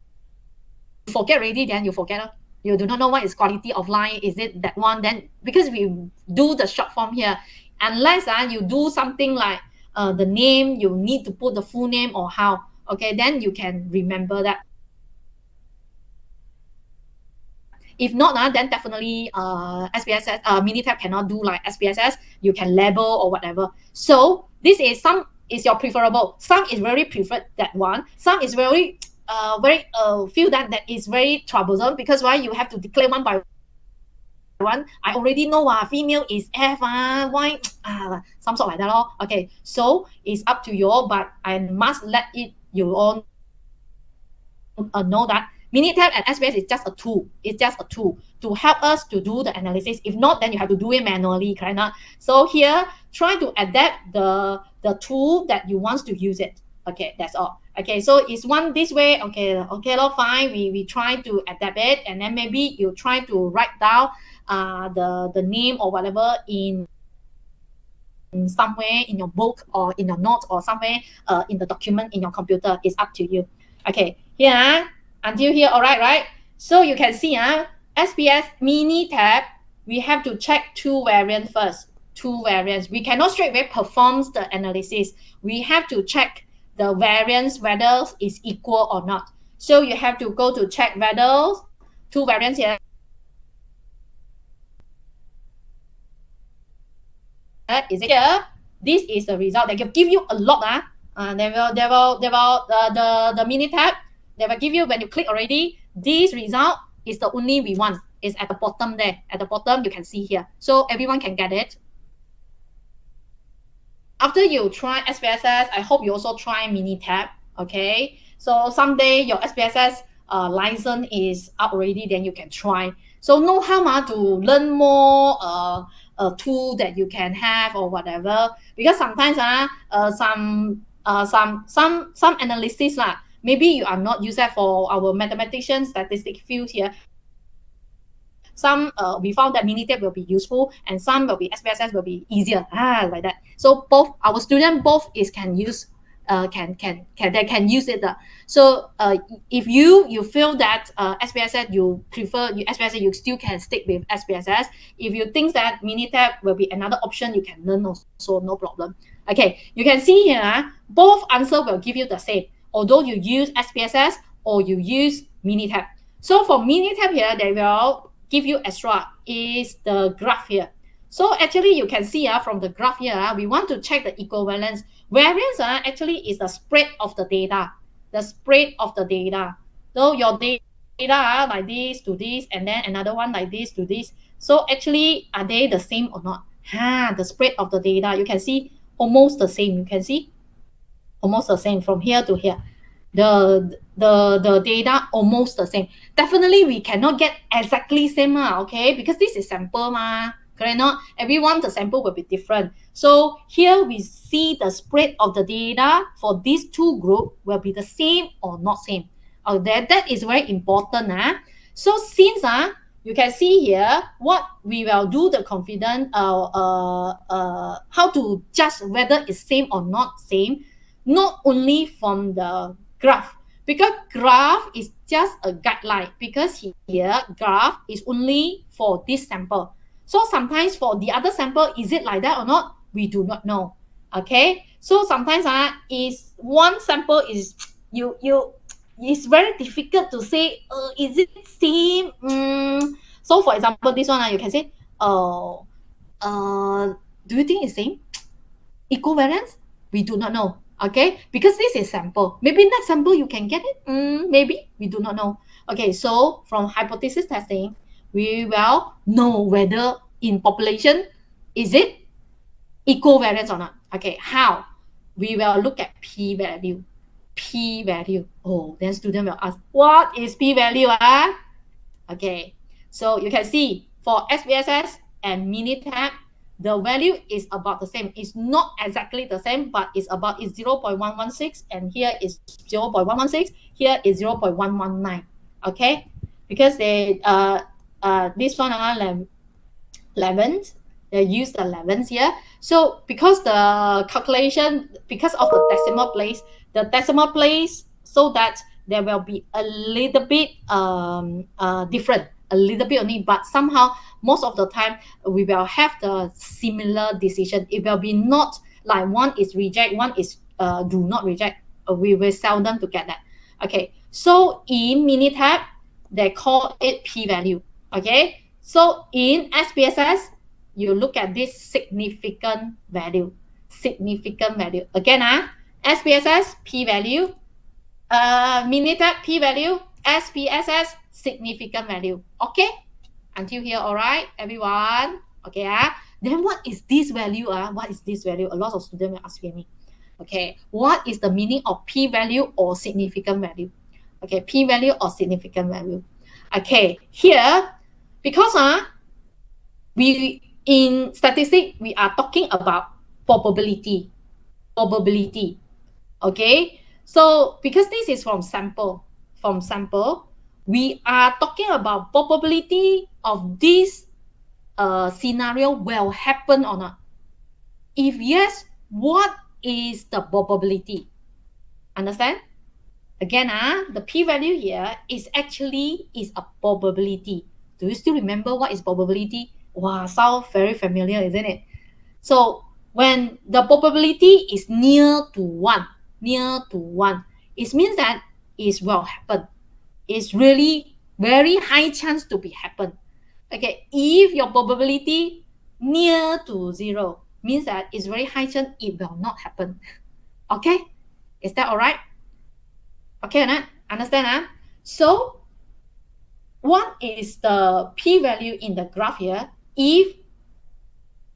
forget already, then you forget. You do not know what is quality of line. Is it that one? Then because we do the short form here, unless you do something like the name, you need to put the full name or how. Okay, then you can remember that. If not, then definitely SPSS Minitab cannot do like SPSS. You can label or whatever. So this is some is your preferable. Some is very preferred that one. Some is very feel that is very troublesome because why you have to declare one by one, I already know female is F, why some sort like that. Okay, so it's up to you, but I must let you all know that Minitab and SBS is just a tool. It's just a tool to help us to do the analysis. If not, then you have to do it manually, correct? So here, try to adapt the tool that you want to use it. Okay, that's all. Okay, so it's one this way. Okay, fine. We try to adapt it, and then maybe you try to write down the name or whatever in somewhere in your book or in your notes or somewhere in the document in your computer. It's up to you. Okay, here until here, all right? So you can see SBS Minitab, we have to check two variants first. Two variants. We cannot straight away perform the analysis. We have to check the variance whether is equal or not. So you have to go to check whether two variants here. Is it here? This is the result. They will give you a lot. They will the Minitab. They will give you when you click already. This result is the only we want. It's at the bottom there. At the bottom, you can see here. So everyone can get it. After you try SPSS, I hope you also try Minitab. Okay. So someday your SPSS license is up already, then you can try. So no harm to learn more a tool that you can have or whatever, because sometimes some analysis maybe you are not use that for our mathematician statistic field here. Some we found that Minitab will be useful, and some will be SPSS will be easier like that. So both our student can use they can use it. So if you feel that SPSS you prefer SPSS, you still can stick with SPSS. If you think that Minitab will be another option, you can learn also, no problem. Okay, you can see here both answer will give you the same, although you use SPSS or you use Minitab. So for Minitab here, they will give you extra is the graph here. So actually you can see from the graph here, we want to check the equivalence. Variance actually is the spread of the data. The spread of the data. So your data like this to this, and then another one like this to this. So actually, are they the same or not? The spread of the data, you can see almost the same. You can see almost the same from here to here. The data almost the same. Definitely we cannot get exactly same okay, because this is sample correct? Not everyone the sample will be different. So here we see the spread of the data for these two groups will be the same or not same. That is very important. So since you can see here what we will do the confidence how to judge whether it's same or not same, not only from the graph, because graph is just a guideline, because here graph is only for this sample. So sometimes for the other sample, is it like that or not? We do not know. Okay, so sometimes is one sample is it's very difficult to say is it same. So for example, this one you can say do you think it's same equivariance? We do not know. Okay, because this is sample. Maybe next sample you can get it. Maybe we do not know. Okay, so from hypothesis testing, we will know whether in population is it equivariance or not. Okay, how? We will look at p-value. P-value. Oh, then student will ask, what is p-value? Okay, so you can see for SPSS and Minitab, the value is about the same. It's not exactly the same, but it's 0.116, and here is 0.116, here is 0.119. Okay, because they this one 11s, they use the 11s here. So because the calculation, because of the decimal place, so that there will be a little bit different, a little bit only, but somehow most of the time we will have the similar decision. It will be not like one is reject, one is do not reject. We will seldom to get that. Okay, so in Minitab they call it p-value. Okay, so in SPSS you look at this significant value. Significant value again. SPSS p-value, Minitab p-value, SPSS significant value. Okay, Until here, all right, everyone? Okay, then what is this value? What is this value? A lot of students will ask me. Okay, what is the meaning of p-value or significant value? Okay, p-value or significant value. Okay, here, because we in statistics we are talking about probability. Okay, so because this is from sample, we are talking about probability of this scenario will happen or not. If yes, what is the probability? Understand? Again, the p-value here is actually a probability. Do you still remember what is probability? Wow, sounds very familiar, isn't it? So when the probability is near to 1, it means that it will happen. It's really very high chance to be happen. Okay, if your probability near to 0, means that it's very high chance it will not happen. Okay, is that all right? Okay, understand? So what is the p-value in the graph here? If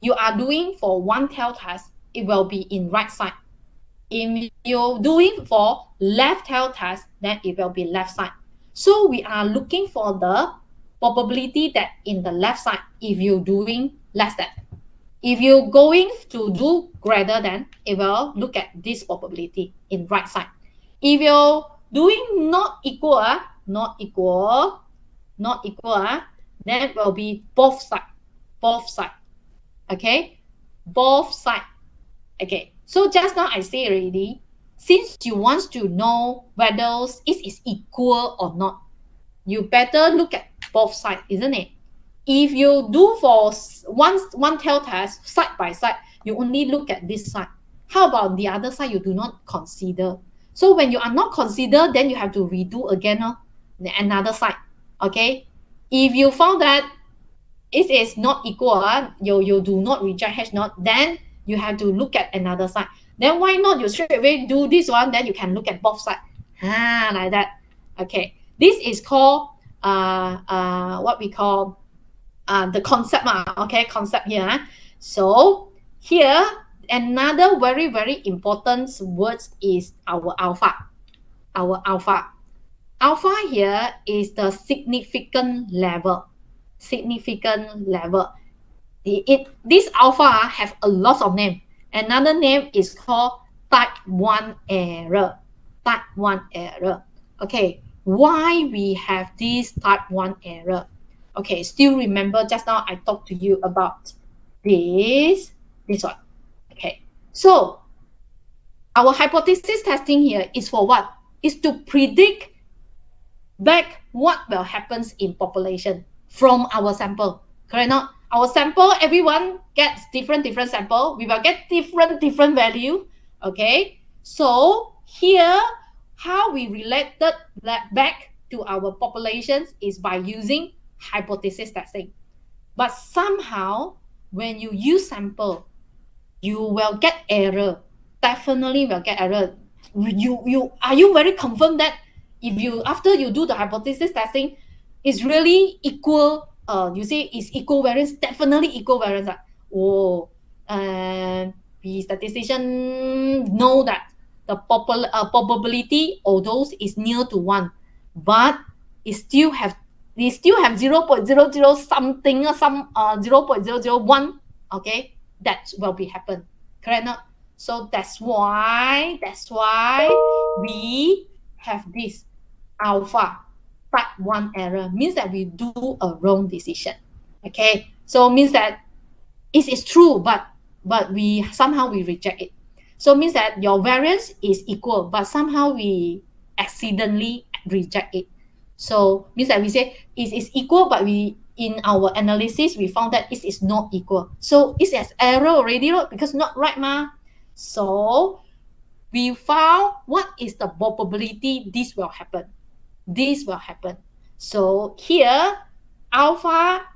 you are doing for one tail test, it will be in right side. If you're doing for left tail test, then it will be left side. So we are looking for the probability that in the left side, if you're doing less than. If you're going to do greater than, it will look at this probability in right side. If you're doing not equal, then it will be both side. Okay, both side. Okay, so just now I say already, since you want to know whether it is equal or not, you better look at both sides, isn't it? If you do for one tail test side by side, you only look at this side. How about the other side you do not consider? So when you are not consider, then you have to redo again another side. Okay, if you found that it is not equal, you do not reject H naught, then you have to look at another side. Then why not you straight away do this one, then you can look at both sides. Like that. Okay, this is called what we call the concept. Okay, concept here. So here another very, very important word is our alpha. Alpha here is the significant level. This alpha have a lot of name. Another name is called type 1 error. Okay, why we have this type 1 error? Okay, still remember just now I talked to you about this one. Okay, so our hypothesis testing here is for what? Is to predict back what will happen in population from our sample. Correct not? Our sample, everyone gets different sample. We will get different value. Okay, so here how we related back to our populations is by using hypothesis testing. But somehow when you use sample, you will get error. Definitely will get error. Are you very confident that if you after you do the hypothesis testing, it's really equal? You say is equal variance, definitely equal variance. The statistician know that the probability of those is near to 1, but it still have 0.00 something or some 0.001. Okay, that will be happen. Correct not? So that's why we have this alpha type 1 error, means that we do a wrong decision. Okay, so means that it is true, but we somehow we reject it. So means that your variance is equal, but somehow we accidentally reject it. So means that we say it is equal, but we in our analysis we found that it is not equal. So it is error already because not right So we found what is the probability this will happen. So here alpha,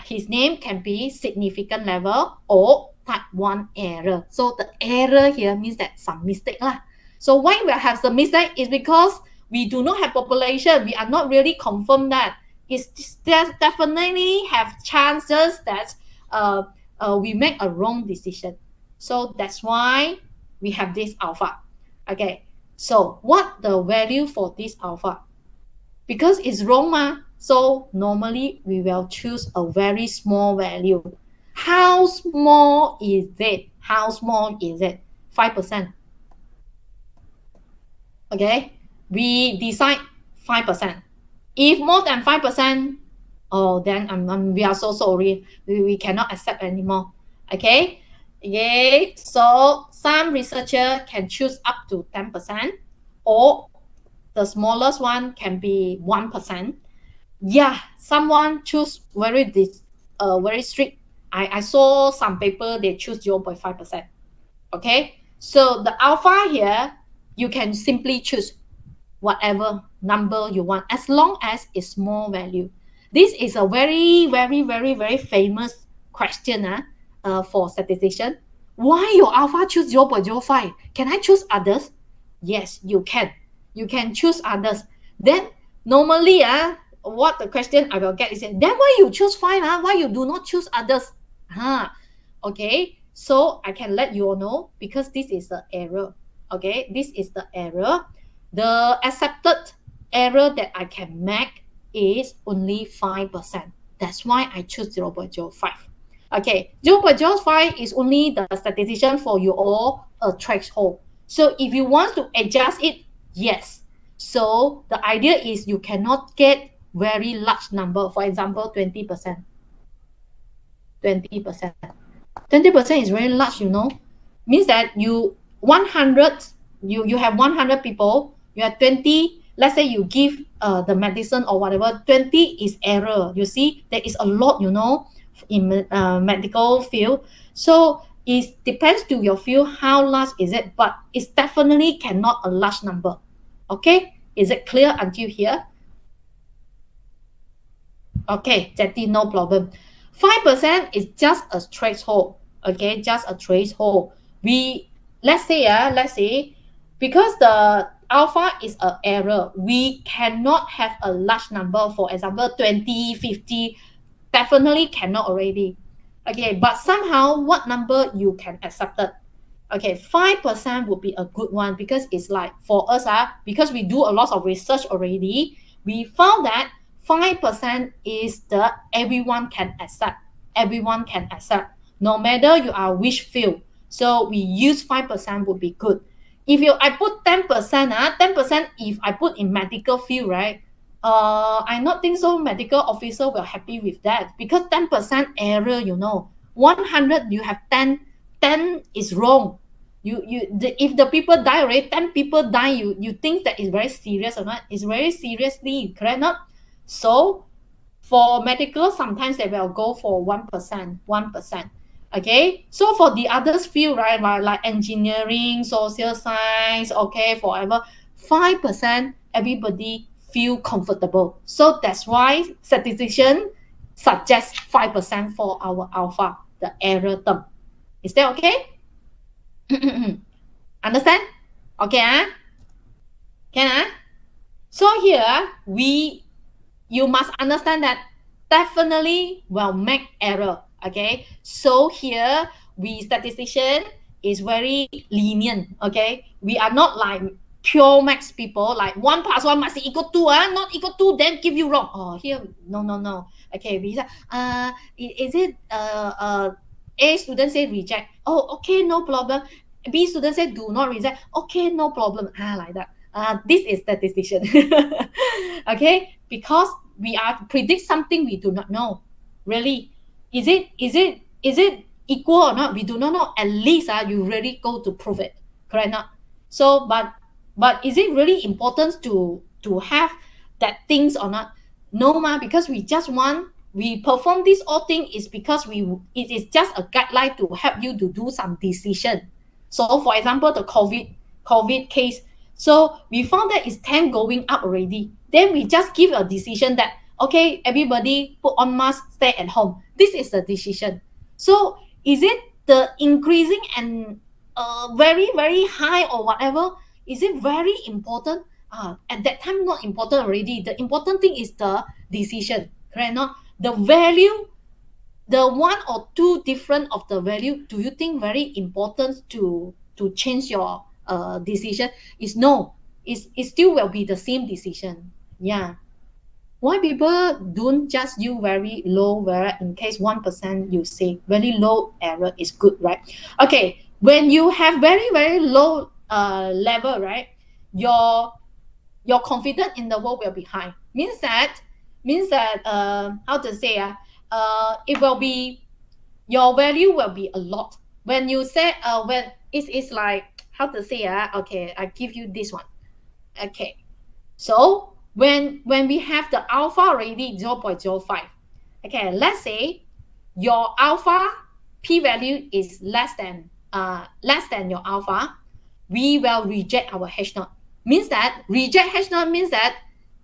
his name can be significant level or type 1 error. So the error here means that some mistake lah. So why we have some mistake is because we do not have population. We are not really confirmed that definitely have chances that we make a wrong decision. So that's why we have this alpha. Okay, so what the value for this alpha? Because it's wrong ma, so normally we will choose a very small value. How small is it? How small is it? 5%. Okay, we decide 5%. If more than 5%, oh, then we are so sorry. We cannot accept anymore. Okay. Okay. So some researcher can choose up to 10%, or the smallest one can be 1%. Yeah, someone choose very strict. I saw some paper they choose 0.5%. Okay. So the alpha here, you can simply choose whatever number you want as long as it's small value. This is a very famous question for statistician. Why your alpha choose 0.05? Can I choose others? Yes, you can. You can choose others. Then normally what the question I will get is, then why you choose 5? Why you do not choose others? Okay, so I can let you all know, because this is the error. Okay, this is the error. The accepted error that I can make is only 5%. That's why I choose 0.05. Okay, 0.05 is only the statistician for you all a threshold. So if you want to adjust it, yes. So the idea is you cannot get very large number. For example, 20%. 20%. 20% is very large, Means that you 100, you have 100 people, you have 20, let's say you give the medicine or whatever, 20 is error. You see, there is a lot, in medical field. So it depends to your field how large is it, but it's definitely cannot a large number. Okay, is it clear until here? Okay, Jetty, no problem. 5% is just a threshold. Okay, just a threshold. Let's say because the alpha is an error, we cannot have a large number. For example, 20, 50, definitely cannot already. Okay, but somehow what number you can accept it? Okay, 5% would be a good one, because it's like for us, because we do a lot of research already, we found that 5% is the everyone can accept. Everyone can accept, no matter you are which field. So we use 5% would be good. If I put 10%, 10% if I put in medical field, right? I not think so medical officer will happy with that, because 10% error, 100 you have 10 is wrong. If the people die already, 10 people die, you think that is very serious or not? It's very seriously, correct not? So for medical, sometimes they will go for 1%. Okay, so for the others field, right, like engineering, social science, okay, forever, 5%, everybody feel comfortable. So that's why statistician suggest 5% for our alpha, the error term. Is that okay? Understand? Okay, can So here you must understand that definitely will make error. Okay, so here we statistician is very lenient. Okay, we are not like pure max people, like 1 plus 1 must equal 2, not equal 2 then give you wrong. Oh, here no. Okay, we say is it A student say reject, oh okay, no problem. B student say do not reject, okay, no problem. Like that. This is statistician. Okay, because we are predict something we do not know. Really, is it equal or not? We do not know. At least you really go to prove it, correct not? So, but is it really important to have that things or not? No, because we perform this all thing is because it is just a guideline to help you to do some decision. So, for example, the COVID case. So we found that it's 10 going up already. Then we just give a decision that, okay, everybody put on mask, stay at home. This is the decision. So is it the increasing and very high or whatever? Is it very important? At that time, not important already. The important thing is the decision, correct? Not the value, the one or two different of the value. Do you think very important to change your decision? Is no. It still will be the same decision. Yeah. Why people don't just use very low error in case 1% you say very low error is good, right? Okay, when you have very low level, right, your confidence in the world will be high. Means that how to say it will be, your value will be a lot. When you say when it's like how to say okay, I give you this one. Okay, so when we have the alpha already 0.05, okay, let's say your alpha p-value is less than your alpha, we will reject our H naught. Means that reject H naught means that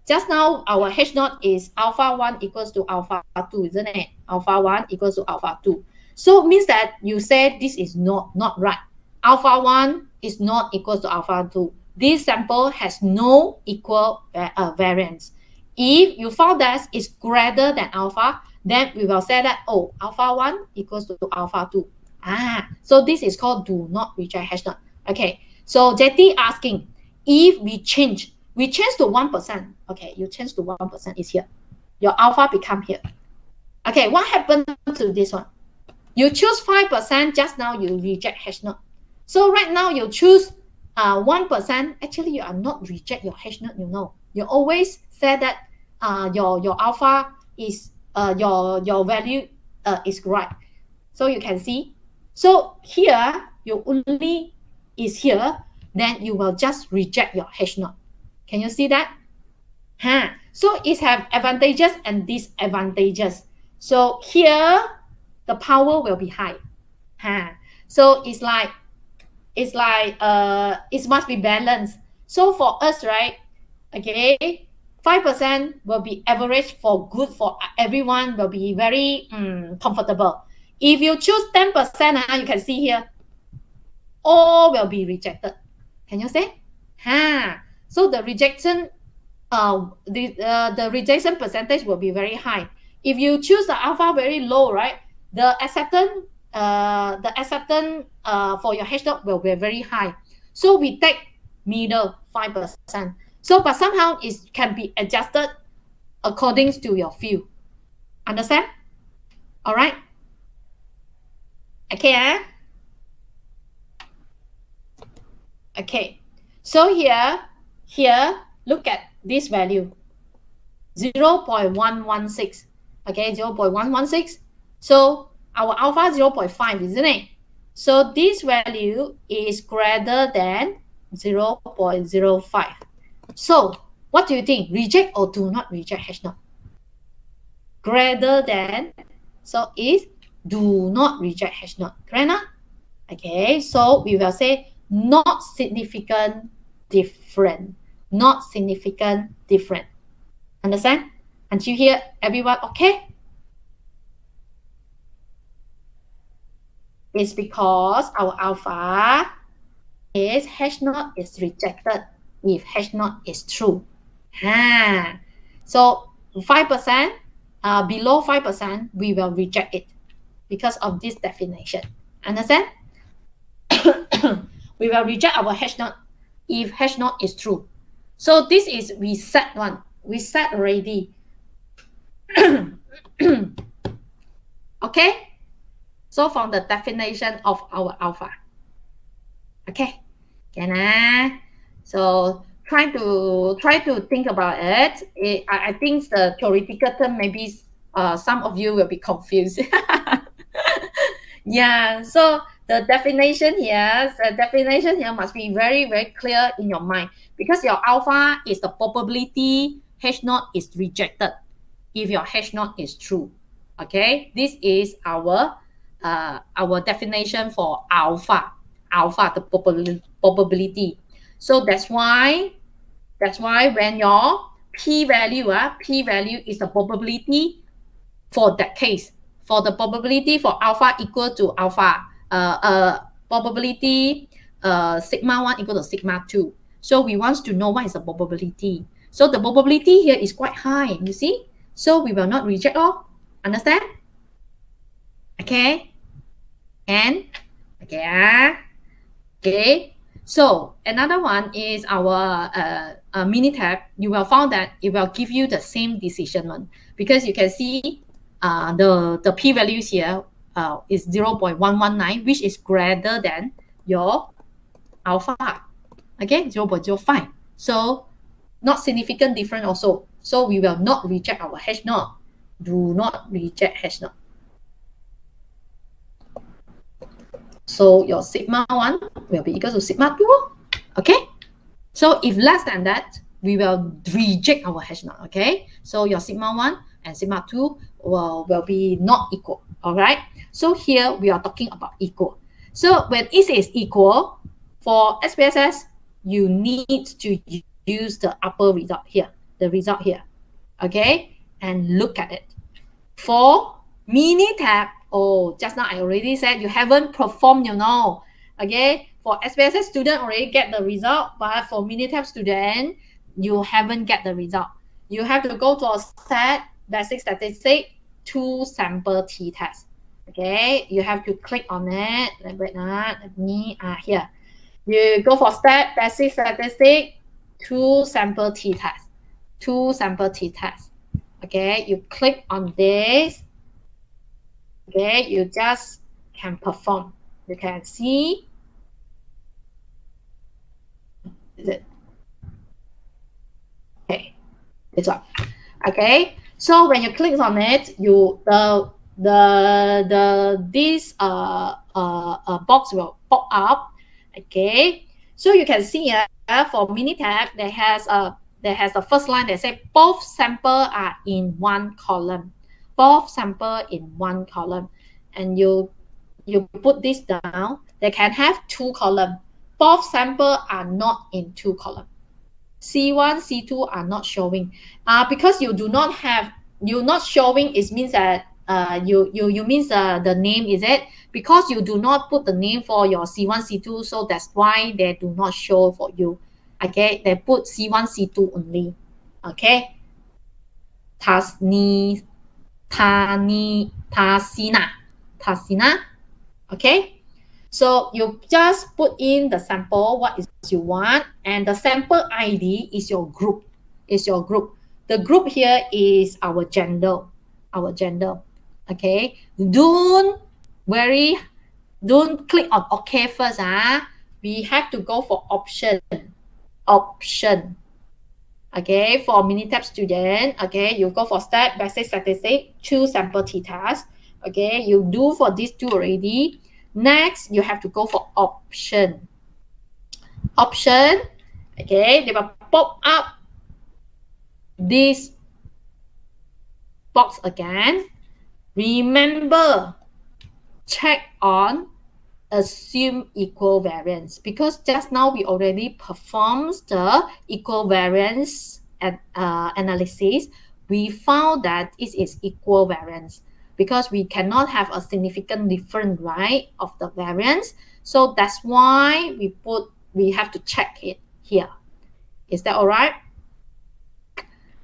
just now our H naught is alpha 1 equals to alpha 2, isn't it? Alpha 1 equals to alpha 2. So it means that you said this is not right. Alpha 1 is not equals to alpha 2. This sample has no equal variance. If you found that it's greater than alpha, then we will say that, oh, alpha 1 equals to alpha 2. So this is called do not reject H naught. Okay, so JT asking, if we change to 1%. Okay, you change to 1% is here. Your alpha become here. Okay, what happened to this one? You choose 5%, just now you reject H naught. So right now you choose 1%. Actually, you are not reject your H naught, you know. You always say that your alpha is your value is right. So you can see. So here you only is here, then you will just reject your H naught. Can you see that? So it have advantages and disadvantages. So here the power will be high. So it's like it must be balanced. So for us, right? Okay, 5% will be average for good for everyone, will be very comfortable. If you choose 10%, you can see here, all will be rejected. Can you see? So the rejection, the rejection percentage will be very high. If you choose the alpha very low, right? The acceptance for your H naught will be very high. So we take middle 5%. So, but somehow it can be adjusted according to your field. Understand? All right. Okay. Okay. So here, look at this value, 0.116. Okay, 0.116. So our alpha 0.5, isn't it? So this value is greater than 0.05. So what do you think? Reject or do not reject H naught? Greater than, so is do not reject H naught. Correct? Okay, so we will say not significant different. Not significant different. Understand? Until here, everyone okay? It's because our alpha is H naught is rejected if H naught is true. So 5%, below 5%, we will reject it because of this definition. Understand? We will reject our H naught if H naught is true. So this is we set one. We set already. Okay? So from the definition of our alpha. Okay? So try to think about it. I think the theoretical term maybe some of you will be confused. Yeah, so the definition here must be very clear in your mind, because your alpha is the probability H naught is rejected if your H naught is true. Okay, this is our definition for alpha, the probability. So that's why when your p-value is the probability for that case, for the probability for alpha equal to alpha, probability sigma 1 equal to sigma 2. So we want to know what is the probability. So the probability here is quite high, you see? So we will not reject all. Understand? Okay. And okay. Okay. So another one is our Minitab. You will find that it will give you the same decision one, because you can see the p-values here is 0.119, which is greater than your alpha. Okay, 0.05. So not significant difference also. So we will not reject our H naught. Do not reject H naught. So your sigma 1 will be equal to sigma 2. Okay? So if less than that, we will reject our H naught. Okay? So your sigma 1 and sigma 2 will be not equal. Alright? So here we are talking about equal. So when it is equal, for SPSS, you need to use the upper result here. The result here. Okay? And look at it. For Minitab, oh, just now I already said you haven't performed, Okay, for SPSS student already get the result, but for Minitab student, you haven't get the result. You have to go to a set basic statistic 2 sample t-test. Okay, you have to click on it. Let me here. You go for stat basic statistic 2 sample t-test. 2 sample t-test. Okay, you click on this. Okay, you just can perform. You can see. Is it? Okay, this one. Okay, so when you click on it, this box will pop up. Okay, so you can see for Minitab there has the first line that says both sample are in one column. Both sample in one column, and you put this down. They can have 2 columns. Both sample are not in 2 columns. C1, C2 are not showing. Because you do not have, you're not showing, it means that you means the name, is it? Because you do not put the name for your C1, C2, so that's why they do not show for you. Okay, they put C1, C2 only. Okay. Tasina. Okay. So you just put in the sample, what is you want, and the sample ID is your group. The group here is our gender. Okay. Don't click on OK first. We have to go for option. Okay, for Minitab student, okay, you go for stat basic statistic, choose sample t-test. Okay, you do for these two already. Next, you have to go for option. Okay, they will pop up this box again. Remember, check on assume equal variance, because just now we already performed the equal variance analysis. We found that it is equal variance because we cannot have a significant difference, right, of the variance. So that's why we have to check it here. Is that all right?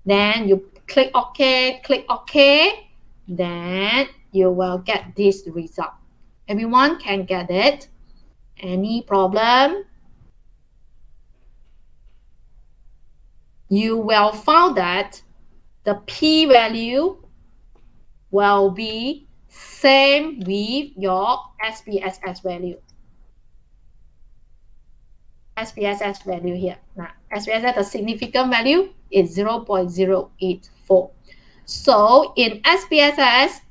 Then you click OK, then you will get this result. Everyone can get it. Any problem? You will find that the p-value will be same with your SPSS value. SPSS value here. Now, SPSS, the significant value is 0.084. So in SPSS,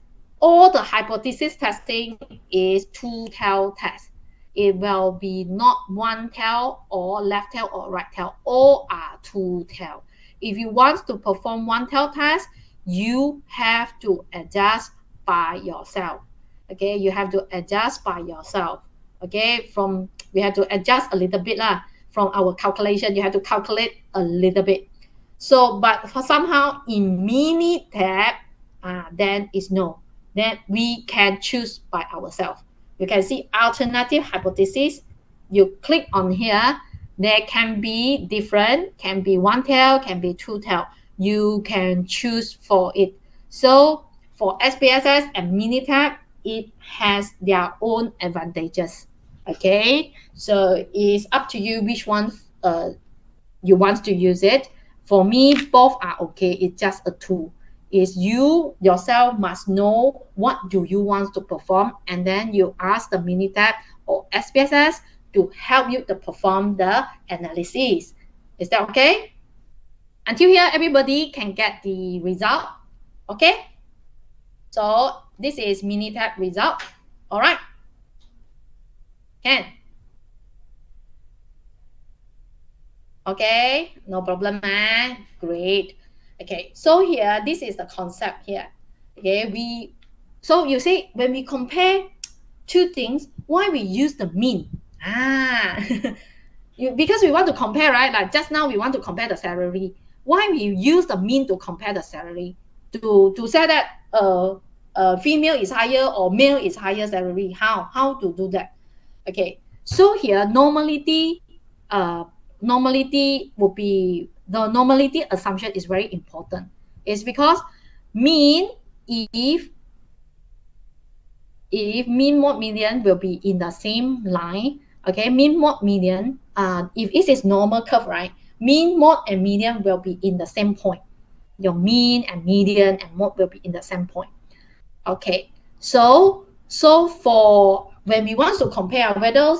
all the hypothesis testing is 2-tail test. It will be not 1-tail or left tail or right tail. All are 2-tail. If you want to perform 1-tail test, you have to adjust by yourself. Okay, you have to adjust by yourself. Okay, we have to adjust a little bit from our calculation. You have to calculate a little bit. So, but for somehow in Minitab, then it's no. Then we can choose by ourselves. You can see alternative hypothesis. You click on here. There can be different, can be one tail, can be two tail. You can choose for it. So for SPSS and Minitab, it has their own advantages. Okay, so it's up to you which one you want to use it. For me, both are okay. It's just a tool. Is you yourself must know what do you want to perform, and then you ask the Minitab or SPSS to help you to perform the analysis. Is that okay? Until here, everybody can get the result. Okay? So this is Minitab result. All right? Can? Okay, no problem, man. Great. Okay, so here, this is the concept here. Okay, so you see, when we compare two things, why we use the mean? Because we want to compare, right? Like just now, we want to compare the salary. Why we use the mean to compare the salary? To say that female is higher or male is higher salary. How to do that? Okay, so here normality would be the normality assumption is very important. It's because mean if mean mod median will be in the same line, okay, mean mod median, if it is normal curve, right, mean mod and median will be in the same point. Your mean and median and mod will be in the same point. Okay, so for when we want to compare whether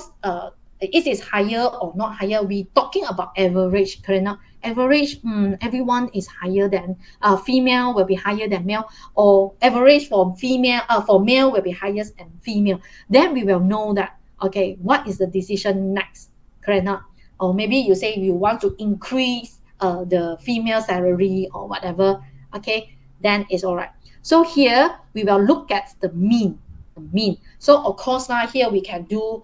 it is higher or not higher, we talking about average, correct? Not average. Everyone is higher than female will be higher than male, or average for female for male will be highest than female. Then we will know that okay, what is the decision next, correct? Not, or maybe you say you want to increase the female salary or whatever. Okay, then it's all right. So here we will look at the mean. So of course now here we can do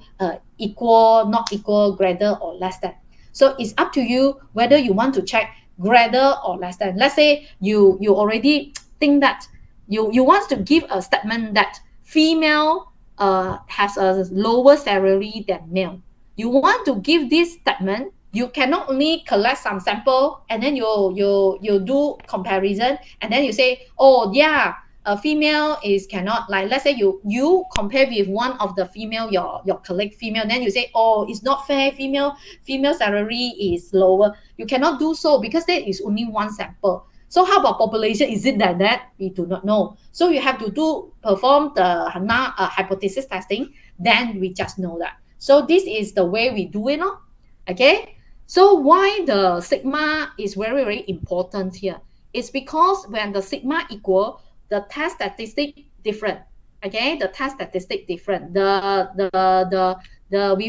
equal, not equal, greater or less than. So it's up to you whether you want to check greater or less than. Let's say you already think that you want to give a statement that female has a lower salary than male. You want to give this statement, you cannot only collect some sample and then you do comparison and then you say, oh yeah, a female is cannot, like let's say you compare with one of the female, your colleague female, then you say, oh, it's not fair, female salary is lower. You cannot do so because there is only one sample. So how about population? Is it like that? We do not know. So you have to perform the hypothesis testing, then we just know that. So this is the way we do it, no? Okay. So why the sigma is very, very important here? It's because when the sigma equal, the test statistic different. Okay, the test statistic different. We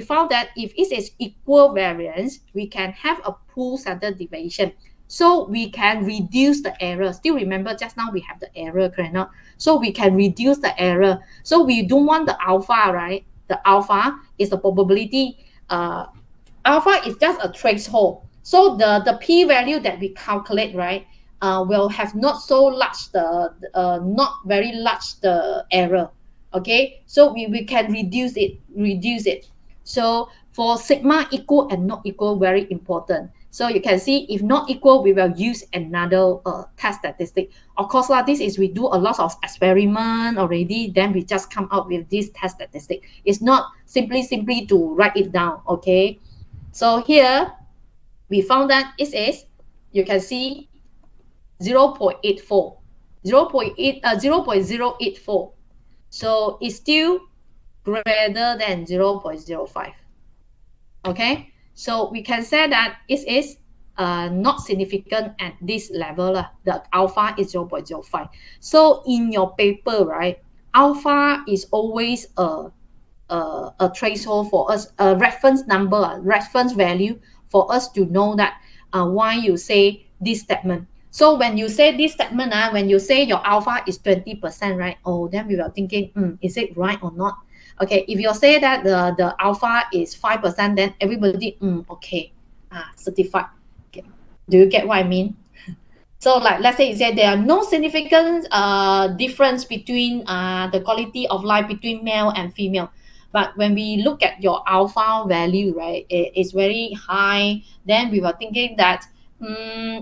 found that if it is equal variance, we can have a pool standard deviation. So we can reduce the error. Still remember just now we have the error, correct? Not? So we can reduce the error. So we don't want the alpha, right? The alpha is the probability. Alpha is just a threshold. So the p-value that we calculate, right, will have not so large not very large the error. Okay, so we can reduce it. So for sigma equal and not equal, very important. So you can see if not equal, we will use another test statistic. Of course, this is we do a lot of experiment already, then we just come out with this test statistic. It's not simply to write it down. Okay, so here we found that it is, you can see 0.84, 0.084. So it's still greater than 0.05. Okay, so we can say that it is not significant at this level. The alpha is 0.05. So in your paper, right, alpha is always a threshold for us, a reference number, a reference value for us to know that why you say this statement. So when you say this statement, when you say your alpha is 20%, right? Oh, then we were thinking, is it right or not? Okay, if you say that the alpha is 5%, then everybody, okay, certified. Okay. Do you get what I mean? So like, let's say you say there are no significant difference between the quality of life between male and female. But when we look at your alpha value, right, it is very high, then we were thinking that,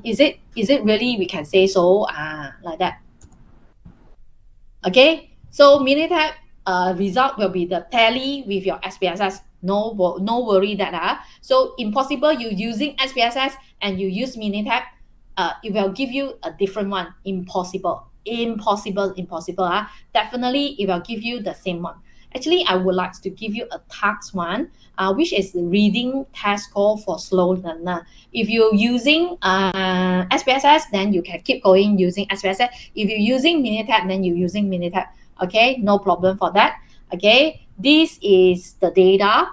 is it really we can say so? Like that. Okay, so Minitab result will be the tally with your SPSS. No worry that so impossible you using SPSS and you use Minitab, it will give you a different one. Impossible. Definitely it will give you the same one. Actually, I would like to give you a task one, which is the reading test score for slow learner. If you're using SPSS, then you can keep going using SPSS. If you're using Minitab, then you're using Minitab. Okay, no problem for that. Okay, this is the data.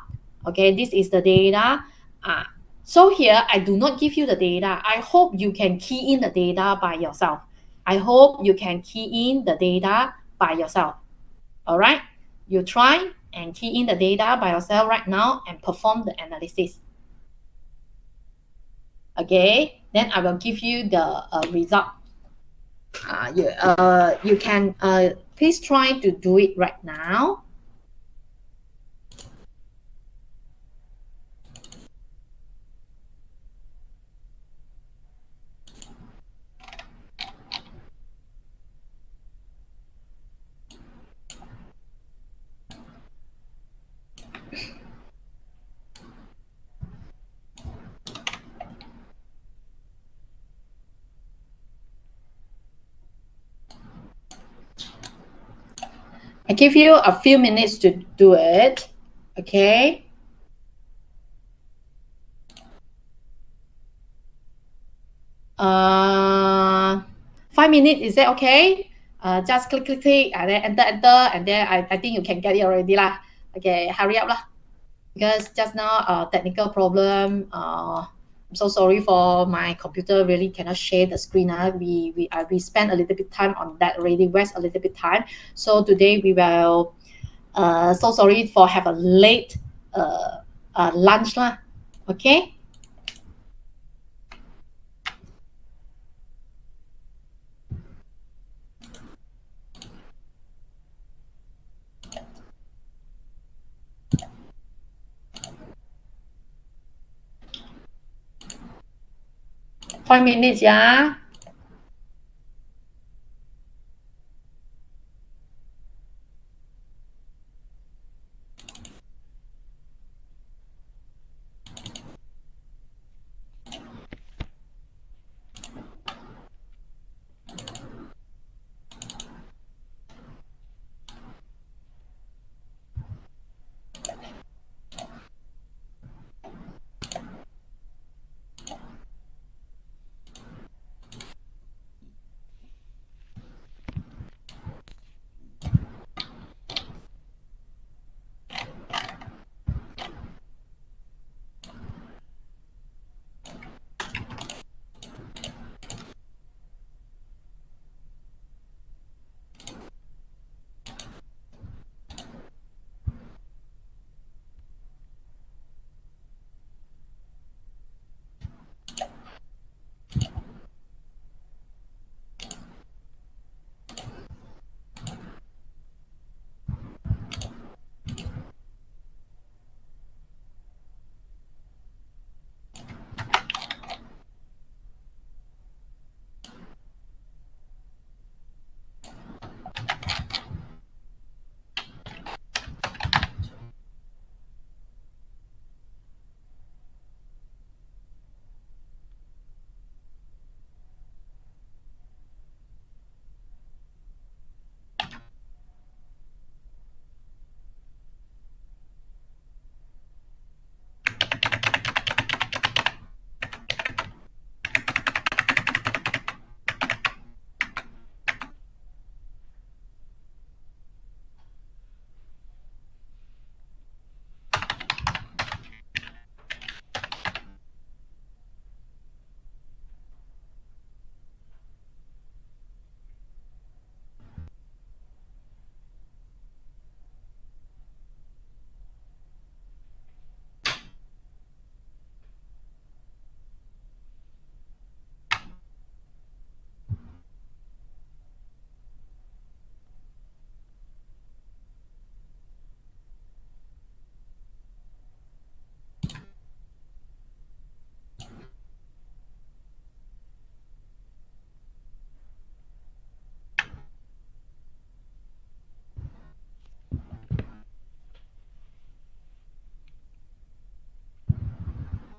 Okay, this is the data. So here, I do not give you the data. I hope you can key in the data by yourself. I hope you can key in the data by yourself. All right, you try and key in the data by yourself right now and perform the analysis. Okay, then I will give you the result. You can please try to do it right now. I give you a few minutes to do it. Okay. Uh, 5 minutes, is that okay? Just click, and then enter, and then I think you can get it already lah. Okay, hurry up lah. Because just now technical problem. I'm so sorry for my computer really cannot share the screen. We spent a little bit time on that already. Waste a little bit time. So today we will. So sorry for have a late lunch lah. Okay. Five minutes, yeah.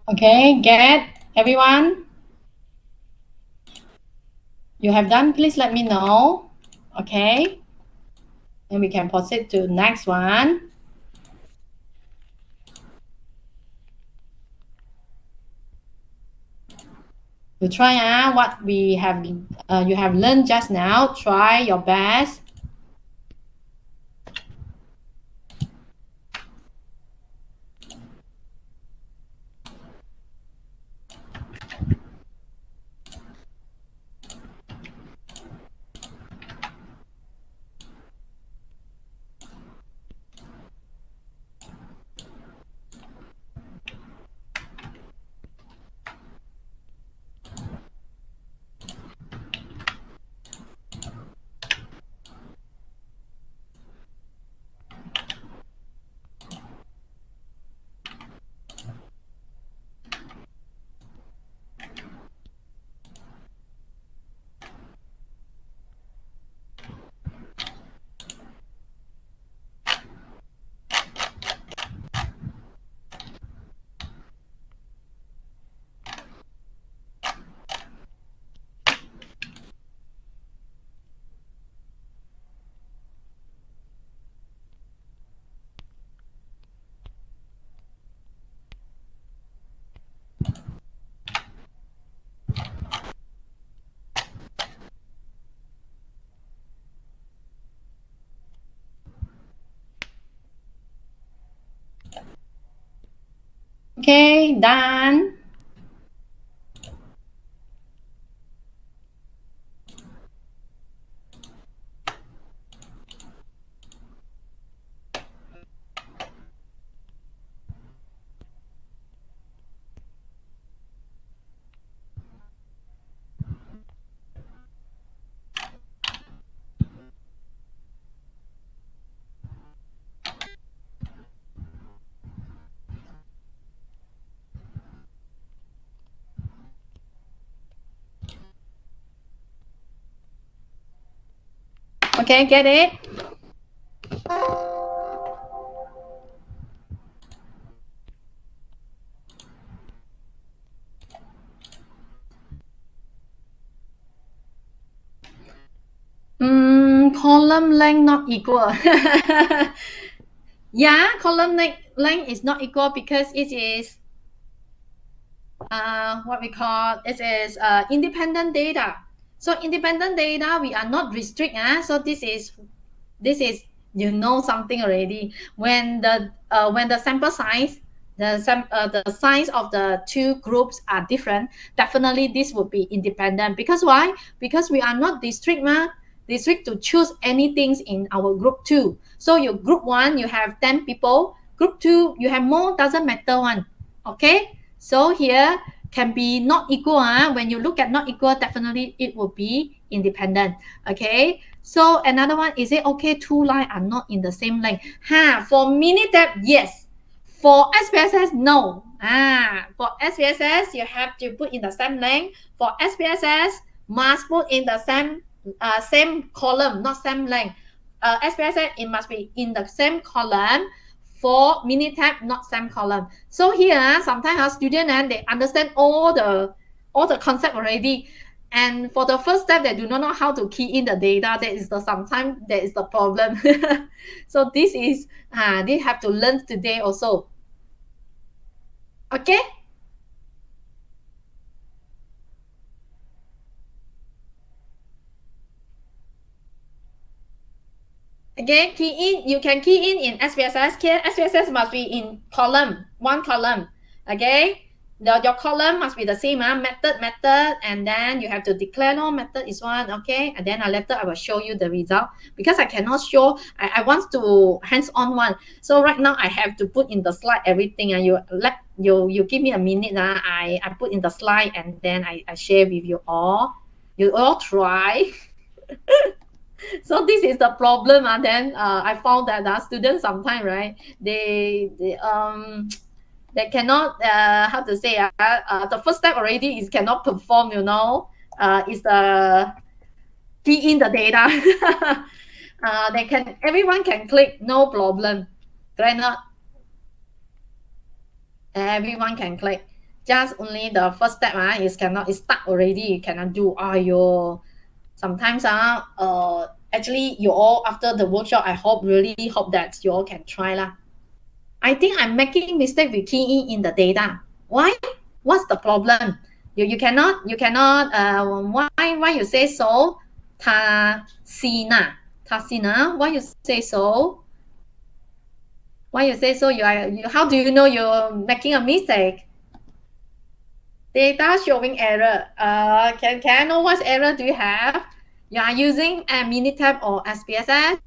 Okay, get everyone? You have done, please let me know. Okay. Then we can proceed to next one. You try what we have you have learned just now. Try your best. Okay, done. Okay, get it? Column length not equal. Yeah, column length is not equal because it is what we call it is independent data. So independent data we are not restrict. So this is you know something already. When the sample size the size of the two groups are different, definitely this would be independent. Because why? Because we are not district to choose anything in our group 2. So your group 1 you have 10 people, group 2 you have more, doesn't matter one. Okay, so here can be not equal. When you look at not equal, definitely it will be independent. Okay, so another one, is it okay two lines are not in the same length? For Minitab, yes. For SPSS, no. For SPSS, you have to put in the same length. For SPSS, must put in the same column, not same length. SPSS, it must be in the same column. For Minitab, not same column. So here, sometimes our students they understand all the concept already. And for the first step, they do not know how to key in the data. That is the sometimes that is the problem. So this is they have to learn today also. Okay. Again, key in. You can key in SPSS. SPSS must be in one column. Okay. Your column must be the same. Method, and then you have to declare no method is one. Okay, and then later I will show you the result because I cannot show. I want to hands-on one. So right now I have to put in the slide everything. And you give me a minute. I put in the slide and then I share with you all. You all try. So this is the problem. Then I found that students sometimes, right, they cannot how to say the first step already is cannot perform, is the key in the data. Everyone can click, no problem, right? Not everyone can click. just only the first step is cannot, it's stuck already, you cannot do. Sometimes actually you all after the workshop, I really hope that you all can try lah. I think I'm making mistake with keying in the data. Why? What's the problem? You cannot why you say so? Tasina, why you say so? Why you say so? How do you know you're making a mistake? Data showing error. Can I know what error do you have? You are using a Minitab or SPSS?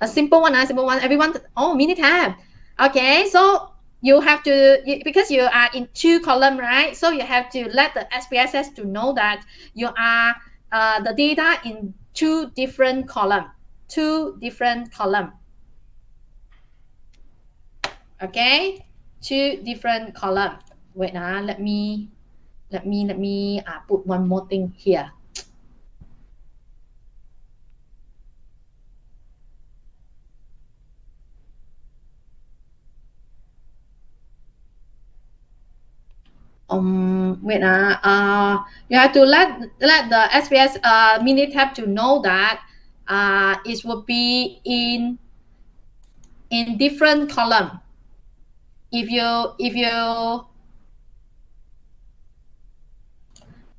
A simple one, everyone. Oh, Minitab. Okay, so you have to, because you are in 2 column, right? So you have to let the SPSS to know that you are the data in 2 different column. Okay, 2 different column. Wait, let me put one more thing here. Wait, you have to let the SPS Minitab to know that it will be in different column. If you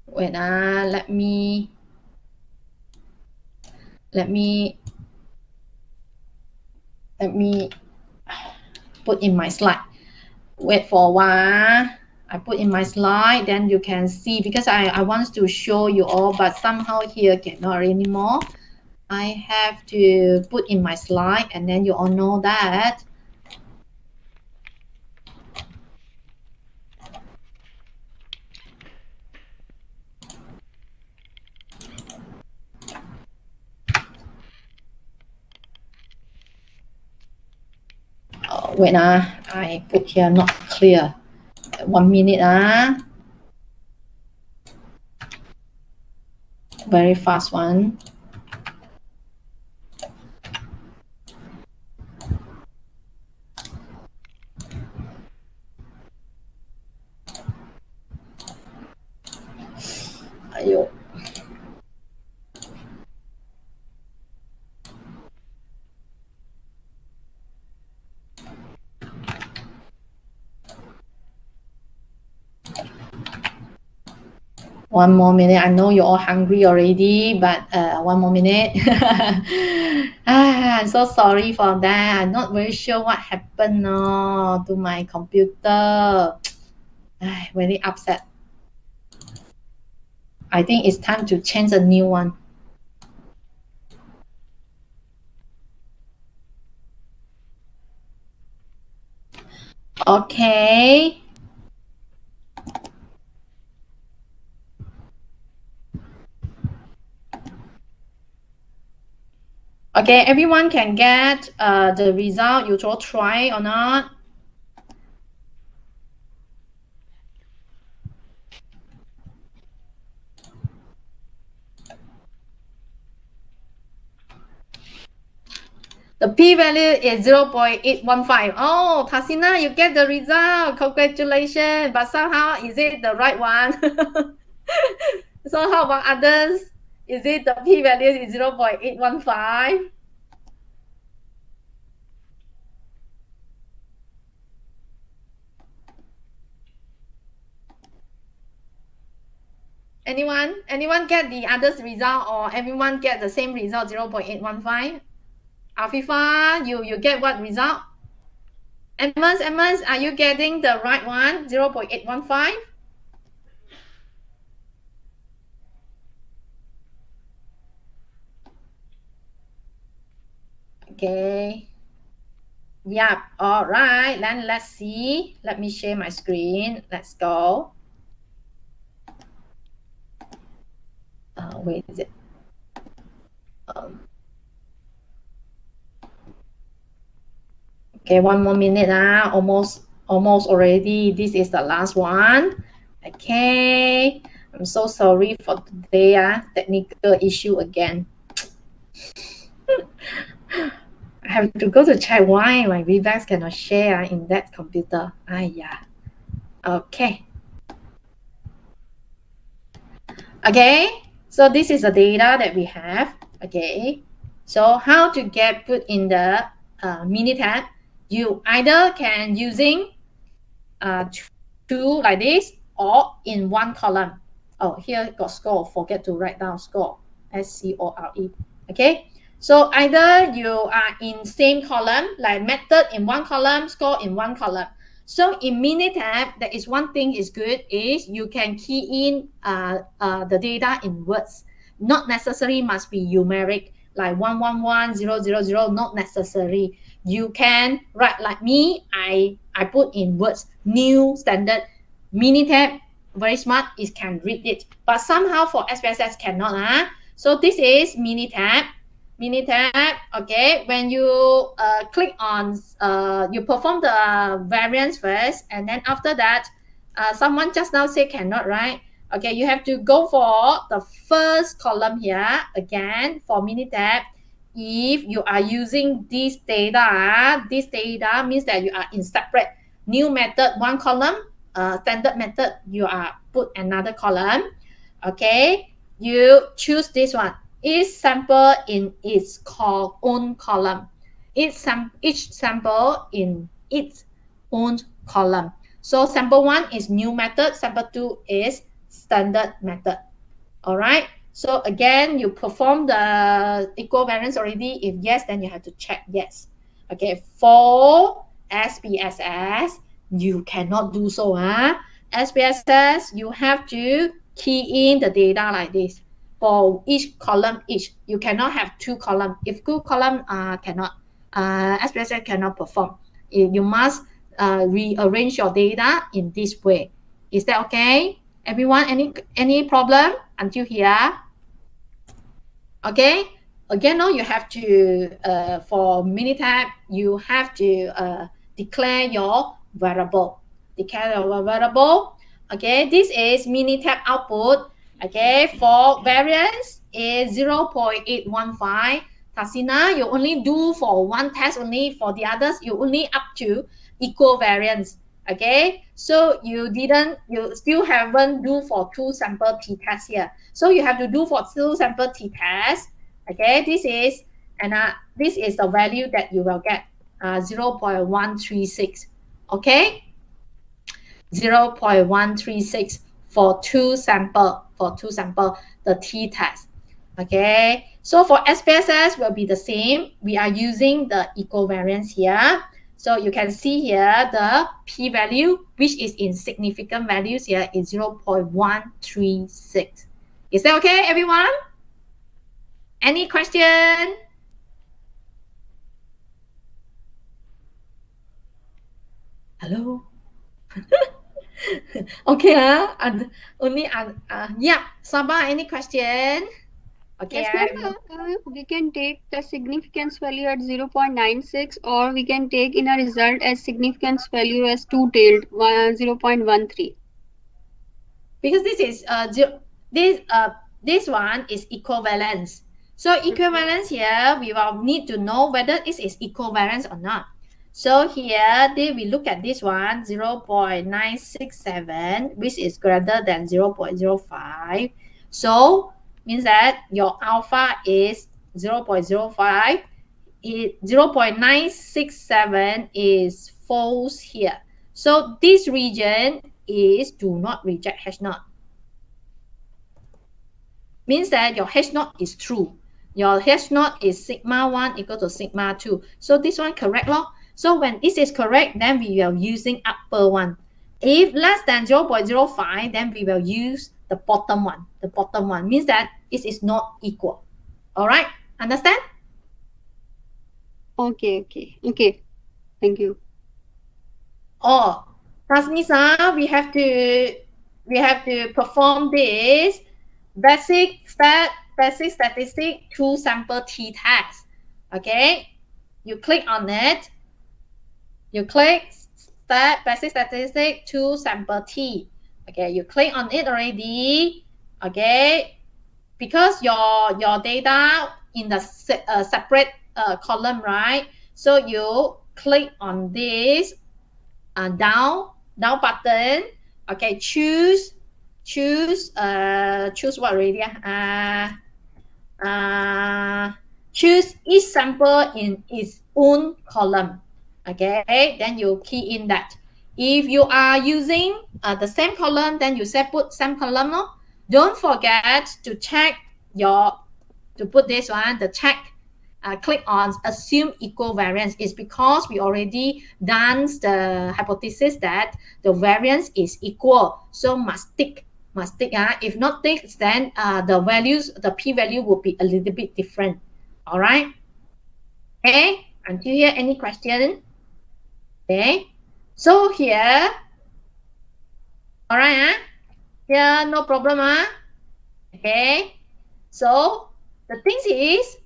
wait, let me put in my slide. Wait for a while. I put in my slide, then you can see, because I want to show you all, but somehow here cannot anymore. I have to put in my slide, and then you all know that. Wait, I put here not clear. 1 minute. Very fast one. Ayo. One more minute. I know you're all hungry already, but 1 more minute. I'm so sorry for that. I'm not very sure what happened to my computer. Very upset. I think it's time to change a new one. Okay. Okay, everyone can get the result. You all try or not? The p-value is 0.815. Oh, Tasina, you get the result. Congratulations. But somehow, is it the right one? So how about others? Is it the p-value is 0.815? Anyone get the others result, or everyone get the same result, 0.815? Afifa, you get what result? Emmons, are you getting the right one, 0.815? Okay. Yeah, all right. Then let's see. Let me share my screen. Let's go. Where is it? Okay, 1 more minute. Almost already. This is the last one. Okay. I'm so sorry for today. Technical issue again. I have to go to check why my Webex cannot share in that computer. Yeah. Okay. Okay. So this is the data that we have. Okay. So how to get put in the Minitab? You either can using two like this or in one column. Oh, here got score. Forget to write down score. SCORE. Okay. So either you are in same column, like method in one column, score in one column. So in Minitab, there is one thing is good is you can key in the data in words. Not necessarily must be numeric, like 111, 000, not necessary. You can write like me, I put in words, new standard. Minitab, very smart, it can read it. But somehow for SPSS cannot. So this is Minitab. Minitab, okay, when you click on, you perform the variance first, and then after that, someone just now say cannot, right? Okay, you have to go for the first column here again for Minitab. If you are using this data means that you are in separate new method, one column, standard method, you are put another column. Okay, you choose this one. Each sample in its own column. Each sample in its own column. So sample 1 is new method, sample 2 is standard method. All right. So again, you perform the equivariance already. If yes, then you have to check yes. Okay. For SPSS, you cannot do so. SPSS, you have to key in the data like this. For each column, you cannot have two columns. If two column cannot, SPSS cannot perform. You must rearrange your data in this way. Is that okay? Everyone, any problem until here? Okay. Again, now you have to for Minitab, you have to declare your variable. Declare your variable. Okay, this is Minitab output. Okay, for variance is 0.815. Tasina, you only do for one test only. For the others, you only up to equivariance. Okay, so you still haven't do for two sample t-test here. So you have to do for two sample t-test. Okay, this is the value that you will get, 0.136. Okay, 0.136 for two sample, the t-test. Okay, so for SPSS will be the same. We are using the equivariance here. So you can see here the p-value, which is in significant values here, is 0.136. Is that okay, everyone? Any question? Hello? Okay, yeah, Sabah, any question? Okay, Yes, ma'am. We can take the significance value at 0.96, or we can take in a result as significance value as two-tailed 0.13. Because this is this one is equivalence. So equivalence here, we will need to know whether this is equivalence or not. So here, we look at this one, 0.967, which is greater than 0.05. So means that your alpha is 0.05. 0.967 is false here. So this region is do not reject H0. Means that your H0 is true. Your H0 is sigma 1 equal to sigma 2. So this one correct lor. So when this is correct, then we are using upper one. If less than 0.05, then we will use the bottom one. The bottom one means that it is not equal. All right, understand? Okay. Thank you. Oh, Tasnisa, we have to perform this basic statistic two sample t-test. Okay, you click on it. You click basic statistic two sample t. Okay, you click on it already. Okay, because your data in the separate column, right? So you click on this down button. Okay, choose what already? Choose each sample in its own column. Okay, then you key in that. If you are using the same column, then you say put same column. No? Don't forget to check to put this one, the check, click on assume equal variance is because we already done the hypothesis that the variance is equal. So must tick. If not tick, then the p-value will be a little bit different. All right. Okay. Until here, any question? Okay. So here, all right. Here, no problem. Okay. So the thing is,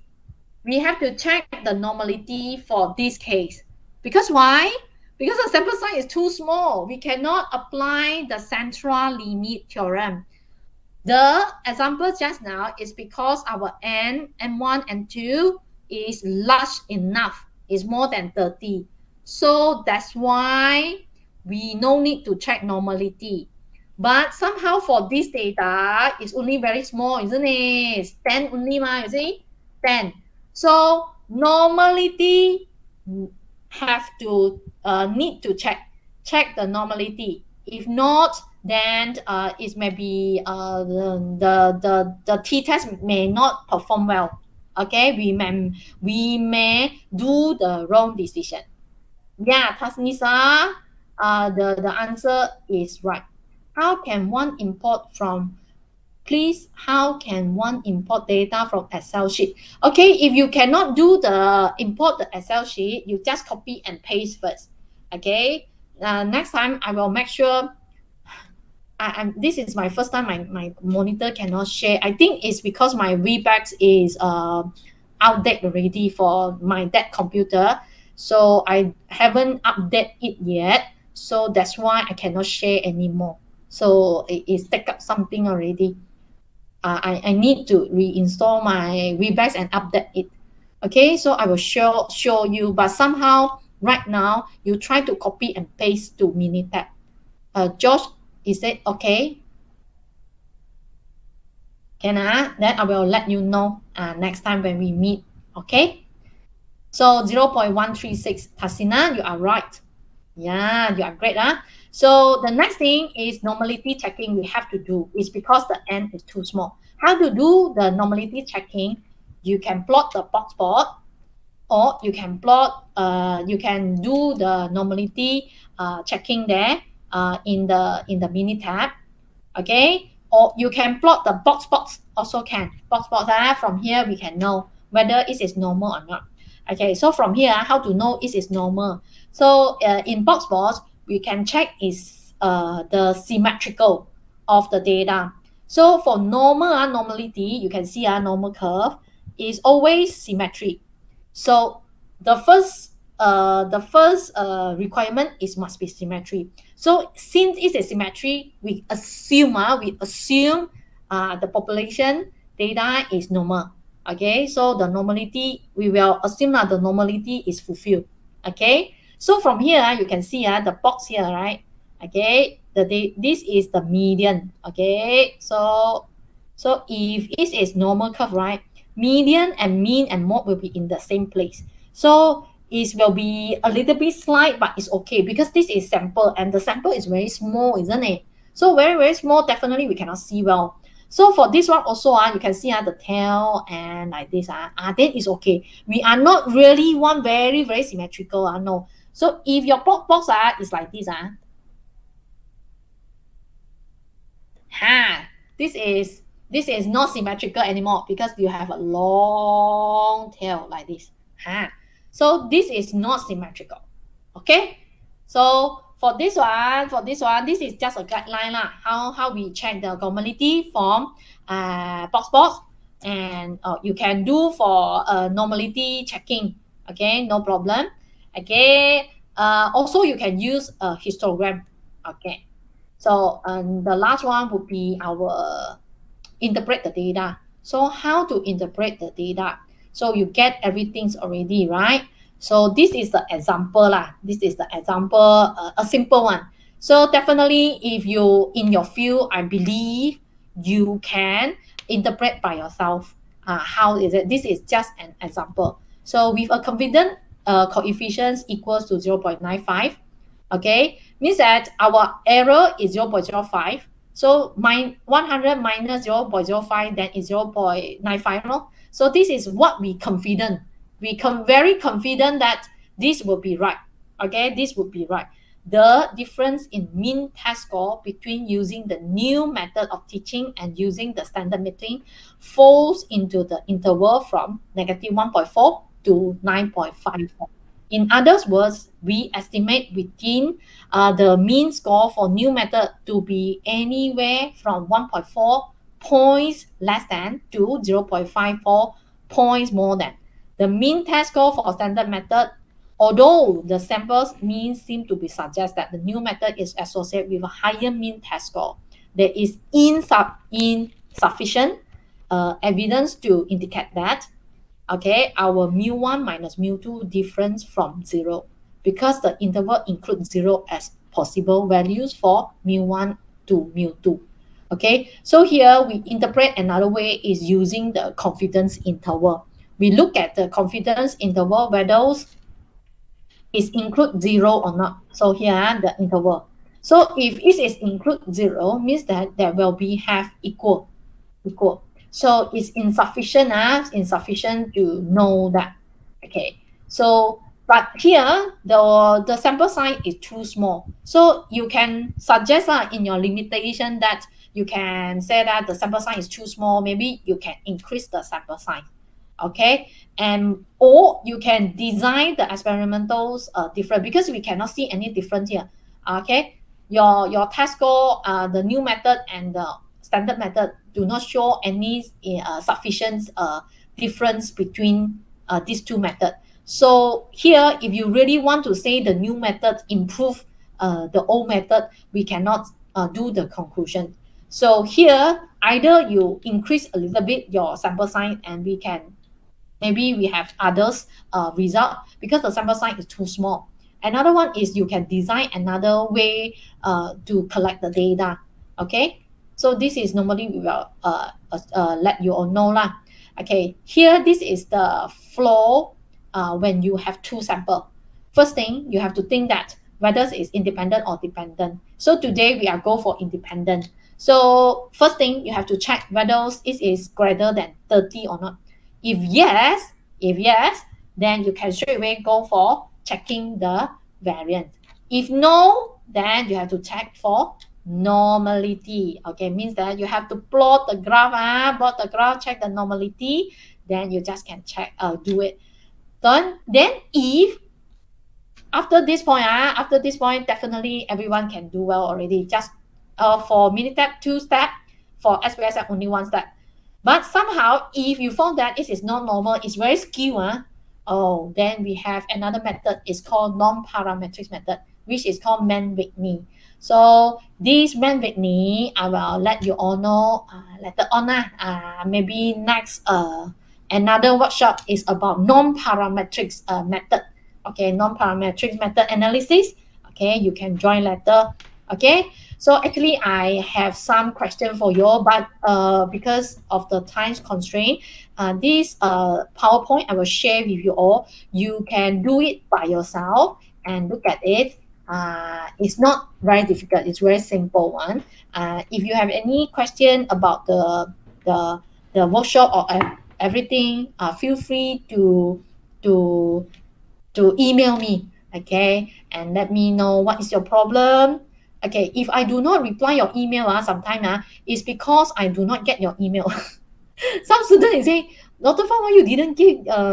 we have to check the normality for this case. Because why? Because the sample size is too small. We cannot apply the central limit theorem. The example just now is because our M1, and 2 is large enough, is more than 30. So that's why we no need to check normality. But somehow for this data, it's only very small, isn't it? It's 10 only, you see? 10. So normality have to need to check the normality. If not, then it may be the t-test may not perform well. Okay, we may do the wrong decision. Yeah, Tasnisa, the answer is right. How can one import from Please, how can one import data from Excel sheet? Okay, if you cannot do the import the Excel sheet, you just copy and paste first. Okay, next time I will make sure. This is my first time my monitor cannot share. I think it's because my Webex is outdated already for my that computer. So I haven't updated it yet. So that's why I cannot share anymore. So it is take up something already. I need to reinstall my Webex and update it. Okay, so I will show you, but somehow right now you try to copy and paste to Minitab. Josh, is it okay? Can then I will let you know next time when we meet. Okay, so 0.136. Tasina, you are right. Yeah, you are great. So the next thing is normality checking we have to do is because the n is too small. How to do the normality checking? You can plot the box plot, or you can plot, you can do the normality checking there in the Minitab. Okay, or you can plot the box also can. Box from here we can know whether it is normal or not. Okay, so from here, how to know it is normal? So in box plots, we can check is the symmetrical of the data. So for normality, you can see a normal curve is always symmetry. So the first requirement is must be symmetry. So since it's a symmetry, we assume the population data is normal. Okay, so the normality, we will assume that the normality is fulfilled. Okay, so from here you can see the box here, right? Okay, this is the median. Okay, so if it is normal curve, right, median and mean and mode will be in the same place. So it will be a little bit slight, but it's okay because this is sample and the sample is very small, isn't it? So very, very small, definitely we cannot see well. So for this one also, you can see the tail and like this, then it's okay. We are not really one very, very symmetrical, no. So if your box is like this, this is not symmetrical anymore because you have a long tail like this. So this is not symmetrical. Okay, so for this one, this is just a guideline how we check the normality from box, and you can do for normality checking. Okay, no problem. Okay, also you can use a histogram. Okay, so the last one would be our interpret the data. So how to interpret the data? So you get everything already, right? So this is the example lah. This is the example, a simple one. So definitely, if you in your field, I believe you can interpret by yourself. How is it? This is just an example. So with a confidence coefficient equals to 0.95, okay, means that our error is 0.05. So 100 minus 0.05, then is 0.95. No? So this is what we confident. We very confident that this will be right. Okay, this would be right. The difference in mean test score between using the new method of teaching and using the standard method falls into the interval from negative 1.4 to 9.54. In other words, we estimate within the mean score for new method to be anywhere from 1.4 points less than to 0.54 points more than. The mean test score for standard method, although the samples mean seem to be suggest that the new method is associated with a higher mean test score, there is insufficient evidence to indicate that, okay, our mu1 minus mu2 difference from 0, because the interval includes 0 as possible values for mu1 to mu2. Okay, so here we interpret another way is using the confidence interval. We look at the confidence interval, whether is include 0 or not. So here the interval. So if it is include 0, means that there will be have equal. So it's insufficient, insufficient to know that. Okay. So but here the sample size is too small. So you can suggest in your limitation that you can say that the sample size is too small. Maybe you can increase the sample size. Okay, and or you can design the experimentals different, because we cannot see any difference here. Okay, your test score, the new method and the standard method do not show any sufficient difference between these two methods. So here, if you really want to say the new method improve the old method, we cannot do the conclusion. So here, either you increase a little bit your sample size and we can, maybe we have others result, because the sample size is too small. Another one is you can design another way to collect the data. Okay, so this is normally we will let you all know lah. Okay, here this is the flow when you have two sample. First thing, you have to think that whether it's independent or dependent. So today we are go for independent. So first thing, you have to check whether it is greater than 30 or not. If yes, then you can straight away go for checking the variance. If no, then you have to check for normality. Okay, means that you have to plot the graph, check the normality, then you just can check, do it. Then if after this point, definitely everyone can do well already. Just for Minitab 2 step, for SPSS only 1 step. But somehow, if you found that it is not normal, it's very skewed, then we have another method. It's called non-parametric method, which is called Mann-Whitney. So this Mann-Whitney, I will let you all know later on. Maybe next another workshop is about non-parametric method. Okay, non-parametric method analysis. Okay, you can join later. Okay, so actually I have some question for you, but because of the time constraint, this PowerPoint I will share with you all. You can do it by yourself and look at it. It's not very difficult. It's very simple one. If you have any question about the workshop or everything, feel free to email me. Okay, and let me know what is your problem. Okay, if I do not reply your email, sometimes it's because I do not get your email. Some students say, Dr. Fang, why you didn't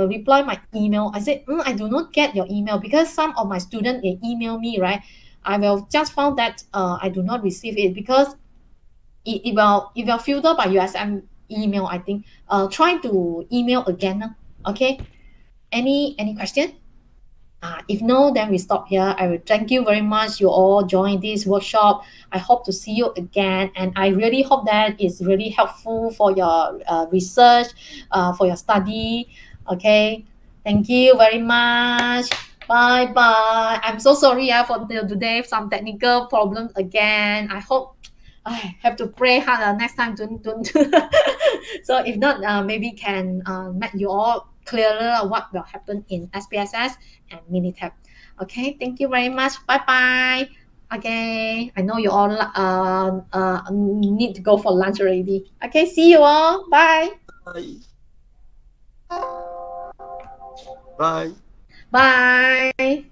reply my email? I said, I do not get your email because some of my students, they email me, right? I will just found that I do not receive it because it will filter by USM email, I think. Try to email again. Okay. Any question? If no, then we stop here. I will thank you very much. You all joined this workshop. I hope to see you again. And I really hope that it's really helpful for your research, for your study. Okay. Thank you very much. Bye bye. I'm so sorry for today some technical problems again. I hope I have to pray hard next time. Don't. So if not, maybe can make you all clearer what will happen in SPSS and Minitab. Okay. Thank you very much. Bye bye. Okay. I know you all need to go for lunch already. Okay. See you all. Bye. Bye. Bye. Bye.